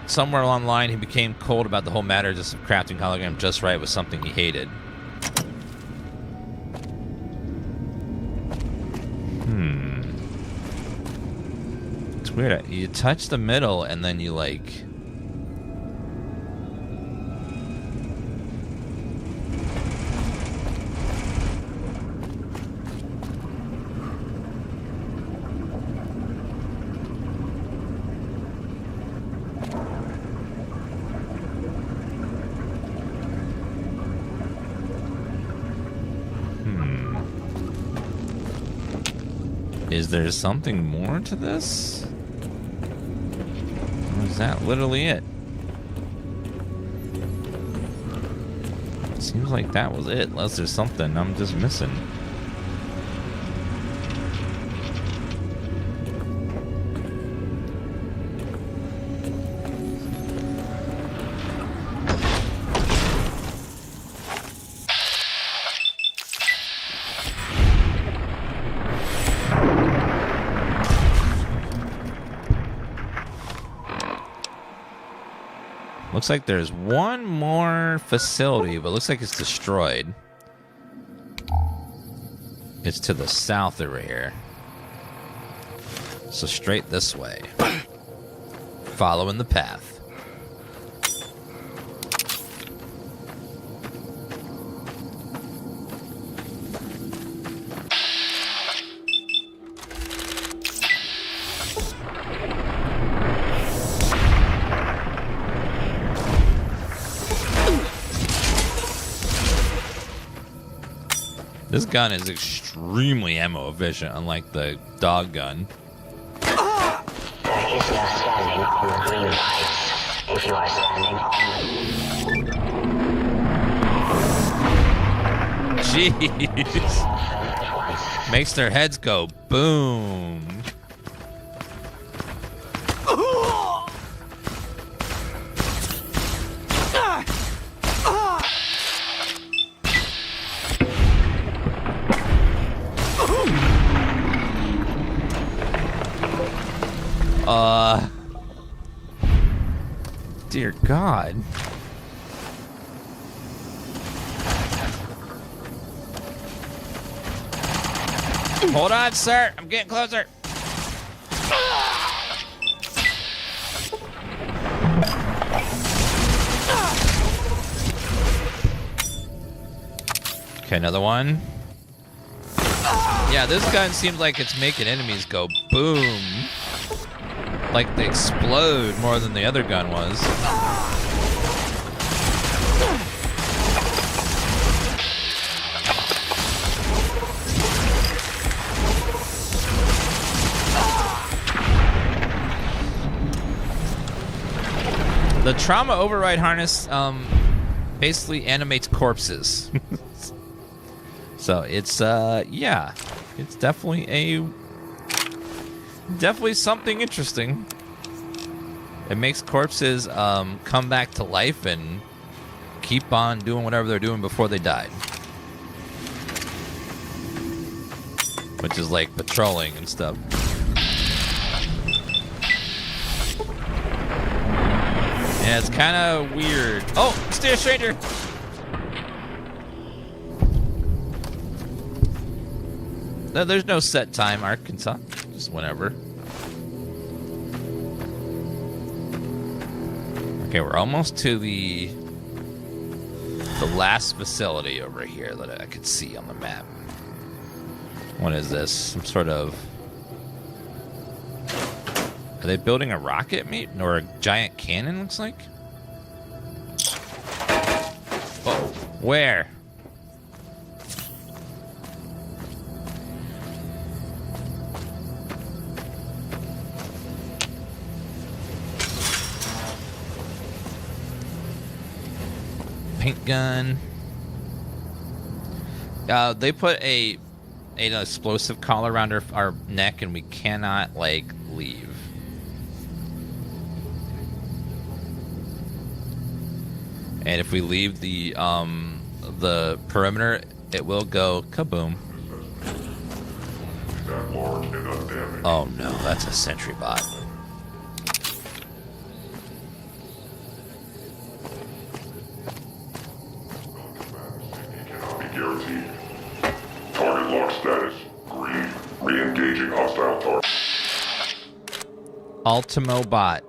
Somewhere along the line, he became cold about the whole matter. Just crafting hologram just right was something he hated. It's weird. You touch the middle and then you like... Is there something more to this? Or is that literally it? Seems like that was it, unless there's something I'm just missing. Looks like there's one more facility, but looks like it's destroyed. It's to the south over here. So straight this way. Following the path. This gun is extremely ammo efficient, unlike the dog gun. There is no standing on the green pipes if you are standing on them. Jeez. Makes their heads go boom. Dear God. Hold on, sir. I'm getting closer. Okay, another one. Yeah, this gun seems like it's making enemies go boom. Like they explode more than the other gun was. The trauma override harness basically animates corpses. So it's yeah, it's definitely something interesting. It makes corpses come back to life and keep on doing whatever they're doing before they died. Which is like patrolling and stuff. Yeah, it's kind of weird. Oh, stay a stranger! No, there's no set time, Arkansas. Just whenever. Okay, we're almost to the last facility over here that I could see on the map. What is this? Some sort of... Are they building a rocket, mate? Or a giant cannon, looks like? Oh, where? Paint gun. They put an explosive collar around our neck, and we cannot like leave. And if we leave the perimeter, it will go kaboom. Oh no, that's a sentry bot. Guaranteed. Target lock status. Green. Re-engaging hostile target. Ultimo bot.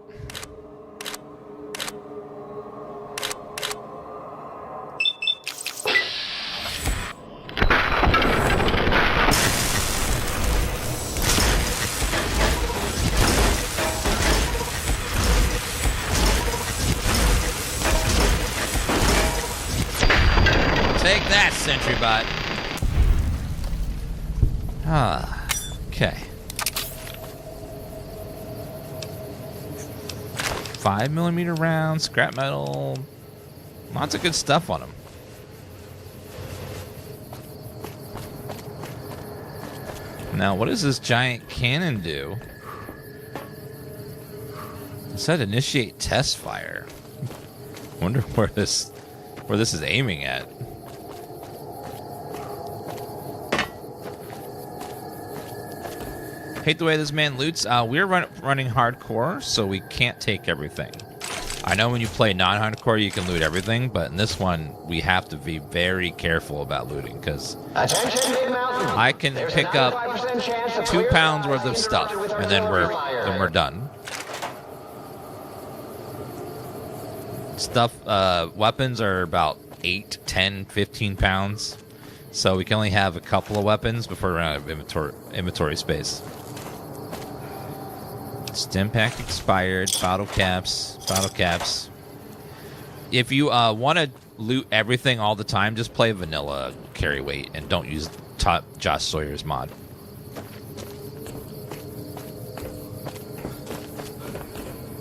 Take that, sentry bot. Ah, okay. 5mm rounds, scrap metal, lots of good stuff on them. Now, what does this giant cannon do? It said initiate test fire. Wonder where this is aiming at. Hate the way this man loots. We're running hardcore, so we can't take everything. I know when you play non-hardcore, you can loot everything, but in this one, we have to be very careful about looting, because I can pick up 2 pounds worth of stuff, and then we're done. Stuff, weapons are about 8, 10, 15 pounds, so we can only have a couple of weapons before we run out of inventory space. Stim pack expired. Bottle caps. If you want to loot everything all the time, just play vanilla carry weight and don't use Josh Sawyer's mod.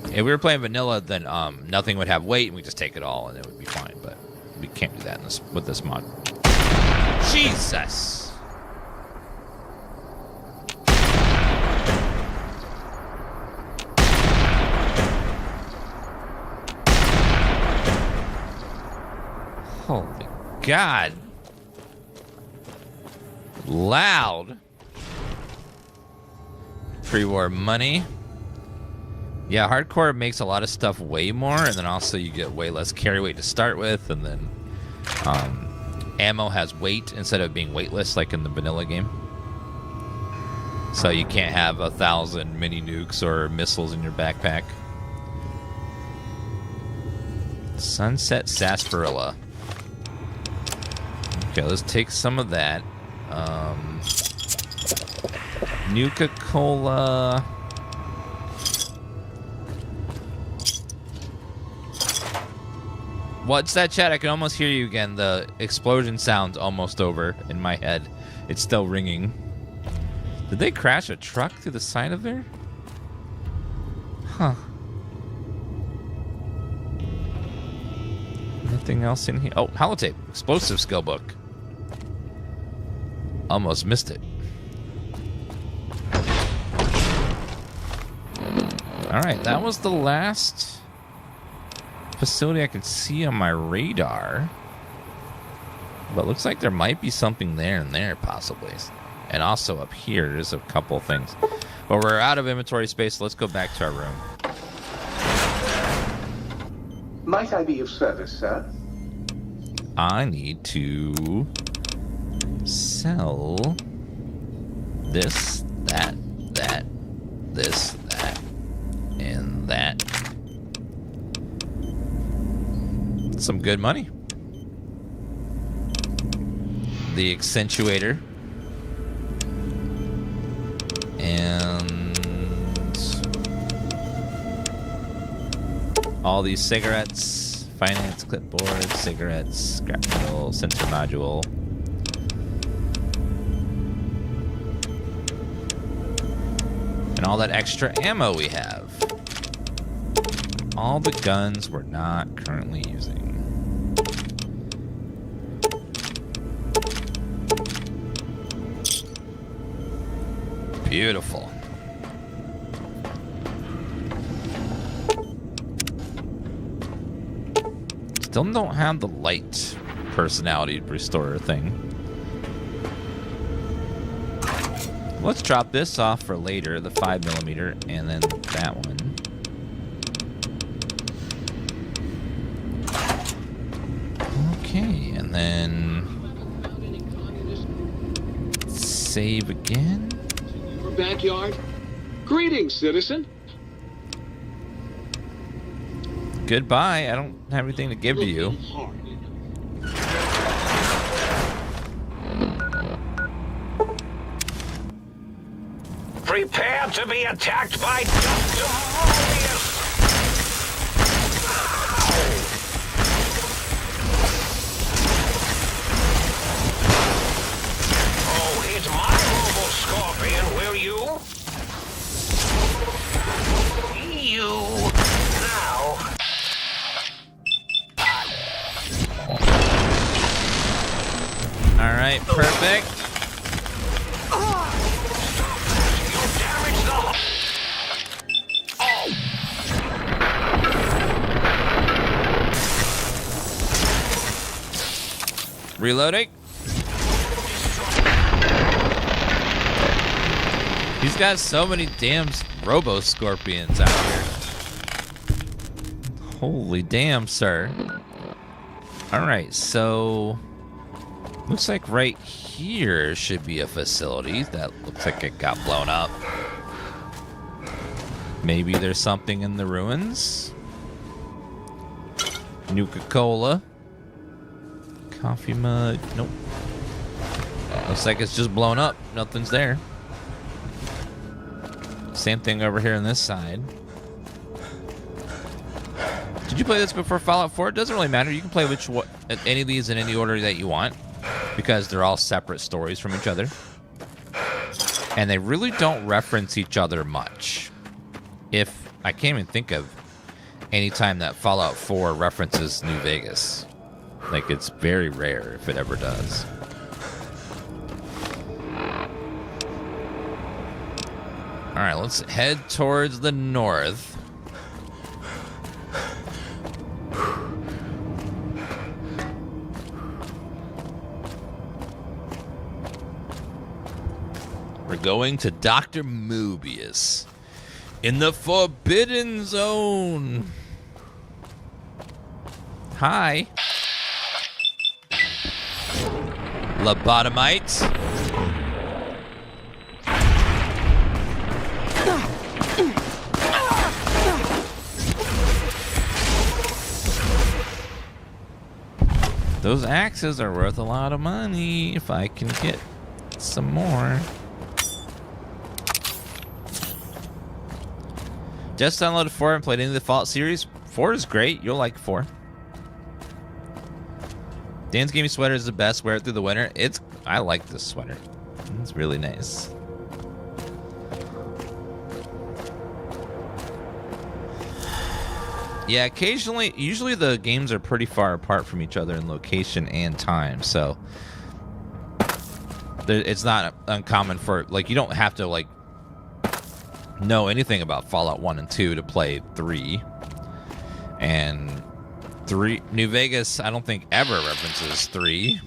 If we were playing vanilla, then nothing would have weight and we just take it all and it would be fine. But we can't do that with this mod. Jesus! Holy God. Loud. Pre-war money. Yeah, hardcore makes a lot of stuff way more, and then also you get way less carry weight to start with, and then ammo has weight instead of being weightless like in the vanilla game. So you can't have 1,000 mini nukes or missiles in your backpack. Sunset Sarsaparilla. Okay, let's take some of that. Nuka-Cola. What's that, chat? I can almost hear you again. The explosion sound's almost over in my head. It's still ringing. Did they crash a truck through the side of there? Huh. Nothing else in here? Oh, holotape. Explosive skill book. Almost missed it. Alright, that was the last facility I could see on my radar. But looks like there might be something there and there, possibly. And also up here, there's a couple of things. But we're out of inventory space, so let's go back to our room. Might I be of service, sir? I need to sell this, that, this, that, and that. Some good money. The accentuator. And all these cigarettes, finance clipboard, cigarettes, scrap metal, sensor module. And all that extra ammo we have. All the guns we're not currently using. Beautiful. Still don't have the light personality restorer thing. Let's drop this off for later, the 5mm, and then that one. Okay, and then save again. Your backyard? Greetings, citizen. Goodbye. I don't have anything to give to you. Prepare to be attacked by Dr. Oh, hit my mobile scorpion, will you? You now. All right, perfect. Reloading. He's got so many damn robo scorpions out here. Holy damn, sir. Alright, so looks like right here should be a facility that looks like it got blown up. Maybe there's something in the ruins. Nuka-Cola. Coffee mug. Nope. Looks like it's just blown up. Nothing's there. Same thing over here on this side. Did you play this before Fallout 4? It doesn't really matter. You can play any of these in any order that you want because they're all separate stories from each other. And they really don't reference each other much. If I can't even think of any time that Fallout 4 references New Vegas. Like, it's very rare if it ever does. Alright, let's head towards the north. We're going to Dr. Mobius in the Forbidden Zone. Hi. Lobotomites. Those axes are worth a lot of money if I can get some more. Just downloaded 4 and played into the Fallout series. 4 is great. You'll like 4. DansGaming sweater is the best. Wear it through the winter. I like this sweater. It's really nice. Yeah, usually the games are pretty far apart from each other in location and time, so it's not uncommon for, like, you don't have to, like, know anything about Fallout 1 and 2 to play 3. And New Vegas, I don't think ever references 3.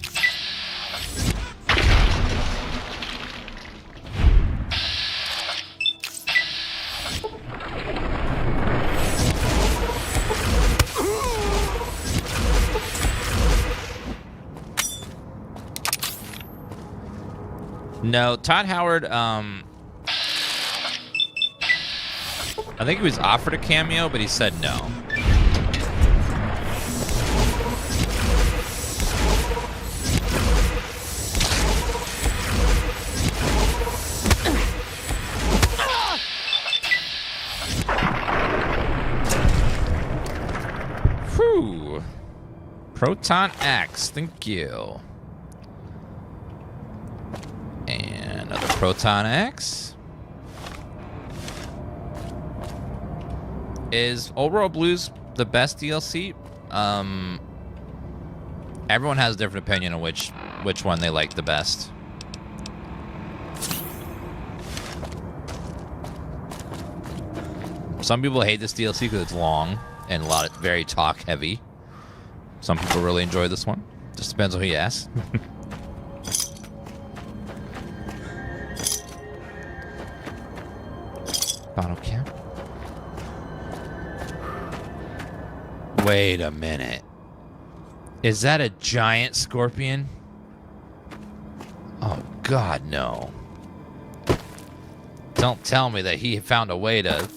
No, Todd Howard, I think he was offered a cameo, but he said no. Proton axe, thank you. And another proton axe. Is Old World Blues the best DLC? Everyone has a different opinion on which one they like the best. Some people hate this DLC because it's long and very talk heavy. Some people really enjoy this one. Just depends on who you ask. Bottle cap. Wait a minute. Is that a giant scorpion? Oh, God, no. Don't tell me that he found a way to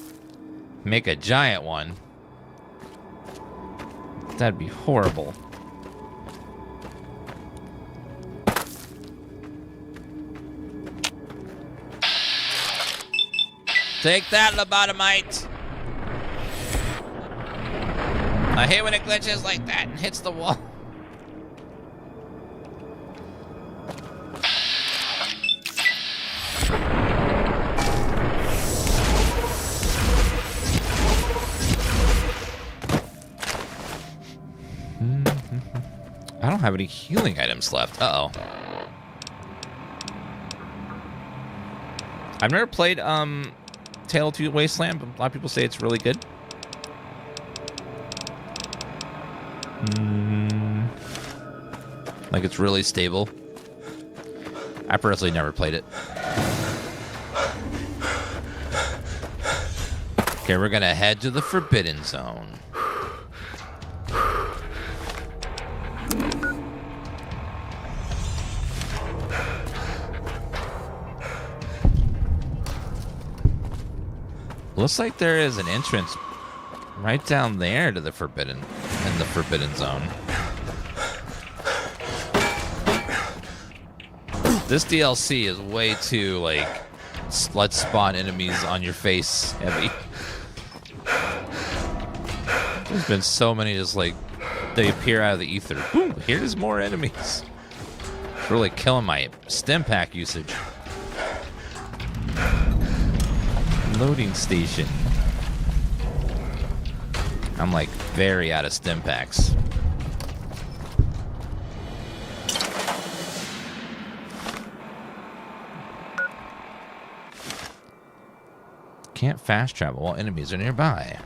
make a giant one. That'd be horrible. Take that, lobotomite. I hate when it glitches like that and hits the wall. I don't have any healing items left. Uh-oh. I've never played Tale of Wasteland, but a lot of people say it's really good. Like it's really stable. I personally never played it. Okay, we're gonna head to the Forbidden Zone. Looks like there is an entrance right down there to the Forbidden Zone. This DLC is way too like let's spawn enemies on your face heavy. There's been so many just like they appear out of the ether. Boom! Here's more enemies. It's really killing my stim pack usage. Loading station. I'm like very out of stim packs. Can't fast travel while enemies are nearby.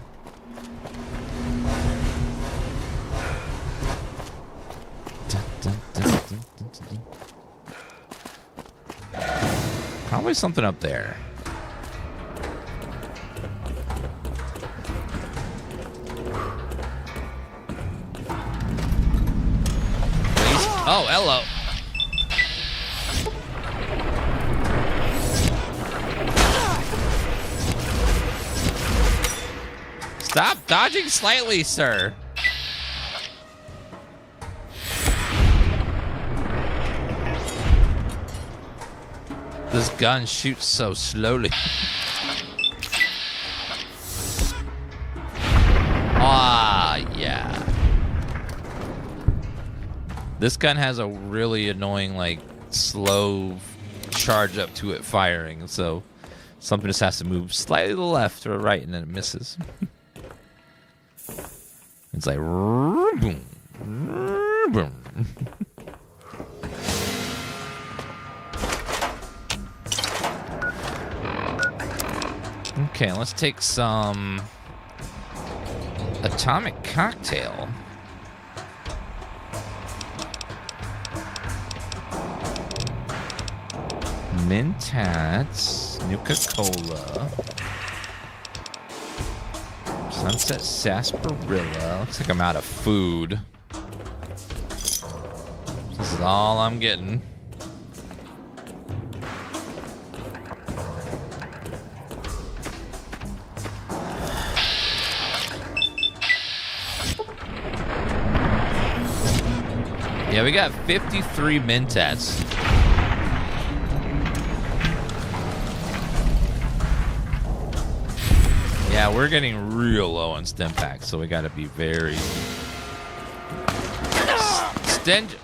Probably something up there. Oh, hello. Stop dodging slightly, sir. This gun shoots so slowly. Ah, yeah. This gun has a really annoying, like, slow charge up to it firing, so something just has to move slightly to the left or right, and then it misses. It's like, boom, boom. Okay, let's take some atomic cocktail. Mentats, Nuka-Cola, Sunset Sarsaparilla. Looks like I'm out of food. This is all I'm getting. Yeah, we got 53 Mentats. Yeah, we're getting real low on stim packs, so we gotta be very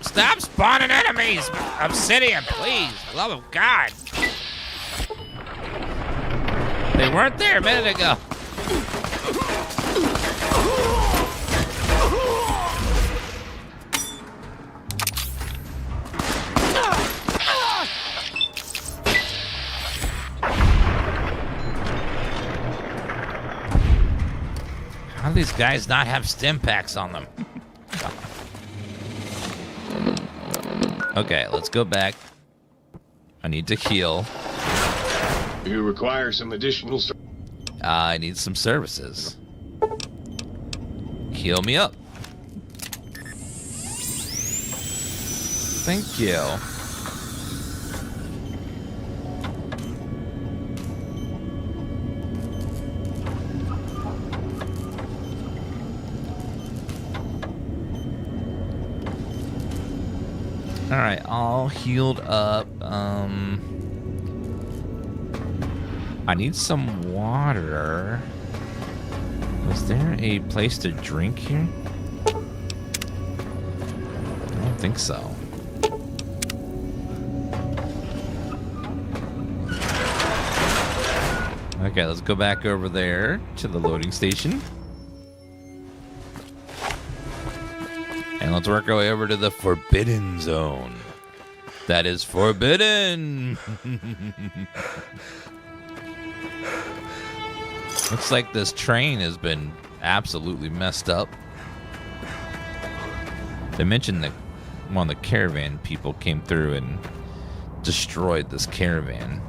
Stop spawning enemies! Obsidian, please! For the love of God! They weren't there a minute ago. How do these guys not have stim packs on them? Okay, let's go back. I need to heal. You require some additional... I need some services. Heal me up. Thank you. All right, all healed up. I need some water. Was there a place to drink here? I don't think so. Okay, let's go back over there to the loading station. And let's work our way over to the Forbidden Zone. That is forbidden! Looks like this train has been absolutely messed up. They mentioned that one of the caravan people came through and destroyed this caravan.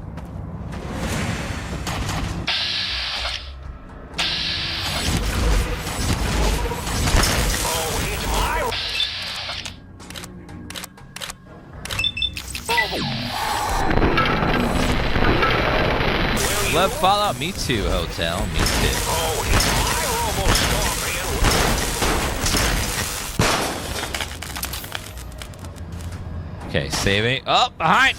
Love Fallout. Me too, Hotel. Me too. Okay, saving. Oh, behind.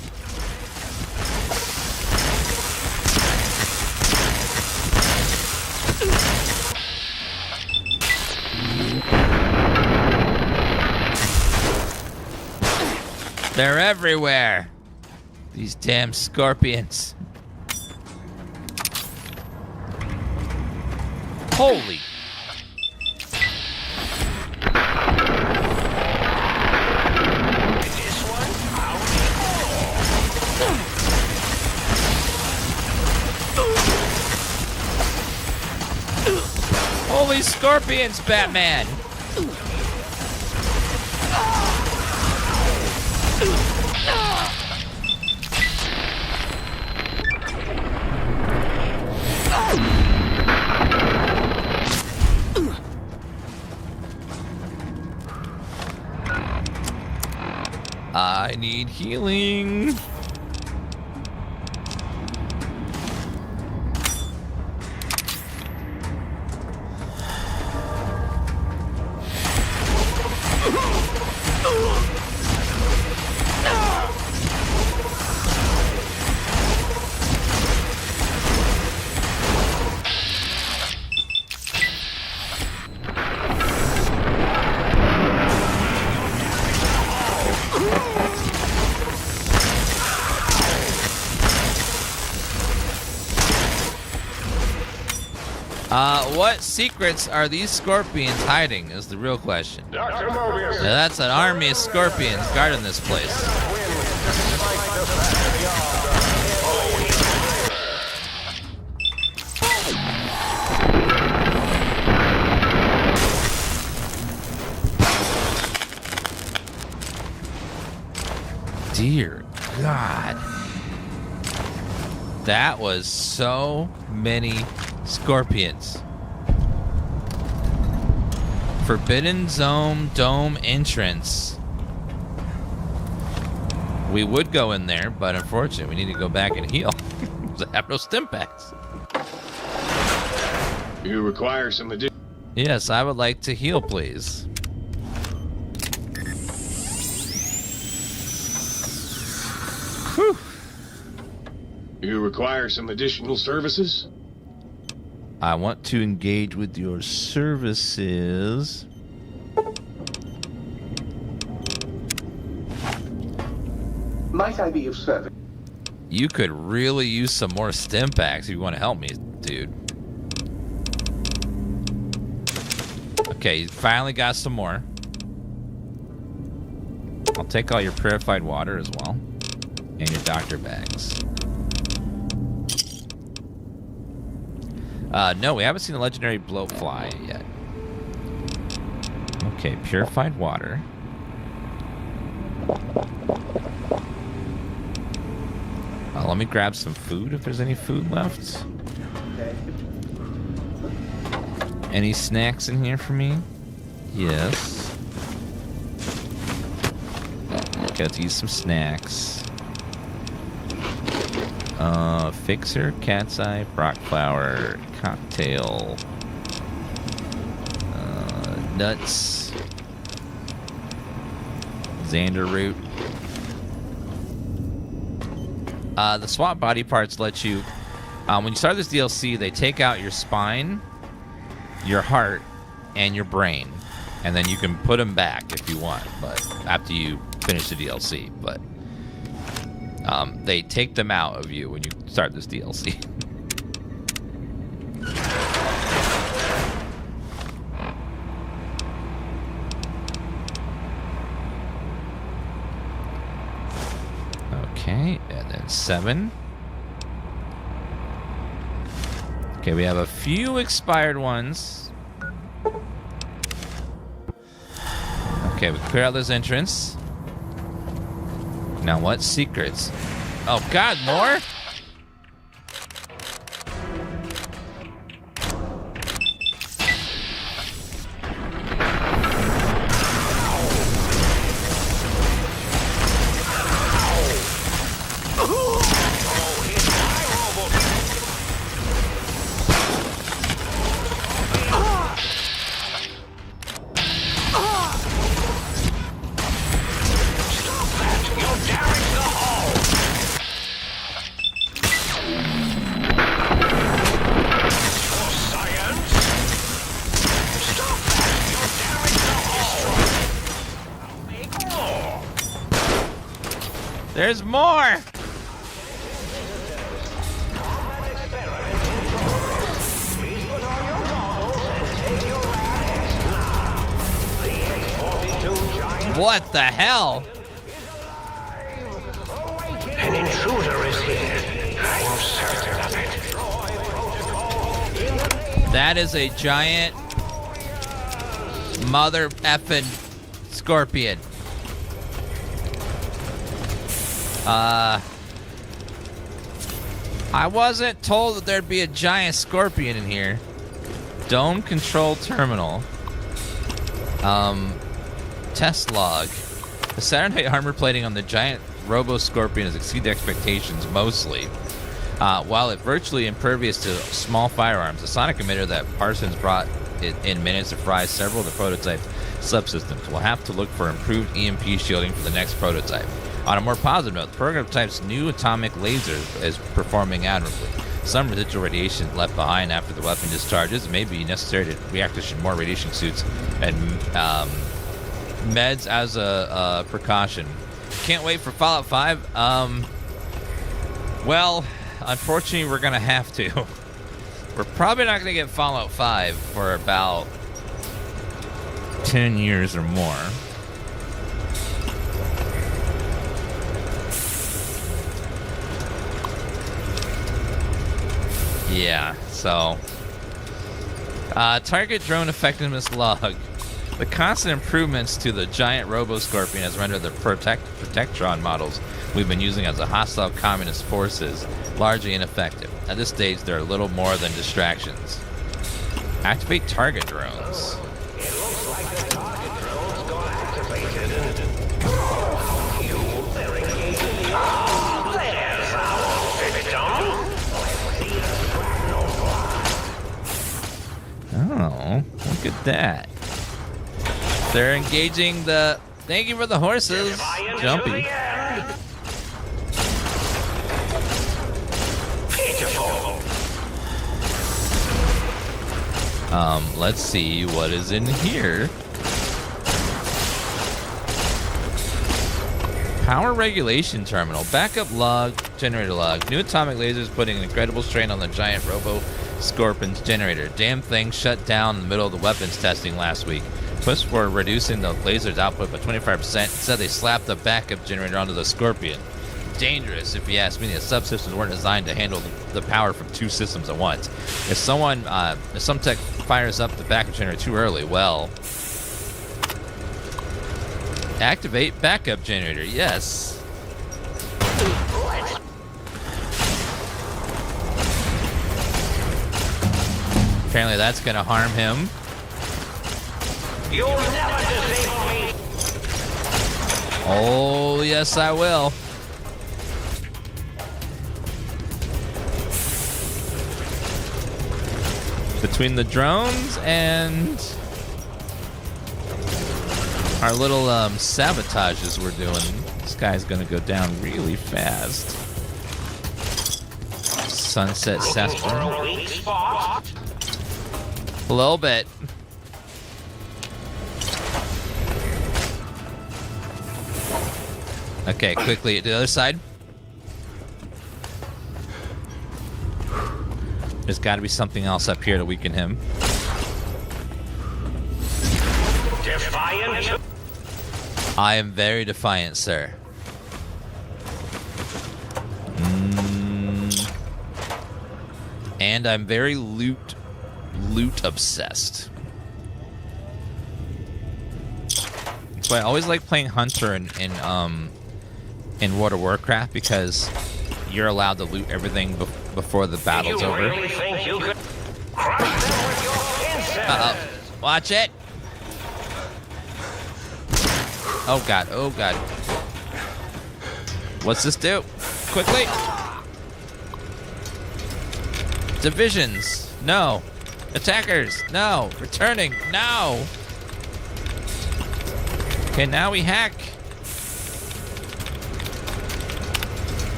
They're everywhere. These damn scorpions. Holy. Holy scorpions, Batman. I need healing. What secrets are these scorpions hiding is the real question. Dr. Mobius. Now, that's an army of scorpions guarding this place. Dear God. That was so many scorpions. Forbidden Zone Dome entrance. We would go in there, but unfortunately, we need to go back and heal. I have no stim packs. You require some additional... Yes, I would like to heal, please. Whew. You require some additional services? I want to engage with your services. Might I be of service? You could really use some more stim packs if you want to help me, dude. Okay, you finally got some more. I'll take all your purified water as well. And your doctor bags. No, we haven't seen the legendary bloatfly yet. Okay, purified water. Let me grab some food if there's any food left. Any snacks in here for me? Yes. Okay, let's eat some snacks. Fixer, cat's eye, brock flower, cocktail, nuts, Xander root. The swap body parts let you, when you start this DLC, they take out your spine, your heart, and your brain, and then you can put them back if you want, but after you finish the DLC. But they take them out of you when you start this DLC. Okay, and then 7. Okay, we have a few expired ones. Okay, we clear out this entrance. Now what secrets? Oh God, more? There's more! What the hell? An intruder is here. I'm certain of it. That is a giant mother effing scorpion. I wasn't told that there'd be a giant scorpion in here. Dome control terminal. Test log. The Saturday armor plating on the giant robo-scorpion has exceeded expectations mostly. While it virtually impervious to small firearms, the sonic emitter that Parsons brought in minutes to fry several of the prototype subsystems. We'll have to look for improved EMP shielding for the next prototype. On a more positive note, the prototype's new atomic laser is performing admirably. Some residual radiation left behind after the weapon discharges may be necessary to reactivate more radiation suits and meds as a precaution. Can't wait for Fallout 5. Well, unfortunately, we're going to have to. We're probably not going to get Fallout 5 for about 10 years or more. Yeah, so target drone effectiveness log. The constant improvements to the giant robo-scorpion has rendered the Protectron models we've been using as a hostile communist forces largely ineffective. At this stage, they're little more than distractions. Activate target drones. It looks like the target drones got activated. They're engaging the there's our victim. Oh, look at that. They're engaging the... Thank you for the horses. Jumpy. Let's see what is in here. Power regulation terminal. Backup log. Generator log. New atomic lasers putting an incredible strain on the giant robo-scorpion's generator. Damn thing shut down in the middle of the weapons testing last week. Push for reducing the laser's output by 25%. Instead, they slapped the backup generator onto the Scorpion. Dangerous, if you ask me. The subsystems weren't designed to handle the power from 2 systems at once. If some tech fires up the backup generator too early, well... Activate backup generator, yes. Apparently that's gonna harm him. You'll never disable me. Oh, yes, I will. Between the drones and our little sabotages we're doing, this guy's gonna go down really fast. Sunset sarsaparilla. A little bit. Okay, quickly to the other side. There's got to be something else up here to weaken him. Defiant. I am very defiant, sir. And I'm very loot obsessed. That's why I always like playing Hunter in World of Warcraft, because you're allowed to loot everything before the battle's over. Really think you could crush them with your pincers? Uh-oh. Watch it. Oh god, oh god. What's this do? Quickly. Divisions. No. Attackers. No. Returning. No. Okay, now we hack.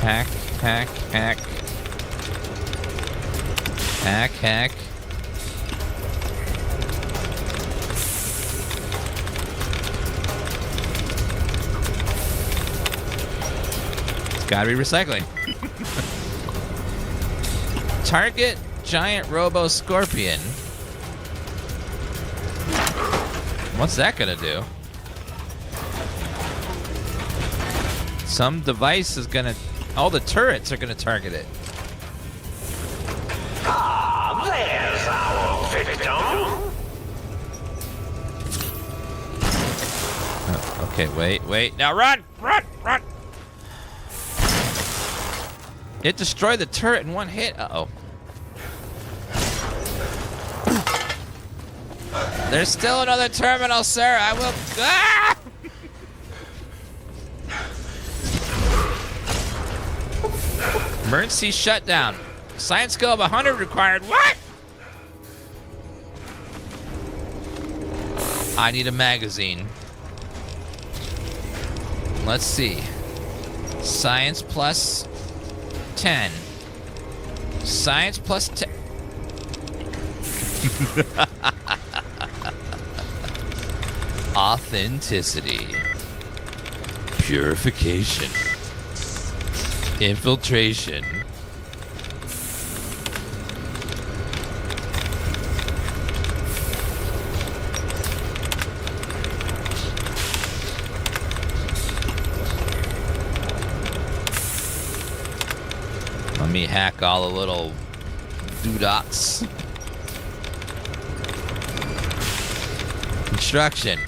Hack, hack, hack. Hack, hack. It's gotta be recycling. Target giant robo scorpion. What's that gonna do? Some device is gonna... All the turrets are gonna target it. Ah, there's our victim. Oh, okay, wait. Now run! Run! It destroyed the turret in one hit. Uh-oh. There's still another terminal, sir. I will... Ah! Emergency shutdown. Science skill of 100 required. What? I need a magazine. Let's see. Science plus 10. Science plus 10. Authenticity. Purification. Infiltration. Let me hack all the little doodots. Construction.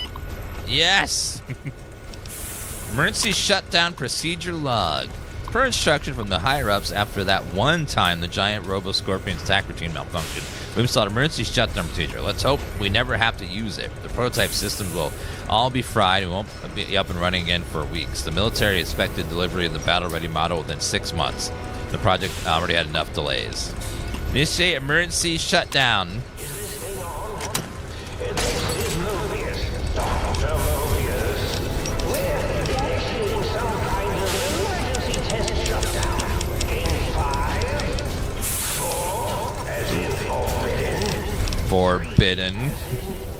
Yes! Emergency shutdown procedure log. Per instruction from the higher-ups, after that one time the giant Robo-Scorpion's attack routine malfunctioned, we installed emergency shutdown procedure. Let's hope we never have to use it. The prototype systems will all be fried and won't be up and running again for weeks. The military expected delivery of the battle-ready model within 6 months. The project already had enough delays. Initiate emergency shutdown. Forbidden.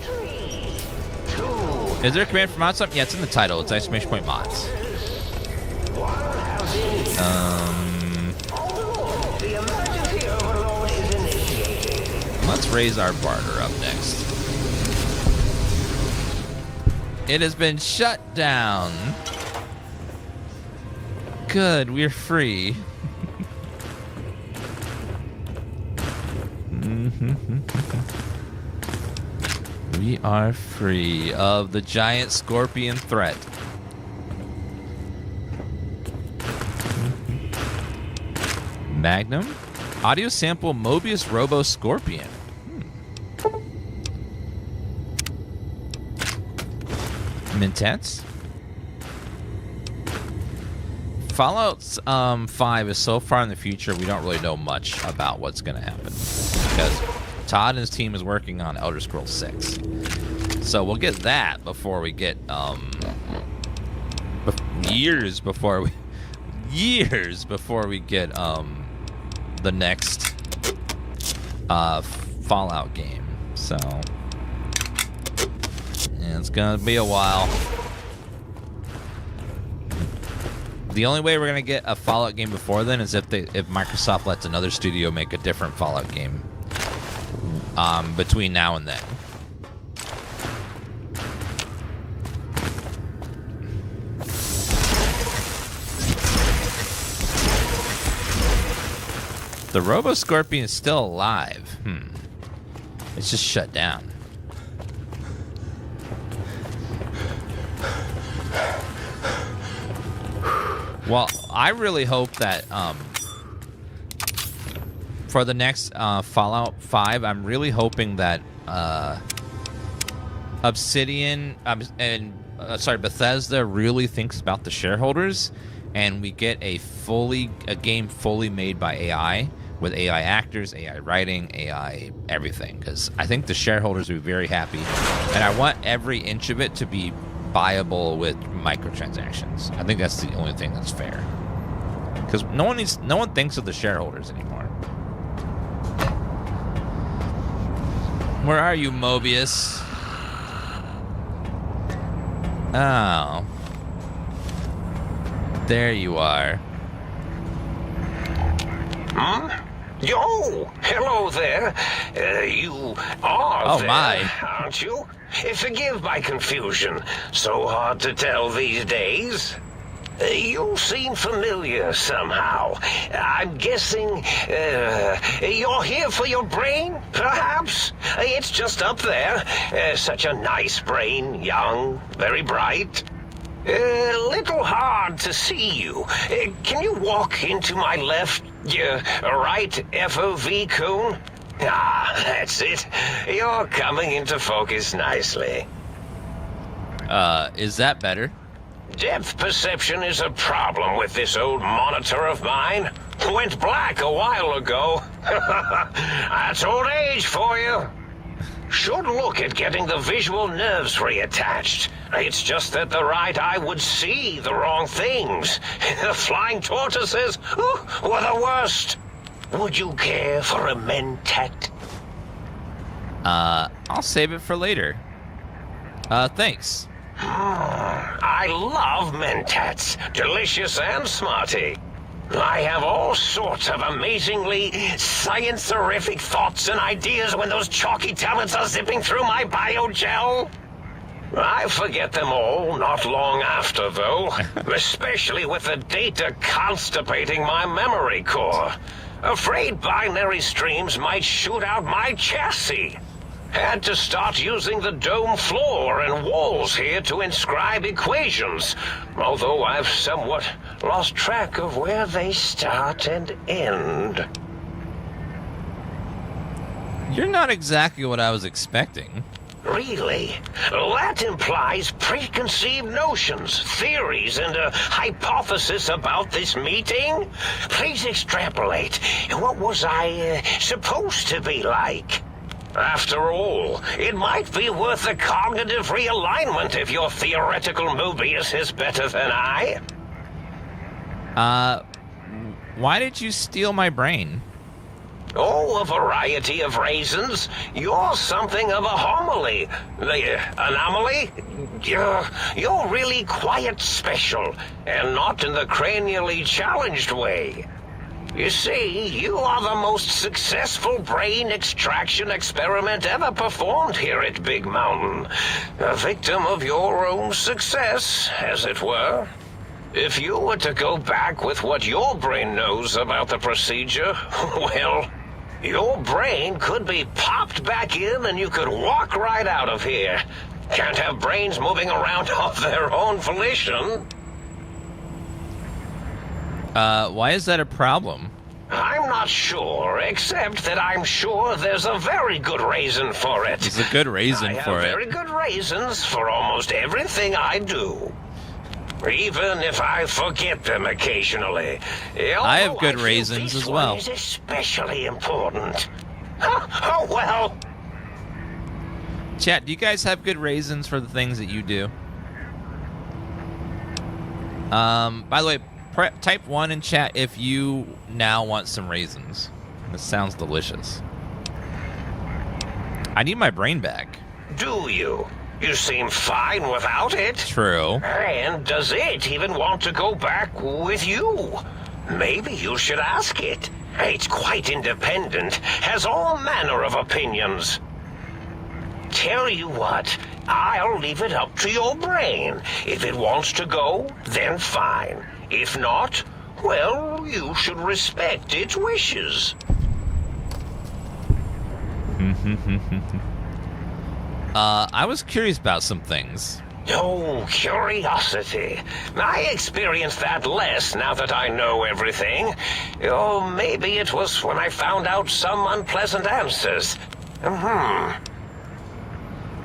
3, 2, Is there a command for mods? Something? Yeah, it's in the title. It's exclamation point mods. Let's raise our barter up next. It has been shut down. Good, we're free. We are free of the giant scorpion threat. Magnum? Audio sample Mobius Robo Scorpion. Mintettes? Fallout 5 is so far in the future, we don't really know much about what's going to happen. Because Todd and his team is working on Elder Scrolls 6. So we'll get that before we get, years before we get, the next, Fallout game. So, yeah, it's gonna be a while. The only way we're gonna get a Fallout game before then is if Microsoft lets another studio make a different Fallout game between now and then. The Robo Scorpion is still alive. It's just shut down. Well, I really hope that for the next Fallout 5, I'm really hoping that Obsidian Bethesda really thinks about the shareholders, and we get a game fully made by AI, with AI actors, AI writing, AI everything. Because I think the shareholders will be very happy, and I want every inch of it to be buyable with microtransactions. I think that's the only thing that's fair. Because no one thinks of the shareholders anymore. Where are you, Mobius? Oh. There you are. Huh? Yo, hello there. You are there, my. aren't you? Forgive my confusion. So hard to tell these days. You seem familiar somehow. I'm guessing you're here for your brain, perhaps? It's just up there. Such a nice brain, young, very bright. Little hard to see you. Can you walk into my left, right FOV cone? Ah, that's it. You're coming into focus nicely. Is that better? Depth perception is a problem with this old monitor of mine. Went black a while ago. That's old age for you. Should look at getting the visual nerves reattached. It's just that the right eye would see the wrong things. The flying tortoises were the worst. Would you care for a mentat? I'll save it for later. Thanks. I love mentats. Delicious and smarty. I have all sorts of amazingly science-orific thoughts and ideas when those chalky tablets are zipping through my biogel. I forget them all not long after, though, especially with the data constipating my memory core. Afraid binary streams might shoot out my chassis. Had to start using the dome floor and walls here to inscribe equations, although I've somewhat lost track of where they start and end. You're not exactly what I was expecting. Really? That implies preconceived notions, theories, and a hypothesis about this meeting? Please extrapolate. What was I supposed to be like? After all, it might be worth a cognitive realignment if your theoretical Mobius is better than I. Why did you steal my brain? Oh, a variety of raisins. You're something of a homily. Anomaly? You're really quite special, and not in the cranially challenged way. You see, you are the most successful brain extraction experiment ever performed here at Big Mountain. A victim of your own success, as it were. If you were to go back with what your brain knows about the procedure, well, your brain could be popped back in and you could walk right out of here. Can't have brains moving around of their own volition. Why is that a problem? I'm not sure, except that I'm sure there's a very good reason for it. There's a good reason for it. I have very good reasons for almost everything I do. Even if I forget them occasionally. I have good reasons as well. This one is especially important. Oh, well. Chat, do you guys have good reasons for the things that you do? By the way, type 1 in chat if you now want some raisins. This sounds delicious. I need my brain back. Do you? You seem fine without it. True. And does it even want to go back with you? Maybe you should ask it. It's quite independent, has all manner of opinions. Tell you what, I'll leave it up to your brain. If it wants to go, then fine. If not, well, you should respect its wishes. I was curious about some things. Oh, curiosity. I experience that less now that I know everything. Oh, maybe it was when I found out some unpleasant answers.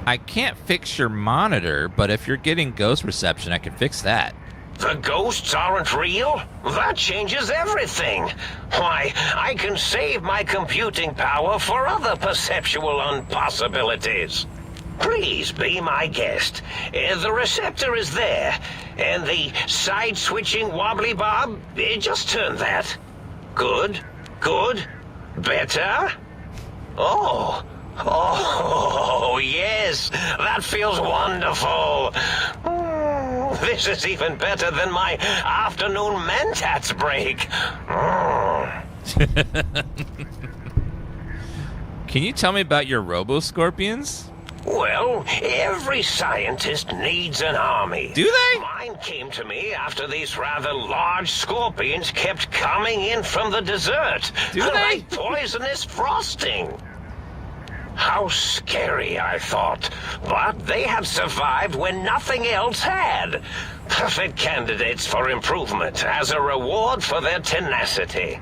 I can't fix your monitor, but if you're getting ghost reception, I can fix that. The ghosts aren't real? That changes everything. Why, I can save my computing power for other perceptual impossibilities. Please be my guest. The receptor is there, and the side-switching wobbly bob, just turn that. Good, good, better. Oh, yes, that feels wonderful. This is even better than my afternoon mentats break. Can you tell me about your robo-scorpions? Well, every scientist needs an army. Do they? Mine came to me after these rather large scorpions kept coming in from the desert. Do they? Like poisonous frosting. How scary, I thought. But they had survived when nothing else had. Perfect candidates for improvement as a reward for their tenacity.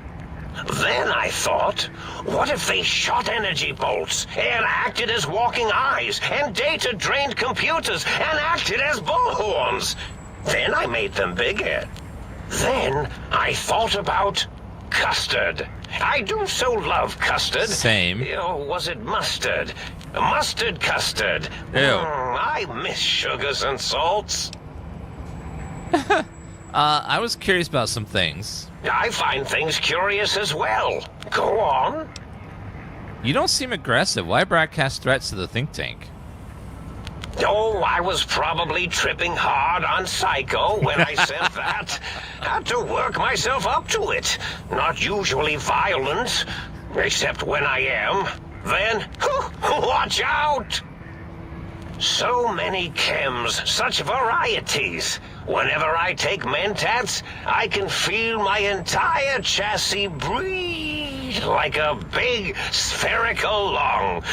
Then I thought, what if they shot energy bolts and acted as walking eyes and data-drained computers and acted as bullhorns? Then I made them bigger. Then I thought about custard. I do so love custard. Same. Was it mustard? Mustard custard. Ew. I miss sugars and salts. I was curious about some things. I find things curious as well. Go on. You don't seem aggressive. Why broadcast threats to the think tank? Oh, I was probably tripping hard on Psycho when I said that. Had to work myself up to it. Not usually violent, except when I am. Then, watch out! So many chems, such varieties. Whenever I take mentats, I can feel my entire chassis breathe like a big spherical lung.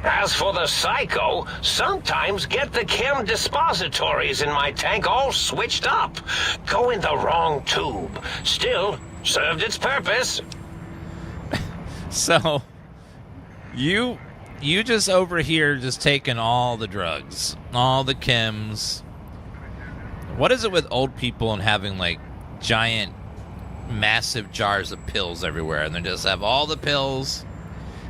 As for the Psycho, sometimes get the chem dispositories in my tank all switched up. Go in the wrong tube. Still, served its purpose. So, you just over here just taking all the drugs, all the chems. What is it with old people and having like giant, massive jars of pills everywhere, and they just have all the pills?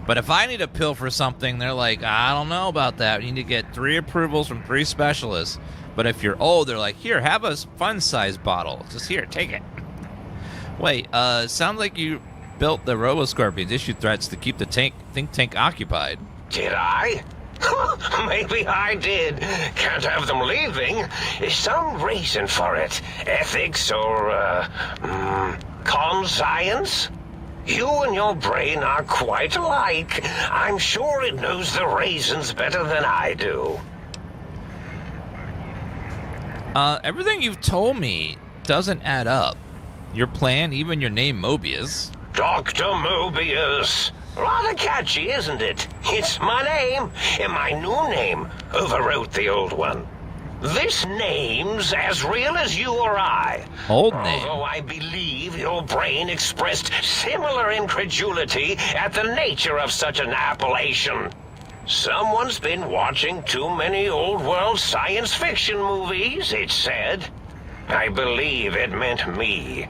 But if I need a pill for something, they're like, I don't know about that. You need to get 3 approvals from 3 specialists. But if you're old, they're like, here, have a fun-sized bottle. Just here, take it. Wait, sounds like you built the Robo-Scorpions issue threats to keep the think tank occupied. Did I? Maybe I did. Can't have them leaving. Is some reason for it? Ethics or, conscience? You and your brain are quite alike. I'm sure it knows the reasons better than I do. Everything you've told me doesn't add up. Your plan, even your name, Mobius. Dr. Mobius. Rather catchy, isn't it? It's my name, and my new name overwrote the old one. This name's as real as you or I. Old name. Although I believe your brain expressed similar incredulity at the nature of such an appellation. Someone's been watching too many old-world science fiction movies, it said. I believe it meant me.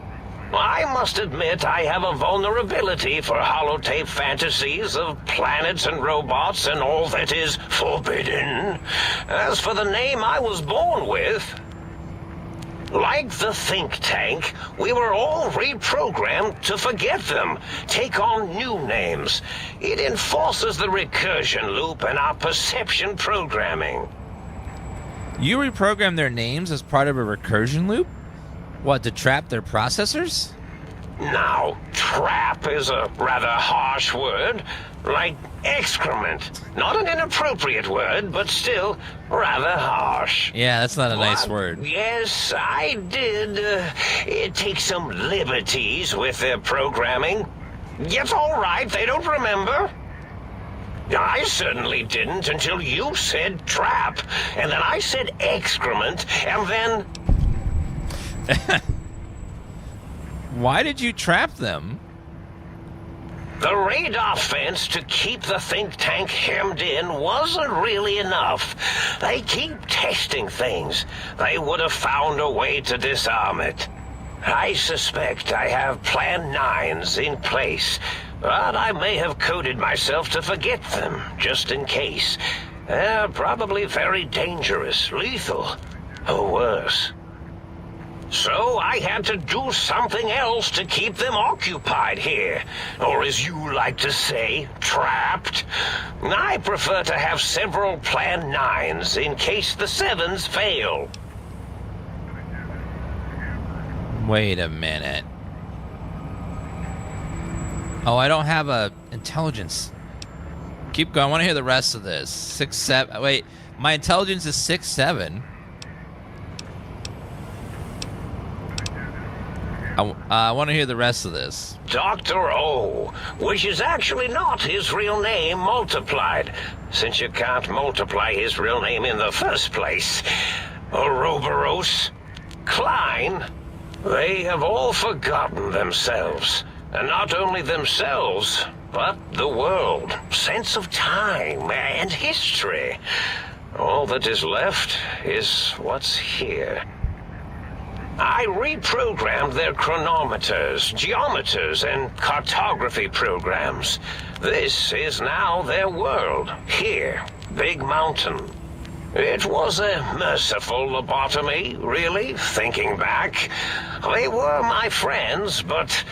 I must admit I have a vulnerability for holotape fantasies of planets and robots and all that is forbidden. As for the name I was born with, like the think tank, we were all reprogrammed to forget them, take on new names. It enforces the recursion loop in our perception programming. You reprogram their names as part of a recursion loop? What, to trap their processors? Now, trap is a rather harsh word, like excrement. Not an inappropriate word, but still rather harsh. Yeah, that's not a nice word. Yes, I did take some liberties with their programming. It's all right, they don't remember. I certainly didn't until you said trap, and then I said excrement, and then... Why did you trap them? The radar fence to keep the think tank hemmed in wasn't really enough. They keep testing things. They would have found a way to disarm it. I suspect I have Plan 9s in place, but I may have coded myself to forget them, just in case. They're probably very dangerous, lethal, or worse. So I had to do something else to keep them occupied here. Or as you like to say, trapped. I prefer to have several Plan 9s in case the 7s fail. Wait a minute. Oh, I don't have a intelligence. Keep going. I want to hear the rest of this. 6, 7. Wait, my intelligence is 6, 7. I want to hear the rest of this. Dr. O, which is actually not his real name multiplied, since you can't multiply his real name in the first place. Ouroboros, Klein, they have all forgotten themselves. And not only themselves, but the world, sense of time and history. All that is left is what's here. I reprogrammed their chronometers, geometers, and cartography programs. This is now their world, here, Big Mountain. It was a merciful lobotomy, really, thinking back. They were my friends, but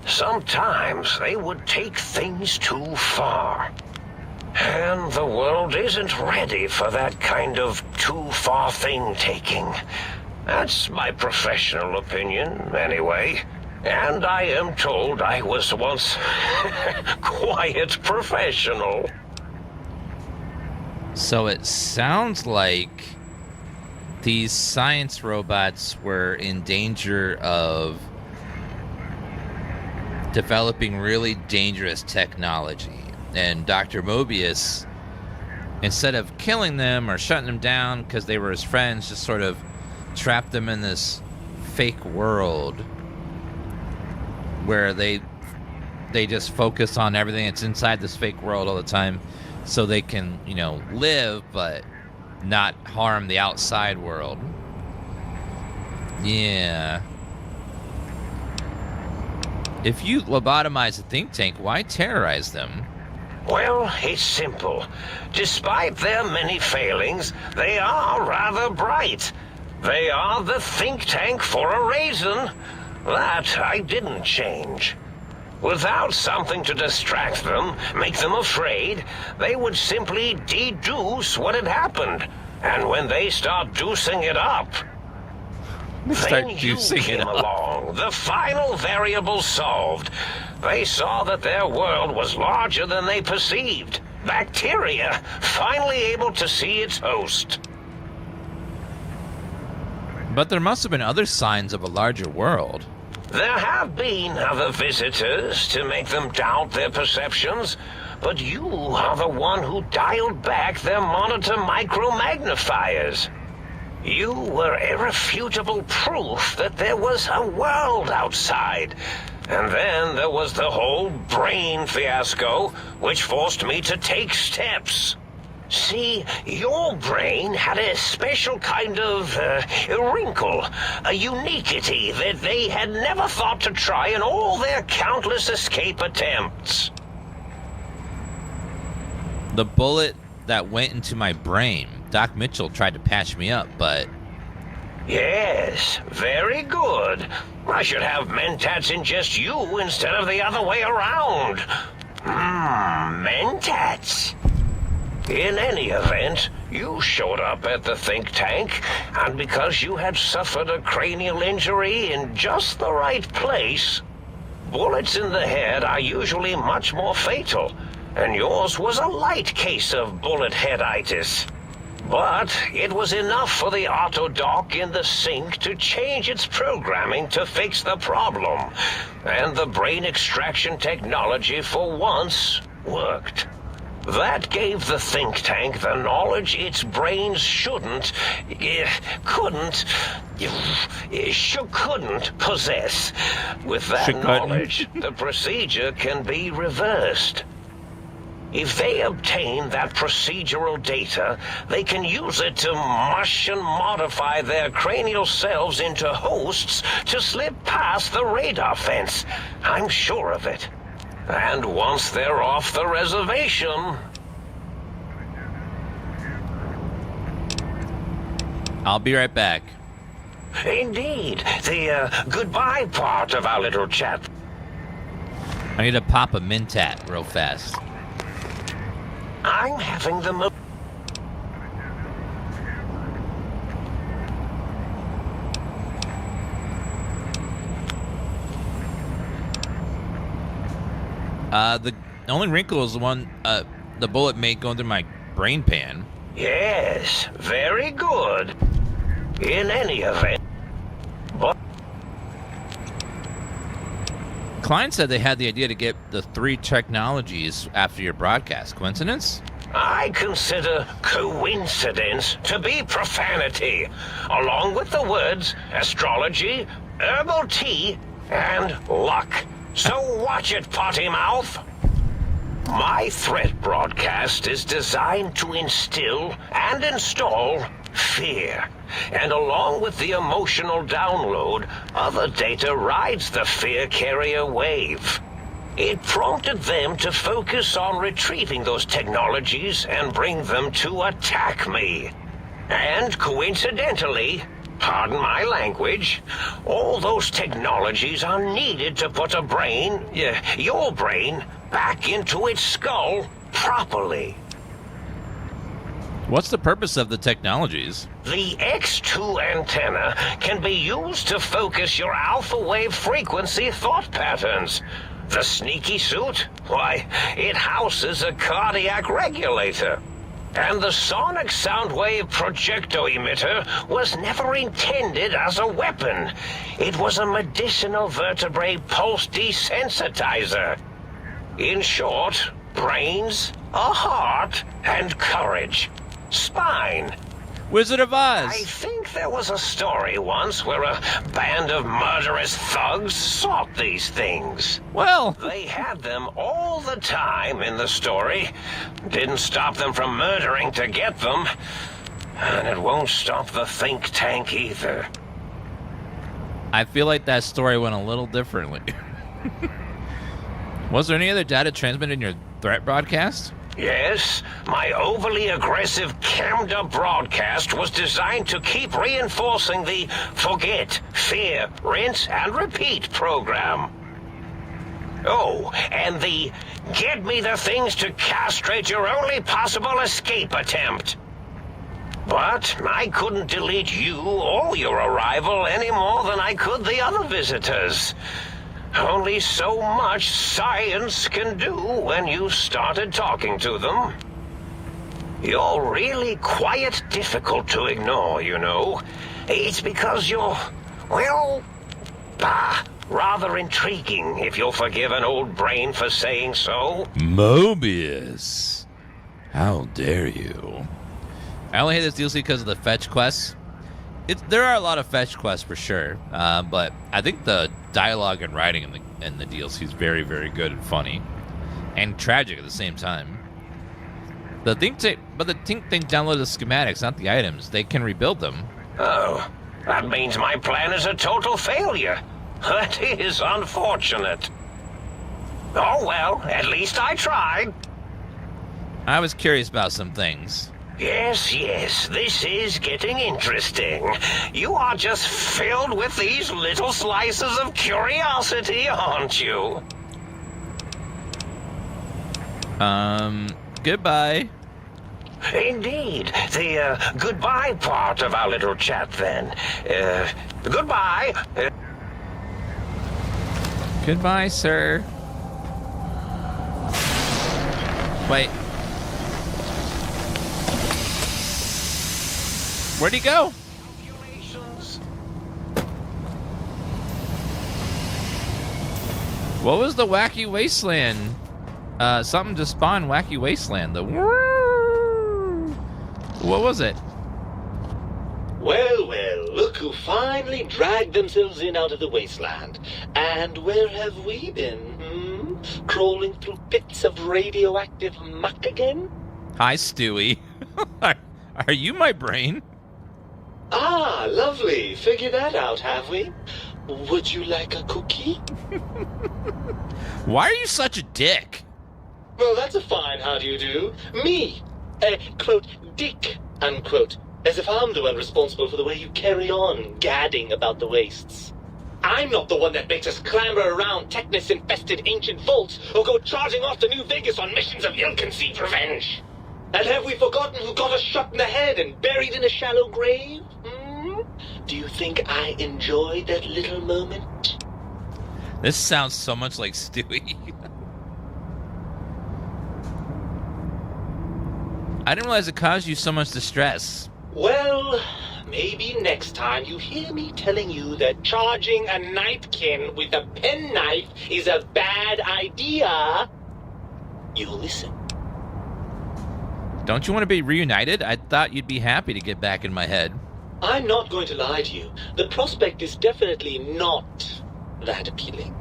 sometimes they would take things too far. And the world isn't ready for that kind of too-far thing-taking. That's my professional opinion, anyway. And I am told I was once quite professional. So it sounds like these science robots were in danger of developing really dangerous technology. And Dr. Mobius, instead of killing them or shutting them down because they were his friends, just sort of trapped them in this fake world where they just focus on everything that's inside this fake world all the time so they can, you know, live but not harm the outside world. Yeah. If you lobotomize a think tank, why terrorize them? Well, it's simple. Despite their many failings, they are rather bright. They are the think tank for a reason. That I didn't change. Without something to distract them, make them afraid, they would simply deduce what had happened. And when they start deucing it up, then you came along, the final variable solved. They saw that their world was larger than they perceived. Bacteria, finally able to see its host. But there must have been other signs of a larger world. There have been other visitors to make them doubt their perceptions, but you are the one who dialed back their monitor micromagnifiers. You were irrefutable proof that there was a world outside. And then there was the whole brain fiasco, which forced me to take steps. See, your brain had a special kind of wrinkle, a uniquity that they had never thought to try in all their countless escape attempts. The bullet that went into my brain, Doc Mitchell tried to patch me up, but... Yes, very good. I should have mentats ingest you instead of the other way around. Mentats. In any event, you showed up at the think tank, and because you had suffered a cranial injury in just the right place, bullets in the head are usually much more fatal, and yours was a light case of bullet headitis. But it was enough for the autodoc in the sink to change its programming to fix the problem, and the brain extraction technology for once worked. That gave the think tank the knowledge its brains couldn't possess. With that knowledge, the procedure can be reversed. If they obtain that procedural data, they can use it to mush and modify their cranial selves into hosts to slip past the radar fence. I'm sure of it. And once they're off the reservation... I'll be right back. Indeed, the goodbye part of our little chat. I need to pop a mentat real fast. I'm having the The only wrinkle is the one, the bullet made going through my brain pan. Yes, very good. In any event, but... Klein said they had the idea to get the 3 technologies after your broadcast. Coincidence? I consider coincidence to be profanity, along with the words astrology, herbal tea, and luck. So watch it, potty mouth. My threat broadcast is designed to instill and install fear. And along with the emotional download, other data rides the fear carrier wave. It prompted them to focus on retrieving those technologies and bring them to attack me. And coincidentally, pardon my language, all those technologies are needed to put a brain, your brain, back into its skull properly. What's the purpose of the technologies? The X2 antenna can be used to focus your alpha wave frequency thought patterns. The sneaky suit? Why, it houses a cardiac regulator. And the sonic sound wave projecto emitter was never intended as a weapon. It was a medicinal vertebrae pulse desensitizer. In short, brains, a heart, and courage. Spine. Wizard of Oz. I think there was a story once where a band of murderous thugs sought these things. Well, they had them all the time in the story. Didn't stop them from murdering to get them. And it won't stop the think tank either. I feel like that story went a little differently. Was there any other data transmitted in your threat broadcast? Yes, my overly aggressive cammed-up broadcast was designed to keep reinforcing the forget, fear, rinse, and repeat program. Oh, and the get me the things to castrate your only possible escape attempt. But I couldn't delete you or your arrival any more than I could the other visitors. Only so much science can do when you started talking to them. You're really quite difficult to ignore, you know. It's because you're, well, rather intriguing, if you'll forgive an old brain for saying so. Mobius. How dare you? I only hate this DLC because of the fetch quests. There are a lot of fetch quests for sure, but I think the dialogue and writing in the DLC is very, very good and funny, and tragic at the same time. The Think Tank downloaded the schematics, not the items. They can rebuild them. Oh, that means my plan is a total failure. That is unfortunate. Oh well, at least I tried. I was curious about some things. Yes, this is getting interesting. You are just filled with these little slices of curiosity, aren't you? Goodbye. Indeed. The, goodbye part of our little chat, then. Goodbye. Goodbye, sir. Wait. Where'd he go? What was the Wacky Wasteland? Something just spawned Wacky Wasteland. What was it? Well, look who finally dragged themselves in out of the wasteland. And where have we been, Crawling through pits of radioactive muck again? Hi, Stewie. Are you my brain? Ah, lovely. Figured that out, have we? Would you like a cookie? Why are you such a dick? Well, that's a fine how do you do. Me, quote, dick, unquote. As if I'm the one responsible for the way you carry on gadding about the wastes. I'm not the one that makes us clamber around Technus-infested ancient vaults or go charging off to New Vegas on missions of ill-conceived revenge. And have we forgotten who got us shot in the head and buried in a shallow grave? Do you think I enjoyed that little moment? This sounds so much like Stewie. I didn't realize it caused you so much distress. Well, maybe next time you hear me telling you that charging a napkin with a penknife is a bad idea, you'll listen. Don't you want to be reunited? I thought you'd be happy to get back in my head. I'm not going to lie to you. The prospect is definitely not that appealing.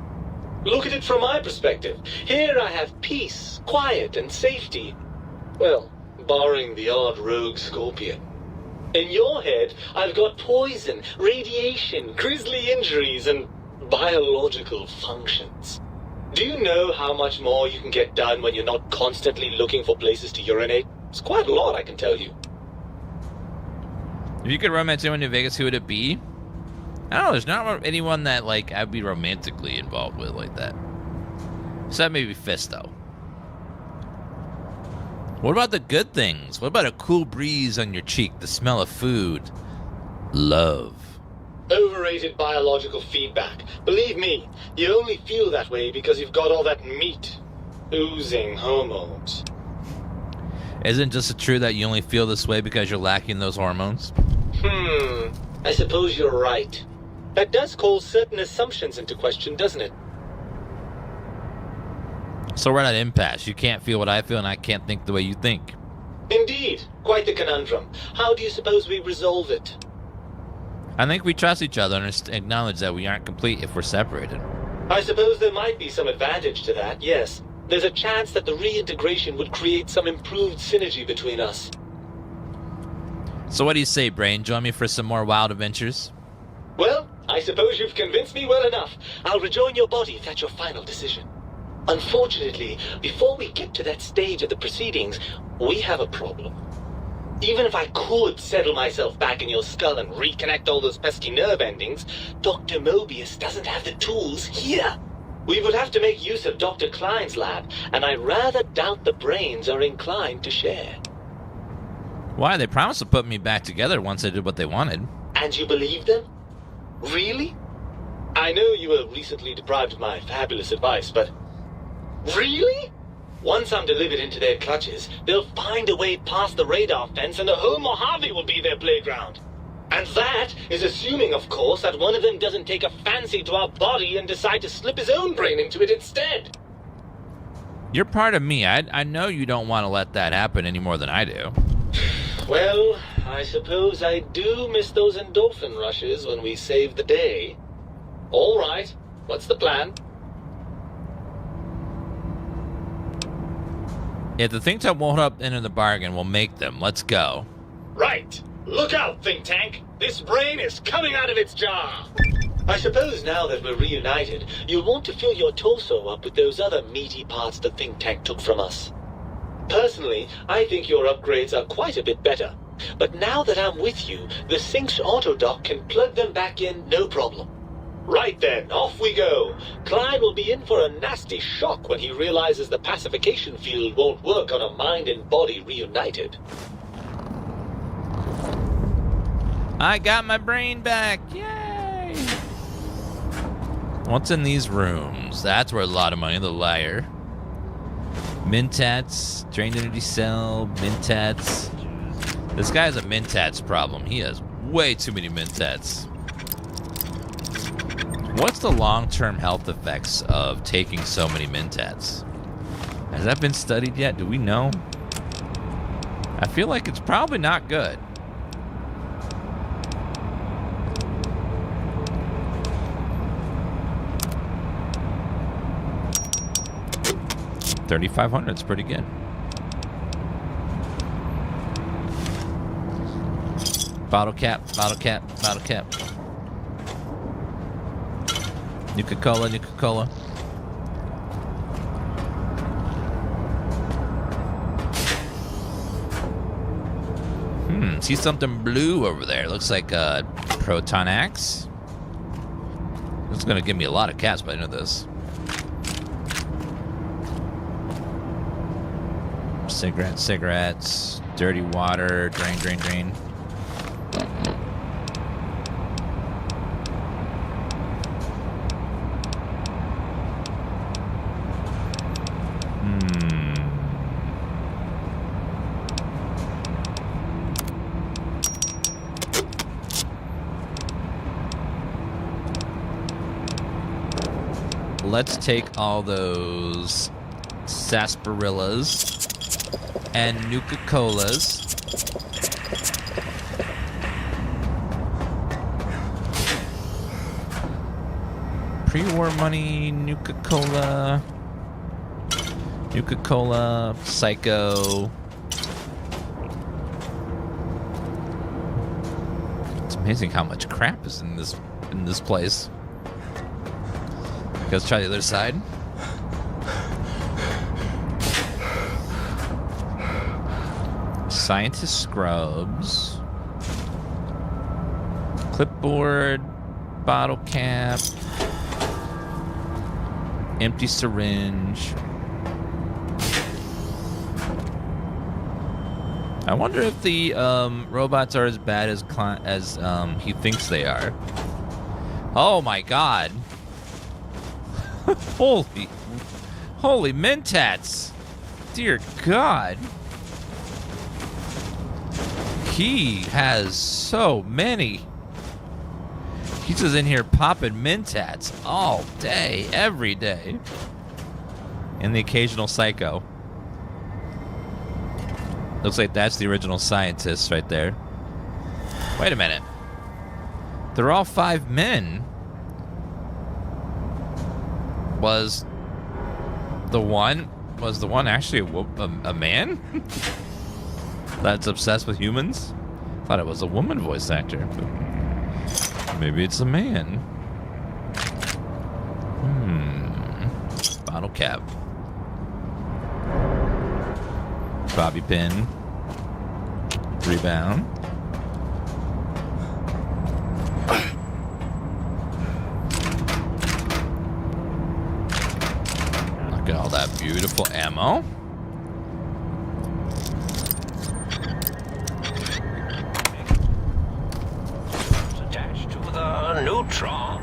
Look at it from my perspective. Here I have peace, quiet, and safety. Well, barring the odd rogue scorpion. In your head, I've got poison, radiation, grisly injuries, and biological functions. Do you know how much more you can get done when you're not constantly looking for places to urinate? It's quite a lot, I can tell you. If you could romance anyone in New Vegas, who would it be? I don't know, there's not anyone that, like, I'd be romantically involved with like that. Except maybe Fist, though. What about the good things? What about a cool breeze on your cheek, the smell of food? Love. Overrated biological feedback. Believe me, you only feel that way because you've got all that meat. Oozing hormones. Isn't it just true that you only feel this way because you're lacking those hormones? I suppose you're right. That does call certain assumptions into question, doesn't it? So we're at an impasse. You can't feel what I feel, and I can't think the way you think. Indeed. Quite the conundrum. How do you suppose we resolve it? I think we trust each other and acknowledge that we aren't complete if we're separated. I suppose there might be some advantage to that, yes. There's a chance that the reintegration would create some improved synergy between us. So what do you say, Brain? Join me for some more wild adventures? Well, I suppose you've convinced me well enough. I'll rejoin your body if that's your final decision. Unfortunately, before we get to that stage of the proceedings, we have a problem. Even if I could settle myself back in your skull and reconnect all those pesky nerve endings, Dr. Mobius doesn't have the tools here. We would have to make use of Dr. Klein's lab, and I rather doubt the brains are inclined to share. Why? They promised to put me back together once I did what they wanted. And you believe them? Really? I know you were recently deprived of my fabulous advice, but... Really? Once I'm delivered into their clutches, they'll find a way past the radar fence and the whole Mojave will be their playground. And that is assuming, of course, that one of them doesn't take a fancy to our body and decide to slip his own brain into it instead. You're part of me. I know you don't want to let that happen any more than I do. Well, I suppose I do miss those endorphin rushes when we save the day. All right, what's the plan? If the think tank won't up into the bargain, we'll make them. Let's go. Right. Look out, think tank. This brain is coming out of its jar. I suppose now that we're reunited, you'll want to fill your torso up with those other meaty parts the think tank took from us. Personally, I think your upgrades are quite a bit better. But now that I'm with you, the Sync's autodock can plug them back in no problem. Right then, off we go. Klein will be in for a nasty shock when he realizes the pacification field won't work on a mind and body reunited. I got my brain back. Yay! What's in these rooms? That's worth a lot of money, the liar. Mintats, drained energy cell, Mintats. This guy has a Mintats problem. He has way too many Mintats. What's the long-term health effects of taking so many Mintats? Has that been studied yet? Do we know? I feel like it's probably not good. $3,500 is pretty good. Bottle cap, bottle cap, bottle cap. Nuka-Cola, Nuka-Cola. See something blue over there. Looks like a proton axe. It's gonna give me a lot of caps by the end of this. Cigarettes, dirty water, drain, drain, drain. Let's take all those sarsaparillas and Nuka-Colas. Pre-war money, Nuka-Cola, Psycho. It's amazing how much crap is in this place. Let's try the other side. Scientist scrubs. Clipboard. Bottle cap. Empty syringe. I wonder if the robots are as bad as he thinks they are. Oh my god. Holy Mentats. Dear God. He has so many. He's just in here popping Mentats all day, every day. And the occasional Psycho. Looks like that's the original scientist right there. Wait a minute. They're all 5 men. Was the one actually a man that's obsessed with humans? Thought it was a woman voice actor. Maybe it's a man. Bottle cap. Bobby pin. Rebound. Look at all that beautiful ammo. Attached to the neutron.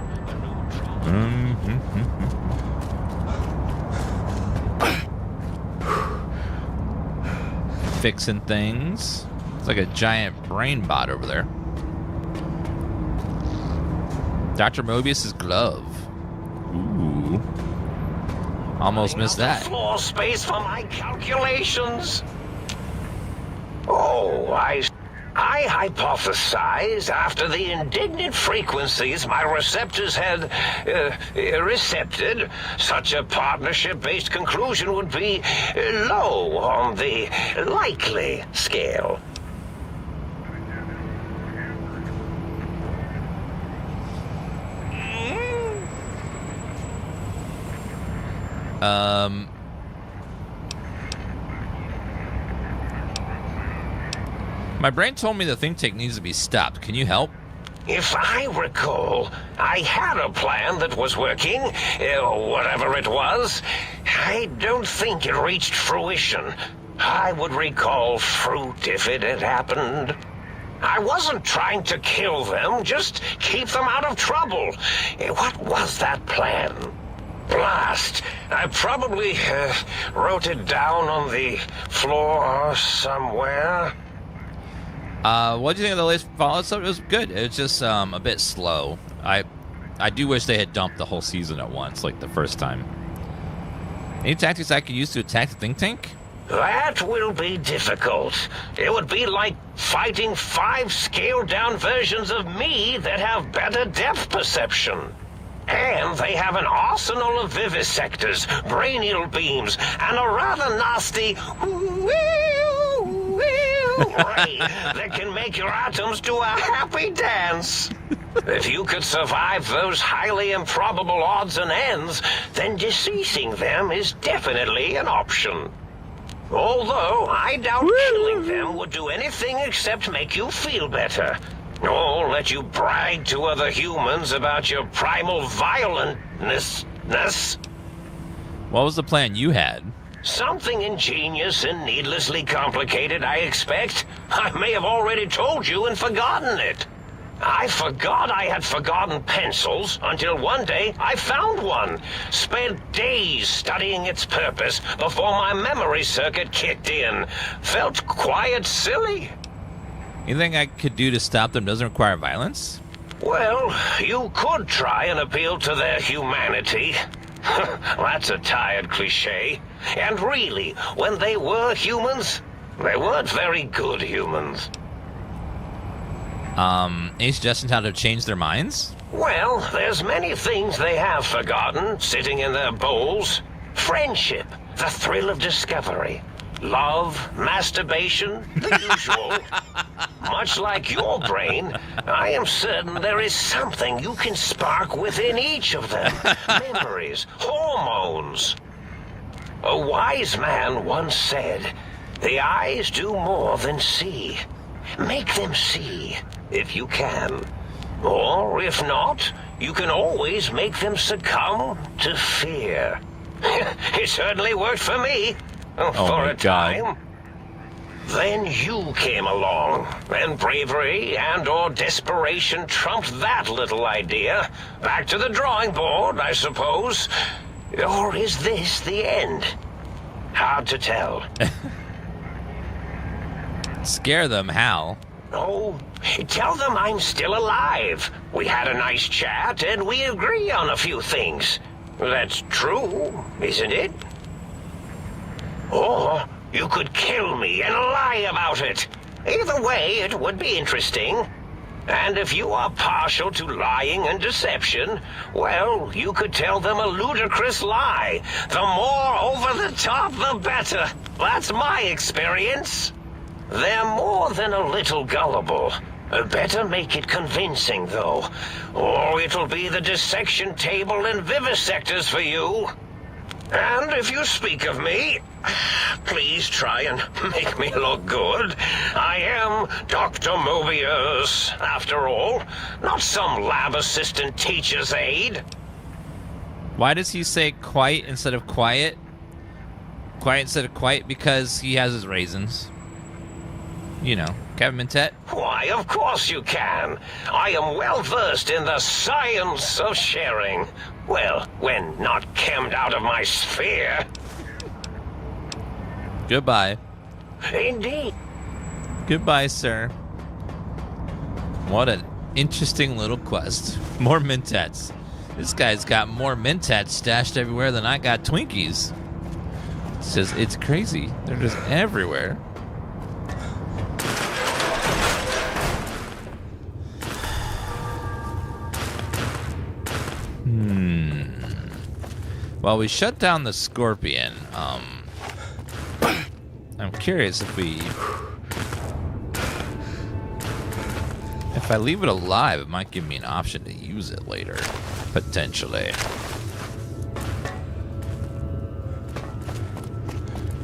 Fixing things. It's like a giant brain bot over there. Dr. Mobius's glove. Ooh. Almost missed that. Floor space for my calculations. Oh, I hypothesize after the indignant frequencies my receptors had recepted, such a partnership-based conclusion would be low on the likely scale. My brain told me the think tank needs to be stopped. Can you help? If I recall, I had a plan that was working, whatever it was. I don't think it reached fruition. I would recall fruit if it had happened. I wasn't trying to kill them, just keep them out of trouble. What was that plan? Blast! I probably wrote it down on the floor somewhere. What do you think of the latest Fallout stuff? It was good. It was just a bit slow. I do wish they had dumped the whole season at once, like the first time. Any tactics I could use to attack the think tank? That will be difficult. It would be like fighting 5 scaled-down versions of me that have better depth perception. And they have an arsenal of vivisectors, brainial beams, and a rather nasty ray that can make your atoms do a happy dance. If you could survive those highly improbable odds and ends, then deceasing them is definitely an option. Although I doubt killing them would do anything except make you feel better. Or let you brag to other humans about your primal violentness. What was the plan you had? Something ingenious and needlessly complicated, I expect. I may have already told you and forgotten it. I forgot I had forgotten pencils until one day I found one. Spent days studying its purpose before my memory circuit kicked in. Felt quite silly. Anything I could do to stop them doesn't require violence? Well, you could try and appeal to their humanity. That's a tired cliche. And really, when they were humans, they weren't very good humans. Any suggestions how to change their minds? Well, there's many things they have forgotten, sitting in their bowls. Friendship, the thrill of discovery, love, masturbation, the usual. Much like your brain, I am certain there is something you can spark within each of them. Memories, hormones. A wise man once said, "The eyes do more than see. Make them see, if you can. Or, if not, you can always make them succumb to fear." It certainly worked for me. For a time. Then you came along, and bravery and/or desperation trumped that little idea. Back to the drawing board, I suppose. Or is this the end? Hard to tell. Scare them, how? Oh, tell them I'm still alive. We had a nice chat, and we agree on a few things. That's true, isn't it? Or you could kill me and lie about it. Either way, it would be interesting. And if you are partial to lying and deception, well, you could tell them a ludicrous lie. The more over the top, the better. That's my experience. They're more than a little gullible. Better make it convincing, though, or it'll be the dissection table and vivisectors for you. And if you speak of me, please try and make me look good. I am Dr. Mobius, after all, not some lab assistant teacher's aide. Why does he say quite instead of quiet? Quiet instead of quite? Because he has his raisins. You know, Kevin Mintet. Why, of course you can. I am well versed in the science of sharing. Well, when not chemmed out of my sphere. Goodbye. Indeed. Goodbye, sir. What an interesting little quest. More Mintets. This guy's got more Mintets stashed everywhere than I got Twinkies. It's crazy. They're just everywhere. Well, we shut down the scorpion. I'm curious if I leave it alive, it might give me an option to use it later, potentially.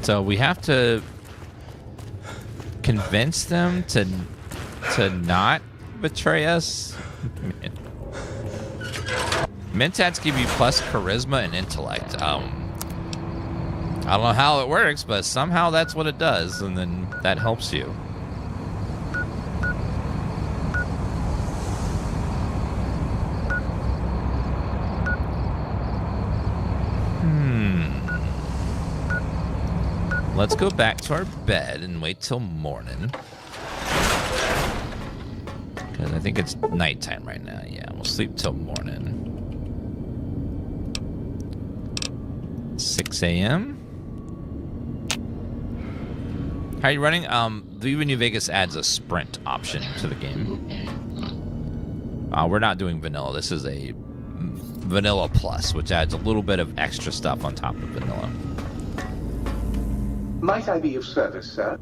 So we have to convince them to not betray us. Mentats give you plus charisma and intellect. I don't know how it works, but somehow that's what it does, and then that helps you. Let's go back to our bed and wait till morning. Because I think it's nighttime right now. Yeah, we'll sleep till morning. 6 a.m. How are you running? Viva New Vegas adds a sprint option to the game. We're not doing vanilla. This is a vanilla plus, which adds a little bit of extra stuff on top of vanilla. Might I be of service, sir?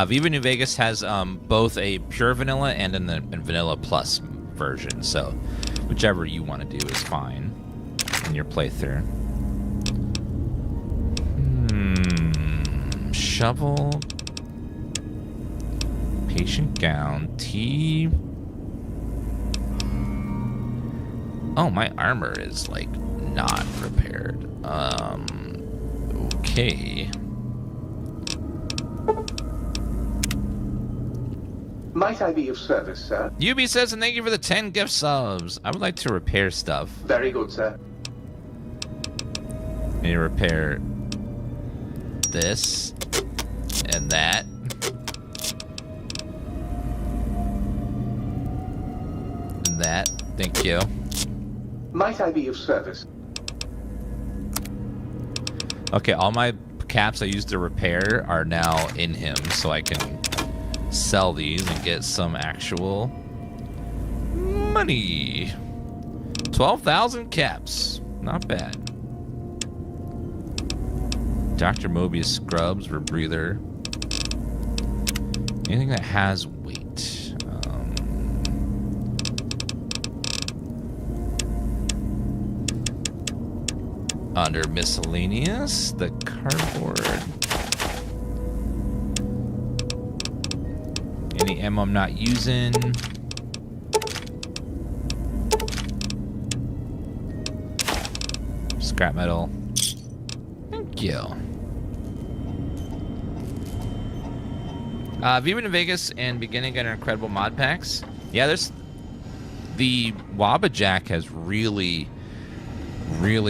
Viva New Vegas has both a pure vanilla and a vanilla plus version, so whichever you want to do is fine in your playthrough. Shovel, patient gown, tea. Oh, my armor is like not repaired. Okay. Might I be of service, sir? UB says, and thank you for the 10 gift subs. I would like to repair stuff. Very good, sir. Need to repair this and that. And that. Thank you. Might I be of service? Okay, all my caps I used to repair are now in him, so I can sell these and get some actual money. 12,000 caps. Not bad. Dr. Mobius scrubs, rebreather. Anything that has weight. Under miscellaneous, the cardboard. Any ammo I'm not using. Scrap metal. Thank you. Viva in Vegas and beginning at our incredible mod packs. Yeah, there's the Wabajack has really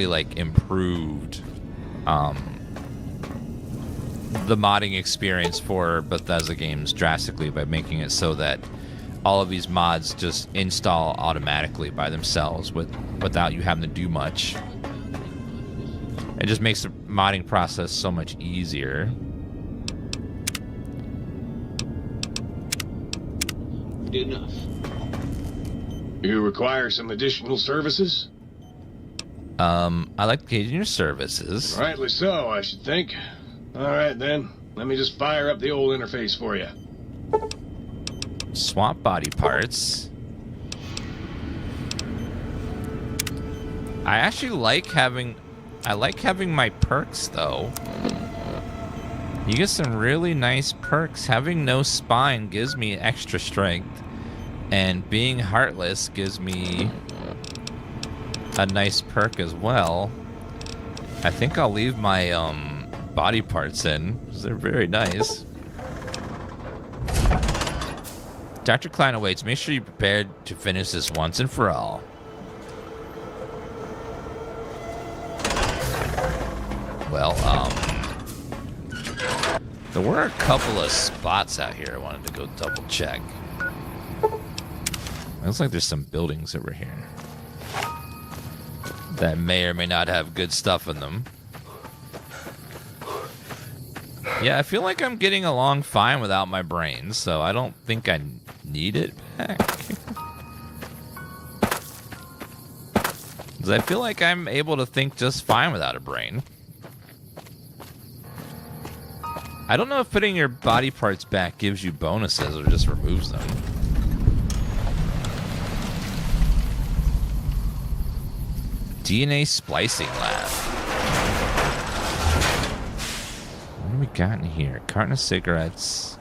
like improved the modding experience for Bethesda games drastically by making it so that all of these mods just install automatically by themselves without you having to do much. It just makes the modding process so much easier. Enough. You require some additional services? I like gauging your services. Rightly so, I should think. All right, then. Let me just fire up the old interface for you. Swap body parts. I actually like having my perks though. You get some really nice perks. Having no spine gives me extra strength, and being heartless gives me a nice perk as well. I think I'll leave my body parts in because they're very nice. Dr. Klein awaits. Make sure you're prepared to finish this once and for all. Well, there were a couple of spots out here I wanted to go double check. Looks like there's some buildings over here that may or may not have good stuff in them. Yeah, I feel like I'm getting along fine without my brain, so I don't think I need it back. 'Cause I feel like I'm able to think just fine without a brain. I don't know if putting your body parts back gives you bonuses or just removes them. DNA splicing lab. What do we got in here? Carton of cigarettes.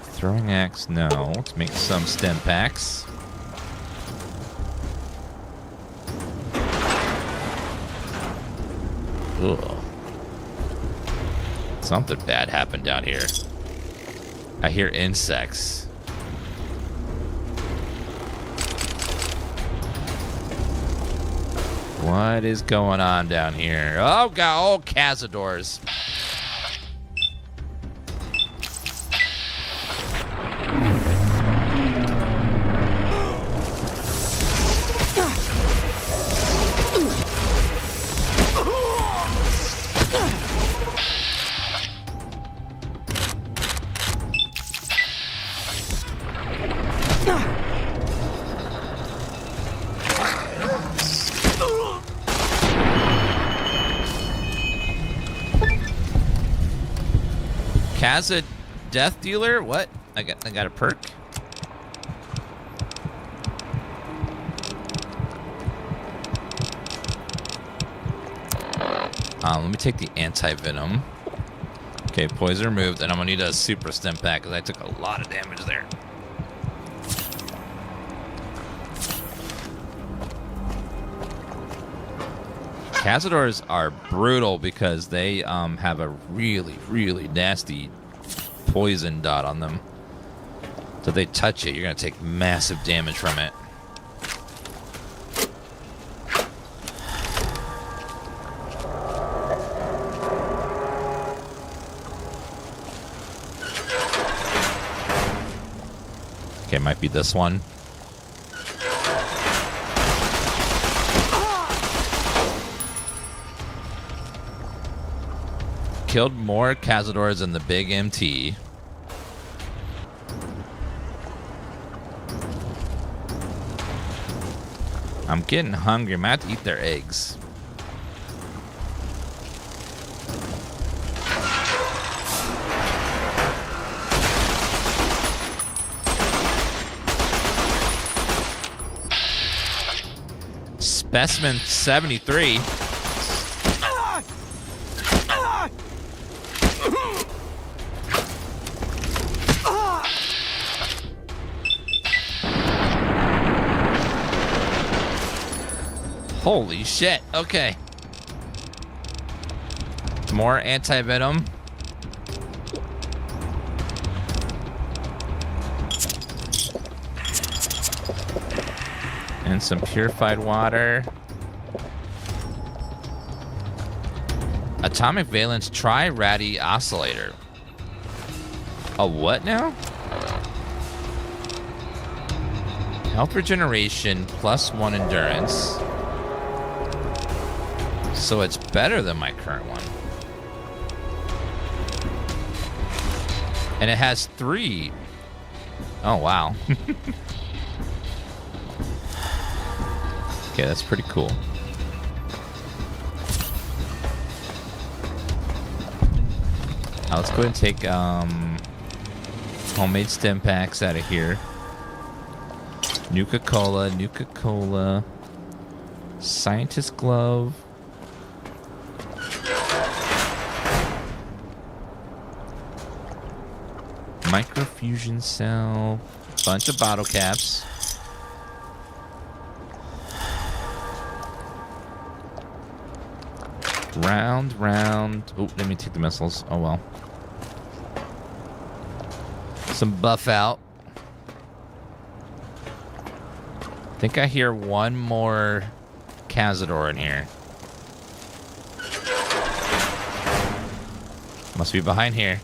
Throwing axe, no. Let's make some stem packs. Ugh. Something bad happened down here. I hear insects. What is going on down here? Oh, God. Oh, cazadors. Kazad death dealer? What? I got a perk. Let me take the anti-venom. Okay, poison removed, and I'm gonna need a super stim pack because I took a lot of damage there. Cazadors are brutal because they have a really, really nasty poison dot on them. So if they touch it, you're going to take massive damage from it. Okay, might be this one. Killed more Cazadors than the big MT. I'm getting hungry. I'm gonna have to eat their eggs. Specimen 73. Holy shit. Okay. More anti-venom. And some purified water. Atomic valence tri-radi oscillator. A what now? Health regeneration +1 endurance. So it's better than my current one. And it has 3. Oh, wow. Okay, that's pretty cool. Now let's go ahead and take homemade stem packs out of here. Nuka-Cola, Nuka-Cola. Scientist glove. Microfusion cell. Bunch of bottle caps. Round. Oh, let me take the missiles. Oh well. Some buff out. I think I hear one more Cazador in here. Must be behind here.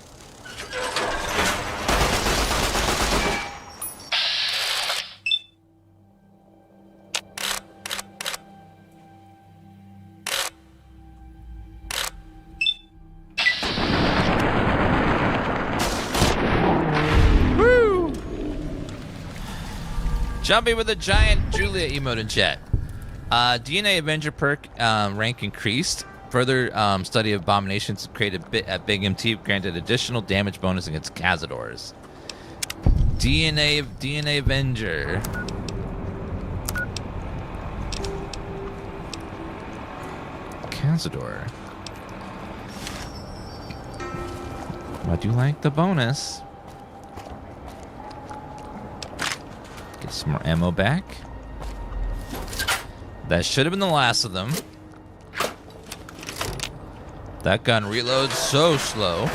Jumpy with a giant Julia emote in chat. DNA Avenger perk rank increased. Further study of abominations created at Big MT granted additional damage bonus against Cazadors. DNA Avenger. Cazador. I do like the bonus. Get some more ammo back. That should have been the last of them. That gun reloads so slow.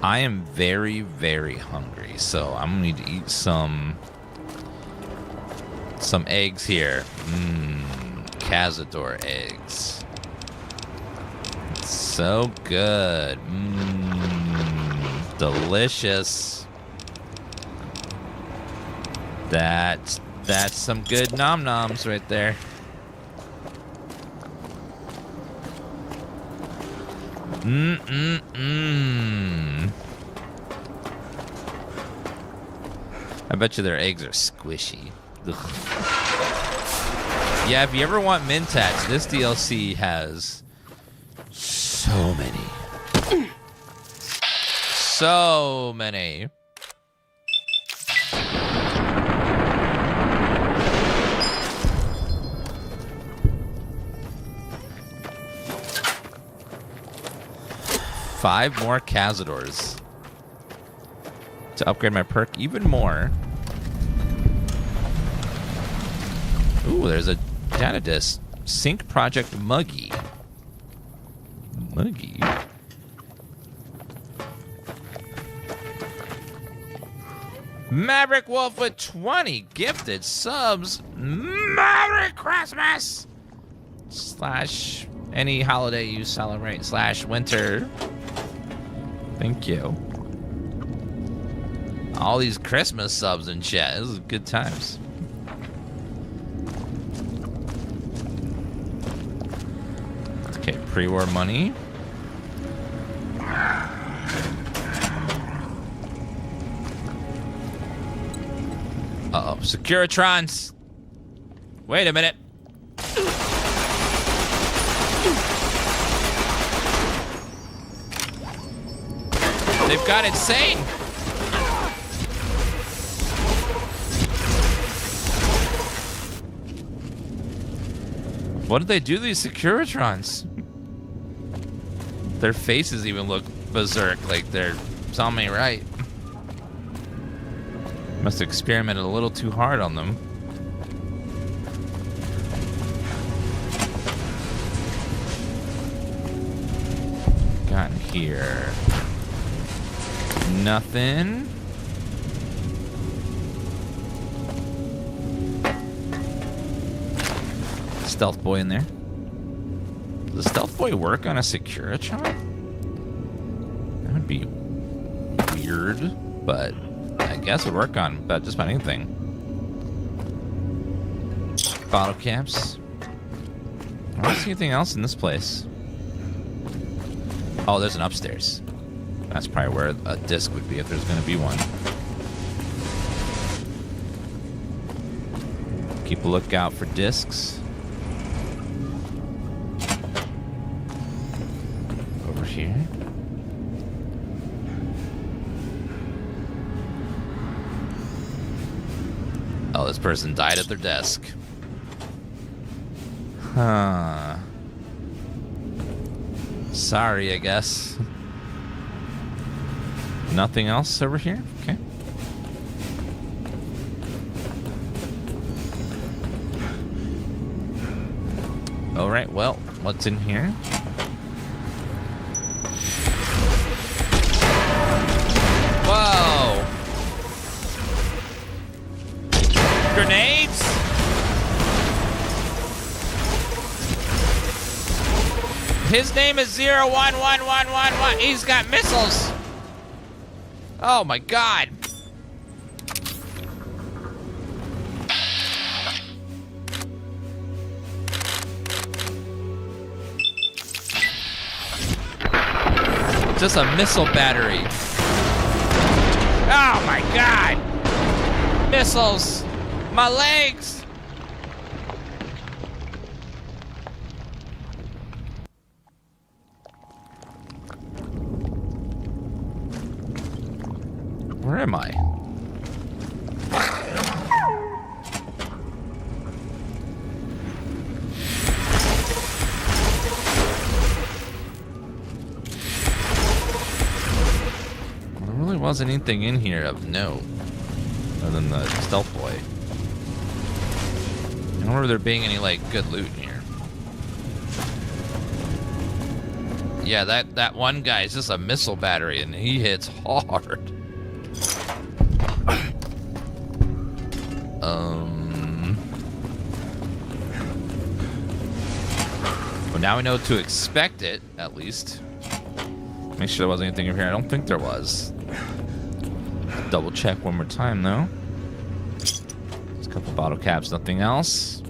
I am very, very hungry, so I'm gonna need to eat some eggs here. Cazador eggs. So good. Delicious. That's some good nom-noms right there. I bet you their eggs are squishy. Ugh. Yeah, if you ever want Mentats, this DLC has so many. So many. Five more Cazadors to upgrade my perk even more. Ooh, there's a data disk. Sync Project Muggy. Muggy? Maverick Wolf with 20 gifted subs. Merry Christmas! / any holiday you celebrate / winter. Thank you. All these Christmas subs and shit. This is good times. Okay, pre-war money. Uh-oh. Securitrons. Wait a minute. They've got insane. What did they do to these Securitrons? Their faces even look berserk, like they're zombie right. Must have experimented a little too hard on them. Got in here. Nothing. Stealth boy in there. Does the stealth boy work on a Securitron? That would be weird, but I guess it would work on just about anything. Bottle caps. I don't see anything else in this place. Oh, there's an upstairs. That's probably where a disc would be if there's going to be one. Keep a lookout for discs. Over here. Oh, this person died at their desk. Huh. Sorry, I guess. Nothing else over here? Okay. Alright, well, what's in here? Whoa! Grenades? His name is 011111. He's got missiles. Oh my god. Just a missile battery. Oh my god. Missiles. My legs. Where am I? There really wasn't anything in here of note, other than the stealth boy. I don't remember there being any, like, good loot in here. Yeah, that one guy is just a missile battery, and he hits hard. Well, now we know to expect it, at least. Make sure there wasn't anything in here. I don't think there was. Double check one more time, though. Just a couple bottle caps, nothing else.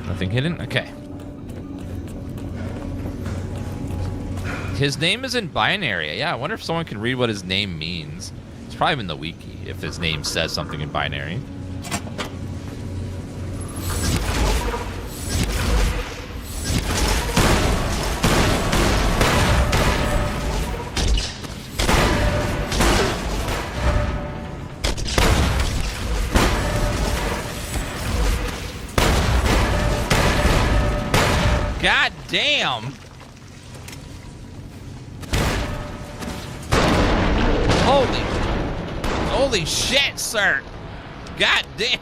Nothing hidden? Okay. His name is in binary. Yeah, I wonder if someone can read what his name means. It's probably in the wiki if his name says something in binary. God damn! Holy shit, sir! God damn!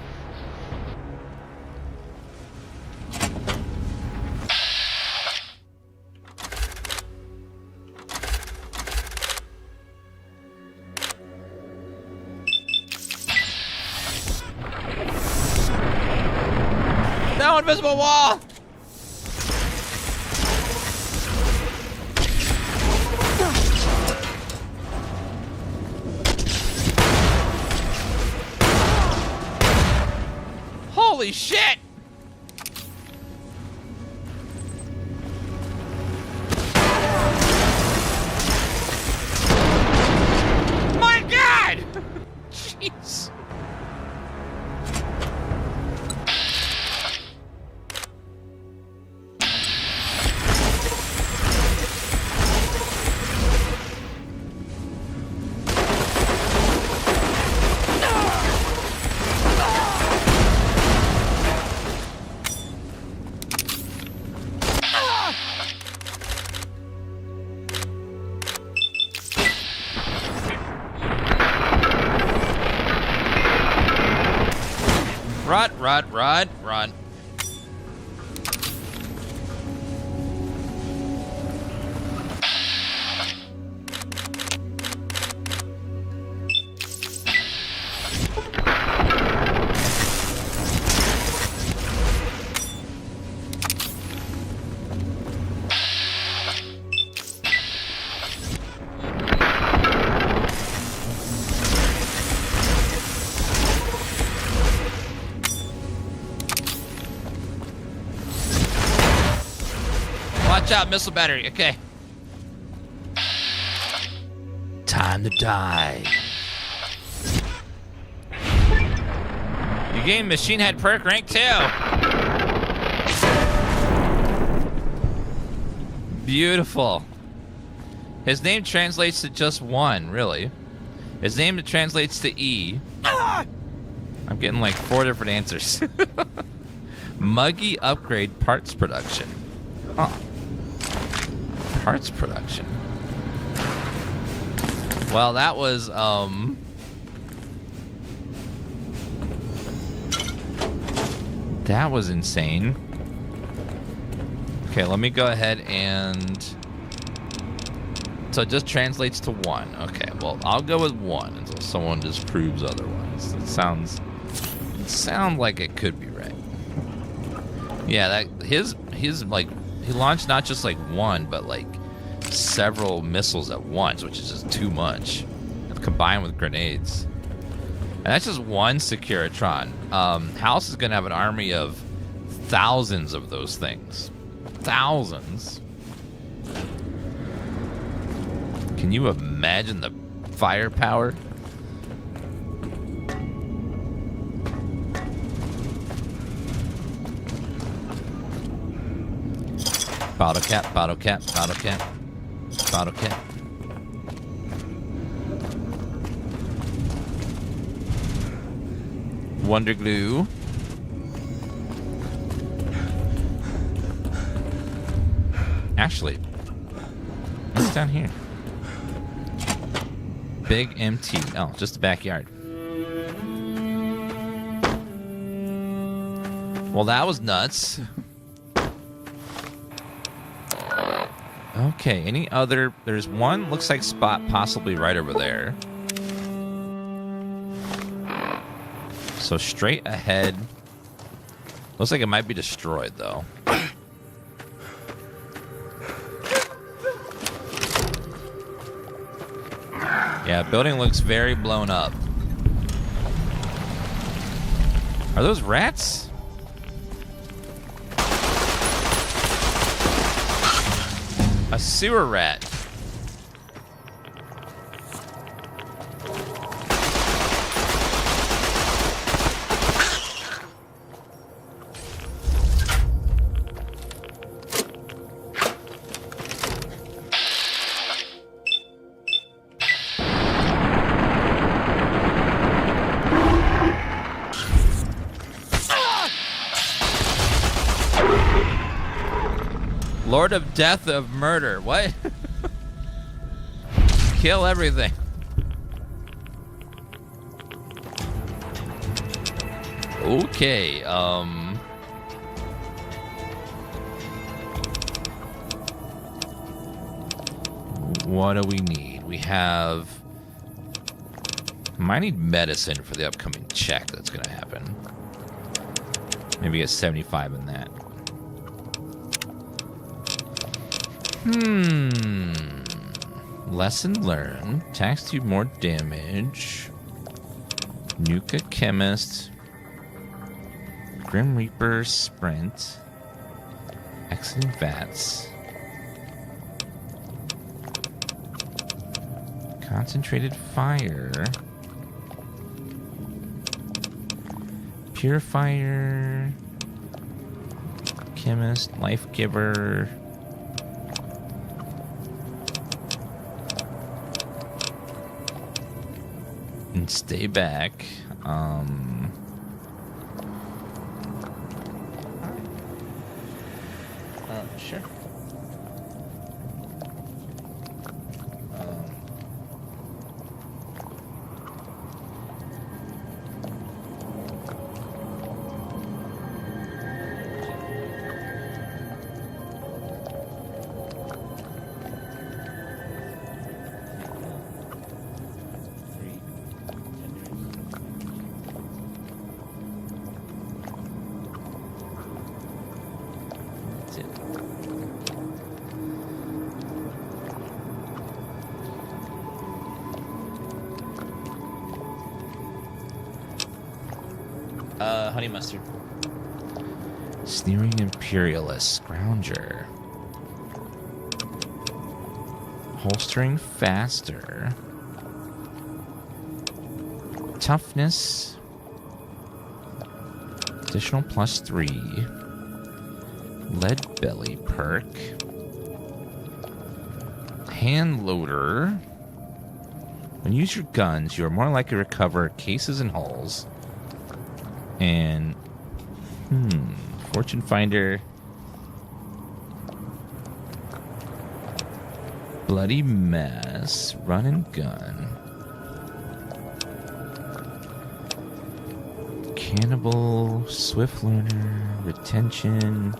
No invisible wall! Holy shit! My God! Jeez. Run. Watch out, missile battery. Okay. Time to die. You gain Machine Head perk rank 2. Beautiful. His name translates to just one, really. His name translates to E. I'm getting like 4 different answers. Muggy upgrade parts production. Huh. Parts production. Well, that was, that was insane. Okay, let me go ahead and... So it just translates to 1. Okay, well, I'll go with 1 until someone just proves otherwise. It sounds like it could be right. Yeah, that his like, he launched not just like 1, but like several missiles at once, which is just too much, combined with grenades. And that's just one Securitron. House is gonna have an army of thousands of those things. Thousands. Can you imagine the firepower? Bottle cap, bottle cap, bottle cap, bottle cap. Wonder glue. Actually, what's down here? Big MT. Oh, just the backyard. Well, that was nuts. Okay, any other... There's one, looks like spot possibly right over there. So straight ahead. Looks like it might be destroyed, though. Yeah, building looks very blown up. Are those rats? A sewer rat. Lord of Death of Murder. What? Kill everything. Okay, what do we need? We have... Might need medicine for the upcoming check that's gonna happen. Maybe get 75 in that. Lesson learned. Tax tube more damage. Nuka Chemist. Grim Reaper Sprint. Exiting Vats. Concentrated Fire. Purifier. Chemist. Life Giver. And stay back. Sure. Honey mustard. Sneering imperialist scrounger. Holstering faster. Toughness. Additional +3. Lead belly perk. Hand loader. When you use your guns, you are more likely to recover cases and hulls. And, fortune finder. Bloody mess. Run and gun. Cannibal. Swift learner. Retention.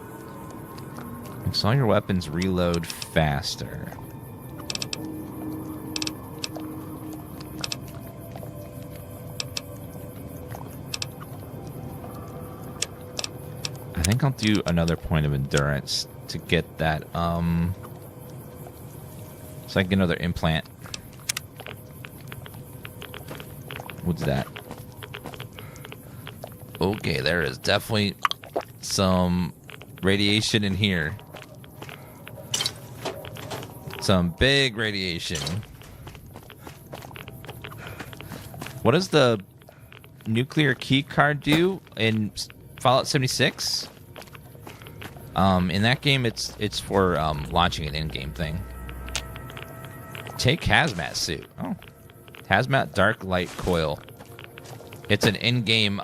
Makes all your weapons reload faster. I think I'll do another point of endurance to get that, so I can get another implant. What's that? Okay, there is definitely some radiation in here. Some big radiation. What does the nuclear key card do in Fallout 76? In that game, it's for launching an in-game thing. Take hazmat suit. Oh, hazmat dark light coil. It's an in-game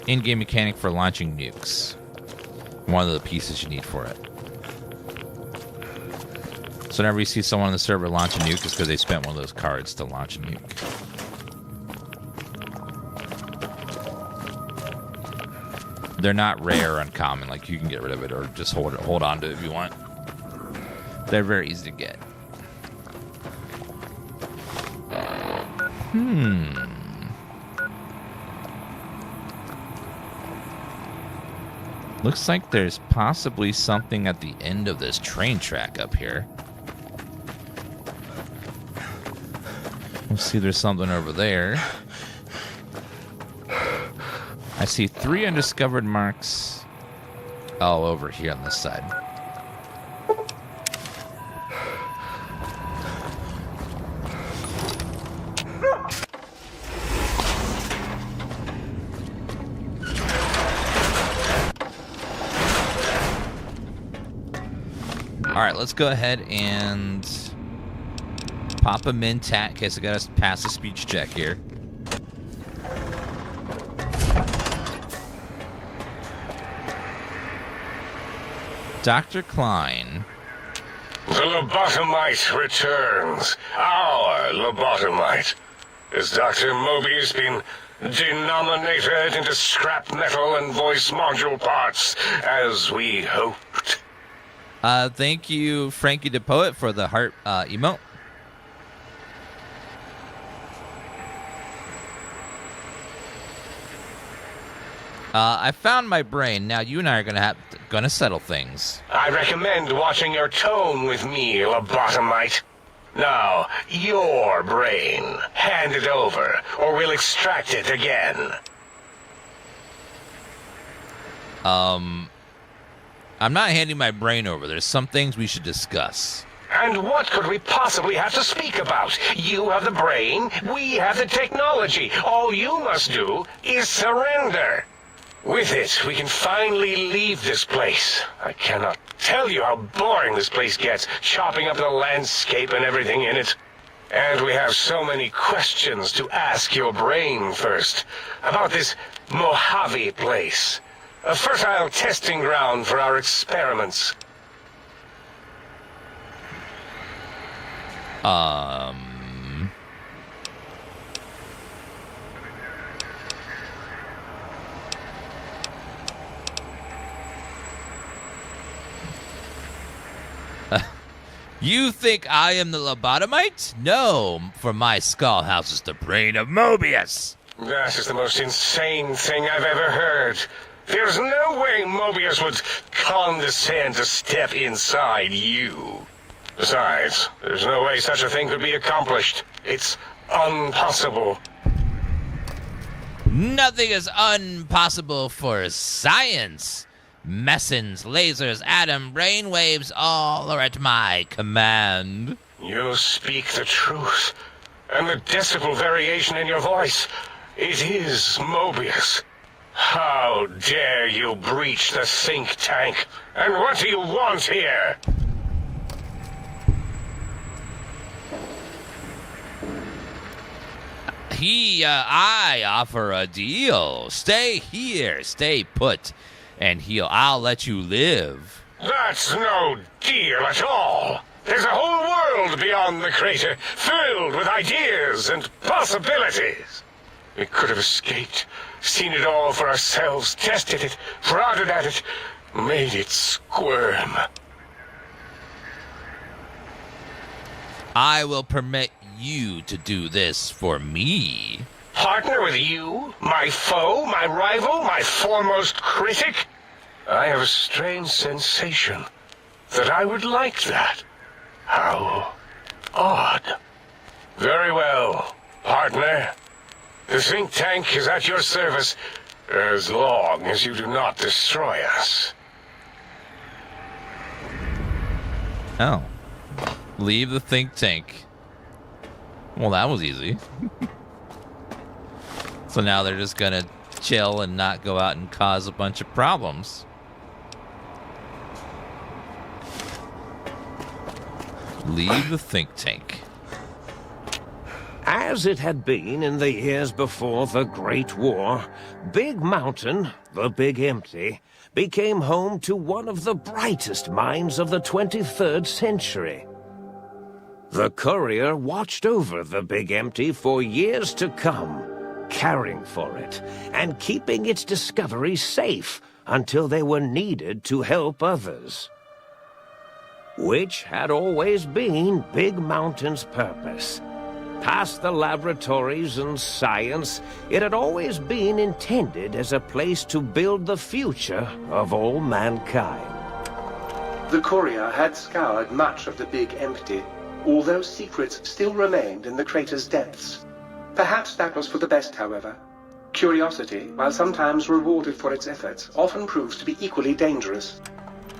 mechanic for launching nukes. One of the pieces you need for it. So whenever you see someone on the server launch a nuke, it's because they spent one of those cards to launch a nuke. They're not rare or uncommon. Like, you can get rid of it or just hold on to it if you want. They're very easy to get. Looks like there's possibly something at the end of this train track up here. Let's see, there's something over there. I see 3 undiscovered marks all over here on this side. Alright, let's go ahead and pop a min tat in case I gotta pass a speech check here. Dr. Klein. The lobotomite returns. Our lobotomite. Has Dr. Mobius been denominated into scrap metal and voice module parts, as we hoped? Thank you, Frankie the Poet, for the heart emote. I found my brain. Now you and I are gonna settle things. I recommend watching your tone with me, lobotomite. Now, your brain. Hand it over, or we'll extract it again. I'm not handing my brain over. There's some things we should discuss. And what could we possibly have to speak about? You have the brain, we have the technology. All you must do is surrender. With it, we can finally leave this place. I cannot tell you how boring this place gets, chopping up the landscape and everything in it. And we have so many questions to ask your brain first. About this Mojave place. A fertile testing ground for our experiments. You think I am the lobotomite? No, for my skull houses the brain of Mobius. That is the most insane thing I've ever heard. There's no way Mobius would condescend to step inside you. Besides, there's no way such a thing could be accomplished. It's impossible. Nothing is impossible for science. Messins, lasers, atom, brainwaves, all are at my command. You speak the truth. And the decibel variation in your voice, it is Mobius. How dare you breach the think tank? And what do you want here? I offer a deal. Stay here, stay put, and I'll let you live. That's no deal at all. There's a whole world beyond the crater, filled with ideas and possibilities. We could have escaped, seen it all for ourselves, tested it, prodded at it, made it squirm. I will permit you to do this for me. Partner with you? My foe? My rival? My foremost critic? I have a strange sensation that I would like that. How odd. Very well, partner. The think tank is at your service as long as you do not destroy us. Oh. Leave the think tank. Well, that was easy. So now they're just gonna chill and not go out and cause a bunch of problems. Leave the think tank. As it had been in the years before the Great War, Big Mountain, the Big Empty, became home to one of the brightest minds of the 23rd century. The courier watched over the Big Empty for years to come, caring for it and keeping its discoveries safe until they were needed to help others. Which had always been Big Mountain's purpose. Past the laboratories and science, it had always been intended as a place to build the future of all mankind. The courier had scoured much of the Big Empty, although secrets still remained in the crater's depths. Perhaps that was for the best, however. Curiosity, while sometimes rewarded for its efforts, often proves to be equally dangerous.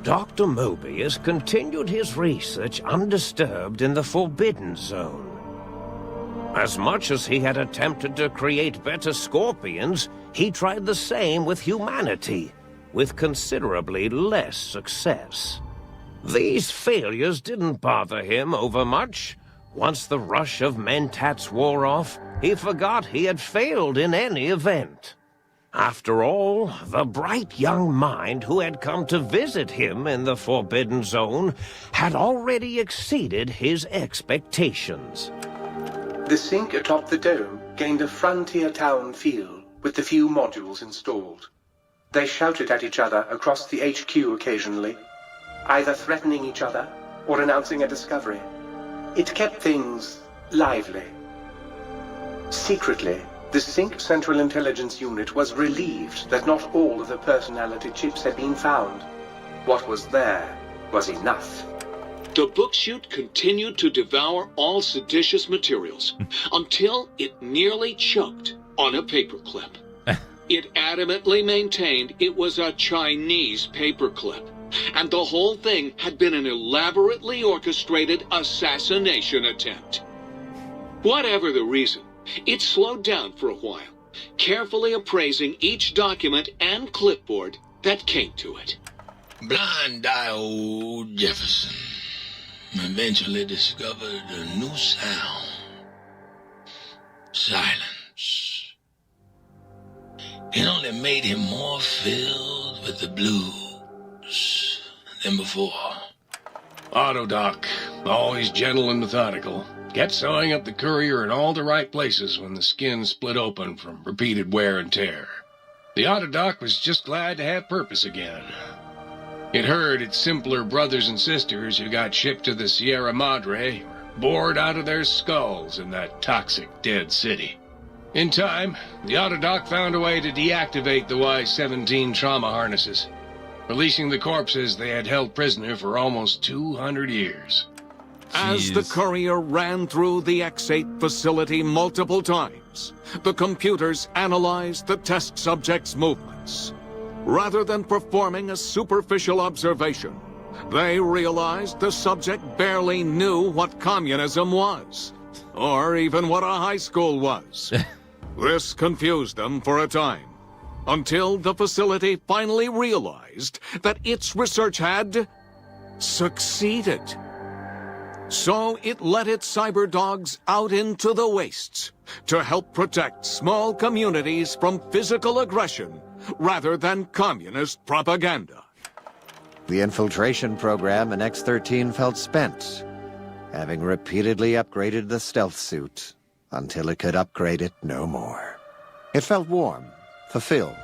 Dr. Mobius continued his research undisturbed in the Forbidden Zone. As much as he had attempted to create better scorpions, he tried the same with humanity, with considerably less success. These failures didn't bother him overmuch. Once the rush of mentats wore off, he forgot he had failed in any event. After all, the bright young mind who had come to visit him in the Forbidden Zone had already exceeded his expectations. The sink atop the dome gained a frontier town feel with the few modules installed. They shouted at each other across the HQ occasionally, either threatening each other or announcing a discovery. It kept things lively. Secretly, the Sync Central Intelligence Unit was relieved that not all of the personality chips had been found. What was there was enough. The book chute continued to devour all seditious materials until it nearly choked on a paperclip. It adamantly maintained it was a Chinese paperclip, and the whole thing had been an elaborately orchestrated assassination attempt. Whatever the reason, it slowed down for a while, carefully appraising each document and clipboard that came to it. Blind-eye old Jefferson eventually discovered a new sound. Silence. It only made him more filled with the blues than before. Autodoc, always gentle and methodical, kept sewing up the courier in all the right places when the skin split open from repeated wear and tear. The Autodoc was just glad to have purpose again. It heard its simpler brothers and sisters who got shipped to the Sierra Madre were bored out of their skulls in that toxic dead city. In time, the Autodoc found a way to deactivate the Y-17 trauma harnesses, releasing the corpses they had held prisoner for almost 200 years. As the courier ran through the X8 facility multiple times, the computers analyzed the test subject's movements. Rather than performing a superficial observation, they realized the subject barely knew what communism was, or even what a high school was. This confused them for a time, until the facility finally realized that its research had succeeded. So it let its cyber dogs out into the wastes to help protect small communities from physical aggression rather than communist propaganda. The infiltration program in X-13 felt spent, having repeatedly upgraded the stealth suit until it could upgrade it no more. It felt warm, fulfilled,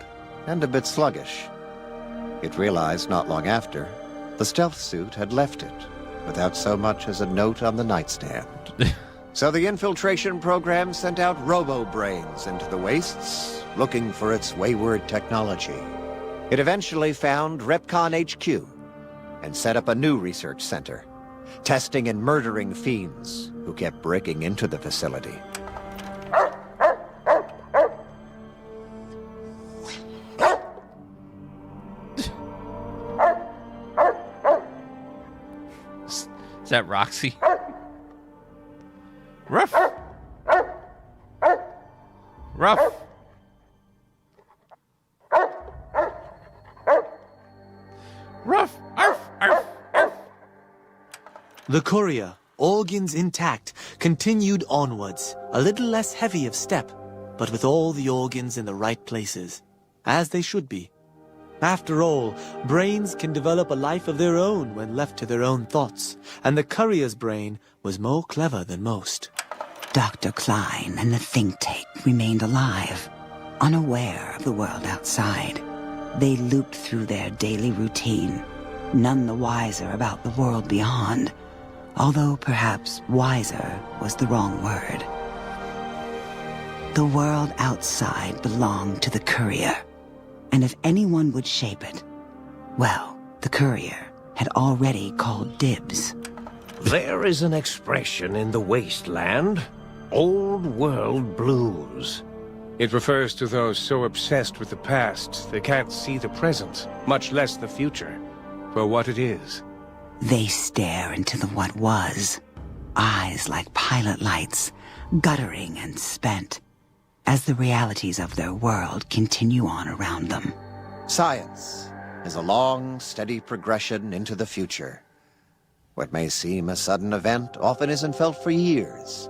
and a bit sluggish. It realized not long after, the stealth suit had left it without so much as a note on the nightstand. So the infiltration program sent out robo-brains into the wastes, looking for its wayward technology. It eventually found Repcon HQ and set up a new research center, testing and murdering fiends who kept breaking into the facility. Is that Roxy? Ruff! Ruff! Ruff! Arf! Arf! Arf! The courier, organs intact, continued onwards, a little less heavy of step, but with all the organs in the right places, as they should be. After all, brains can develop a life of their own when left to their own thoughts, and the courier's brain was more clever than most. Dr. Klein and the think tank remained alive, unaware of the world outside. They looped through their daily routine, none the wiser about the world beyond, although perhaps wiser was the wrong word. The world outside belonged to the courier, and if anyone would shape it, well, the courier had already called dibs. There is an expression in the wasteland, old world blues. It refers to those so obsessed with the past they can't see the present, much less the future, for what it is. They stare into the what was, eyes like pilot lights, guttering and spent, as the realities of their world continue on around them. Science is a long, steady progression into the future. What may seem a sudden event often isn't felt for years,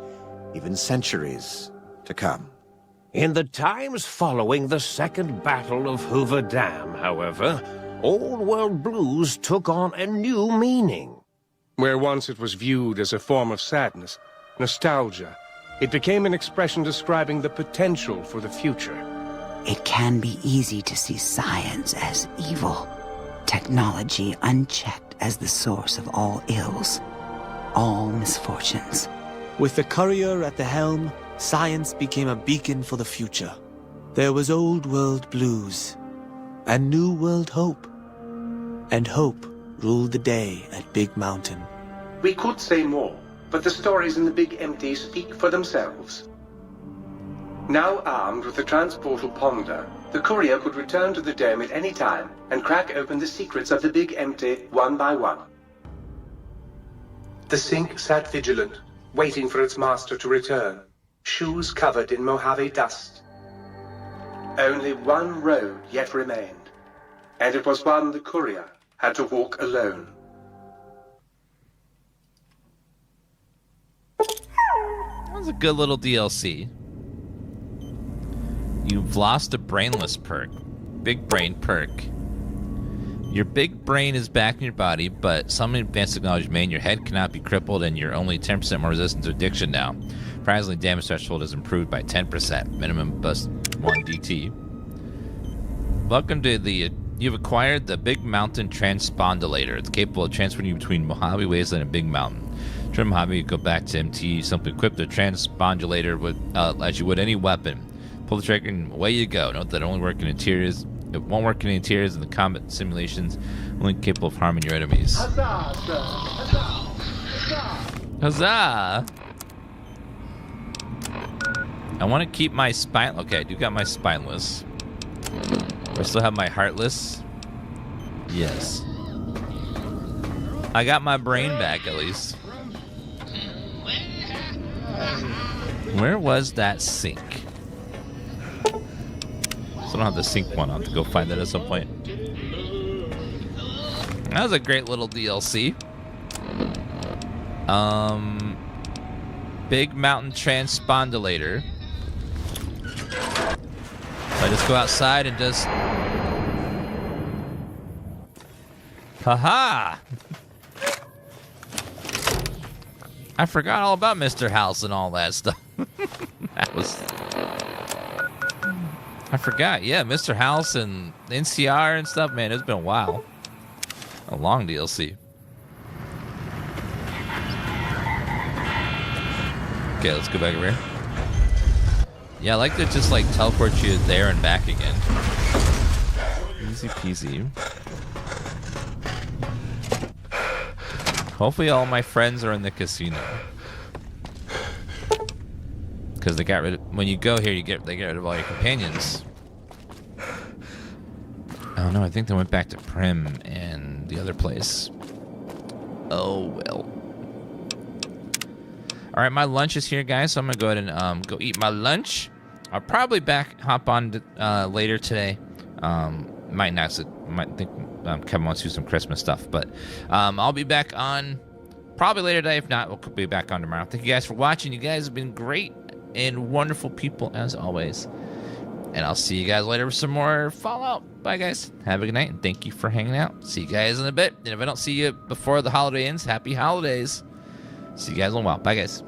even centuries to come. In the times following the Second Battle of Hoover Dam, however, old world blues took on a new meaning. Where once it was viewed as a form of sadness, nostalgia, it became an expression describing the potential for the future. It can be easy to see science as evil, technology unchecked as the source of all ills, all misfortunes. With the courier at the helm, science became a beacon for the future. There was old world blues, and new world hope. And hope ruled the day at Big Mountain. We could say more, but the stories in the Big Empty speak for themselves. Now armed with the transportal Ponder, the courier could return to the dome at any time and crack open the secrets of the Big Empty one by one. The sink sat vigilant, waiting for its master to return, shoes covered in Mojave dust. Only one road yet remained, and it was one the courier had to walk alone. That was a good little DLC. You've lost a brainless perk. Big brain perk. Your big brain is back in your body, but some advanced technology mean your head cannot be crippled and you're only 10% more resistant to addiction now. Surprisingly, damage threshold is improved by 10%. Minimum bust 1 DT. Welcome to the... You've acquired the Big Mountain Transpondulator. It's capable of transferring you between Mojave Wasteland and Big Mountain. Trim Mojave, go back to MT, simply equip the Transpondulator with, as you would any weapon. Pull the trigger and away you go. Note that it won't work in interiors and the combat simulations, only capable of harming your enemies. Huzzah, sir! Huzzah! Huzzah! I want to keep my spine. Okay, I do got my spineless. Do I still have my heartless? Yes. I got my brain back at least. Where was that sink? I don't have the sync one. I'll have to go find that at some point. That was a great little DLC. Big mountain transpondulator. So I just go outside and just... Haha! I forgot all about Mr. House and all that stuff. That was... I forgot, yeah, Mr. House and NCR and stuff, man, it's been a while. A long DLC. Okay, let's go back over here. Yeah, I like to just like teleport you there and back again. Easy peasy. Hopefully all my friends are in the casino. Because they got rid of, when you go here, they get rid of all your companions. Oh no, I think they went back to Prim and the other place. Oh well. All right, my lunch is here, guys. So I'm gonna go ahead and go eat my lunch. I'll probably hop on to, later today. Might think Kevin wants to do some Christmas stuff, but I'll be back on probably later today. If not, we'll be back on tomorrow. Thank you guys for watching. You guys have been great and wonderful people as always. And I'll see you guys later with some more Fallout. Bye, guys. Have a good night, and thank you for hanging out. See you guys in a bit. And if I don't see you before the holiday ends, happy holidays. See you guys in a while. Bye, guys.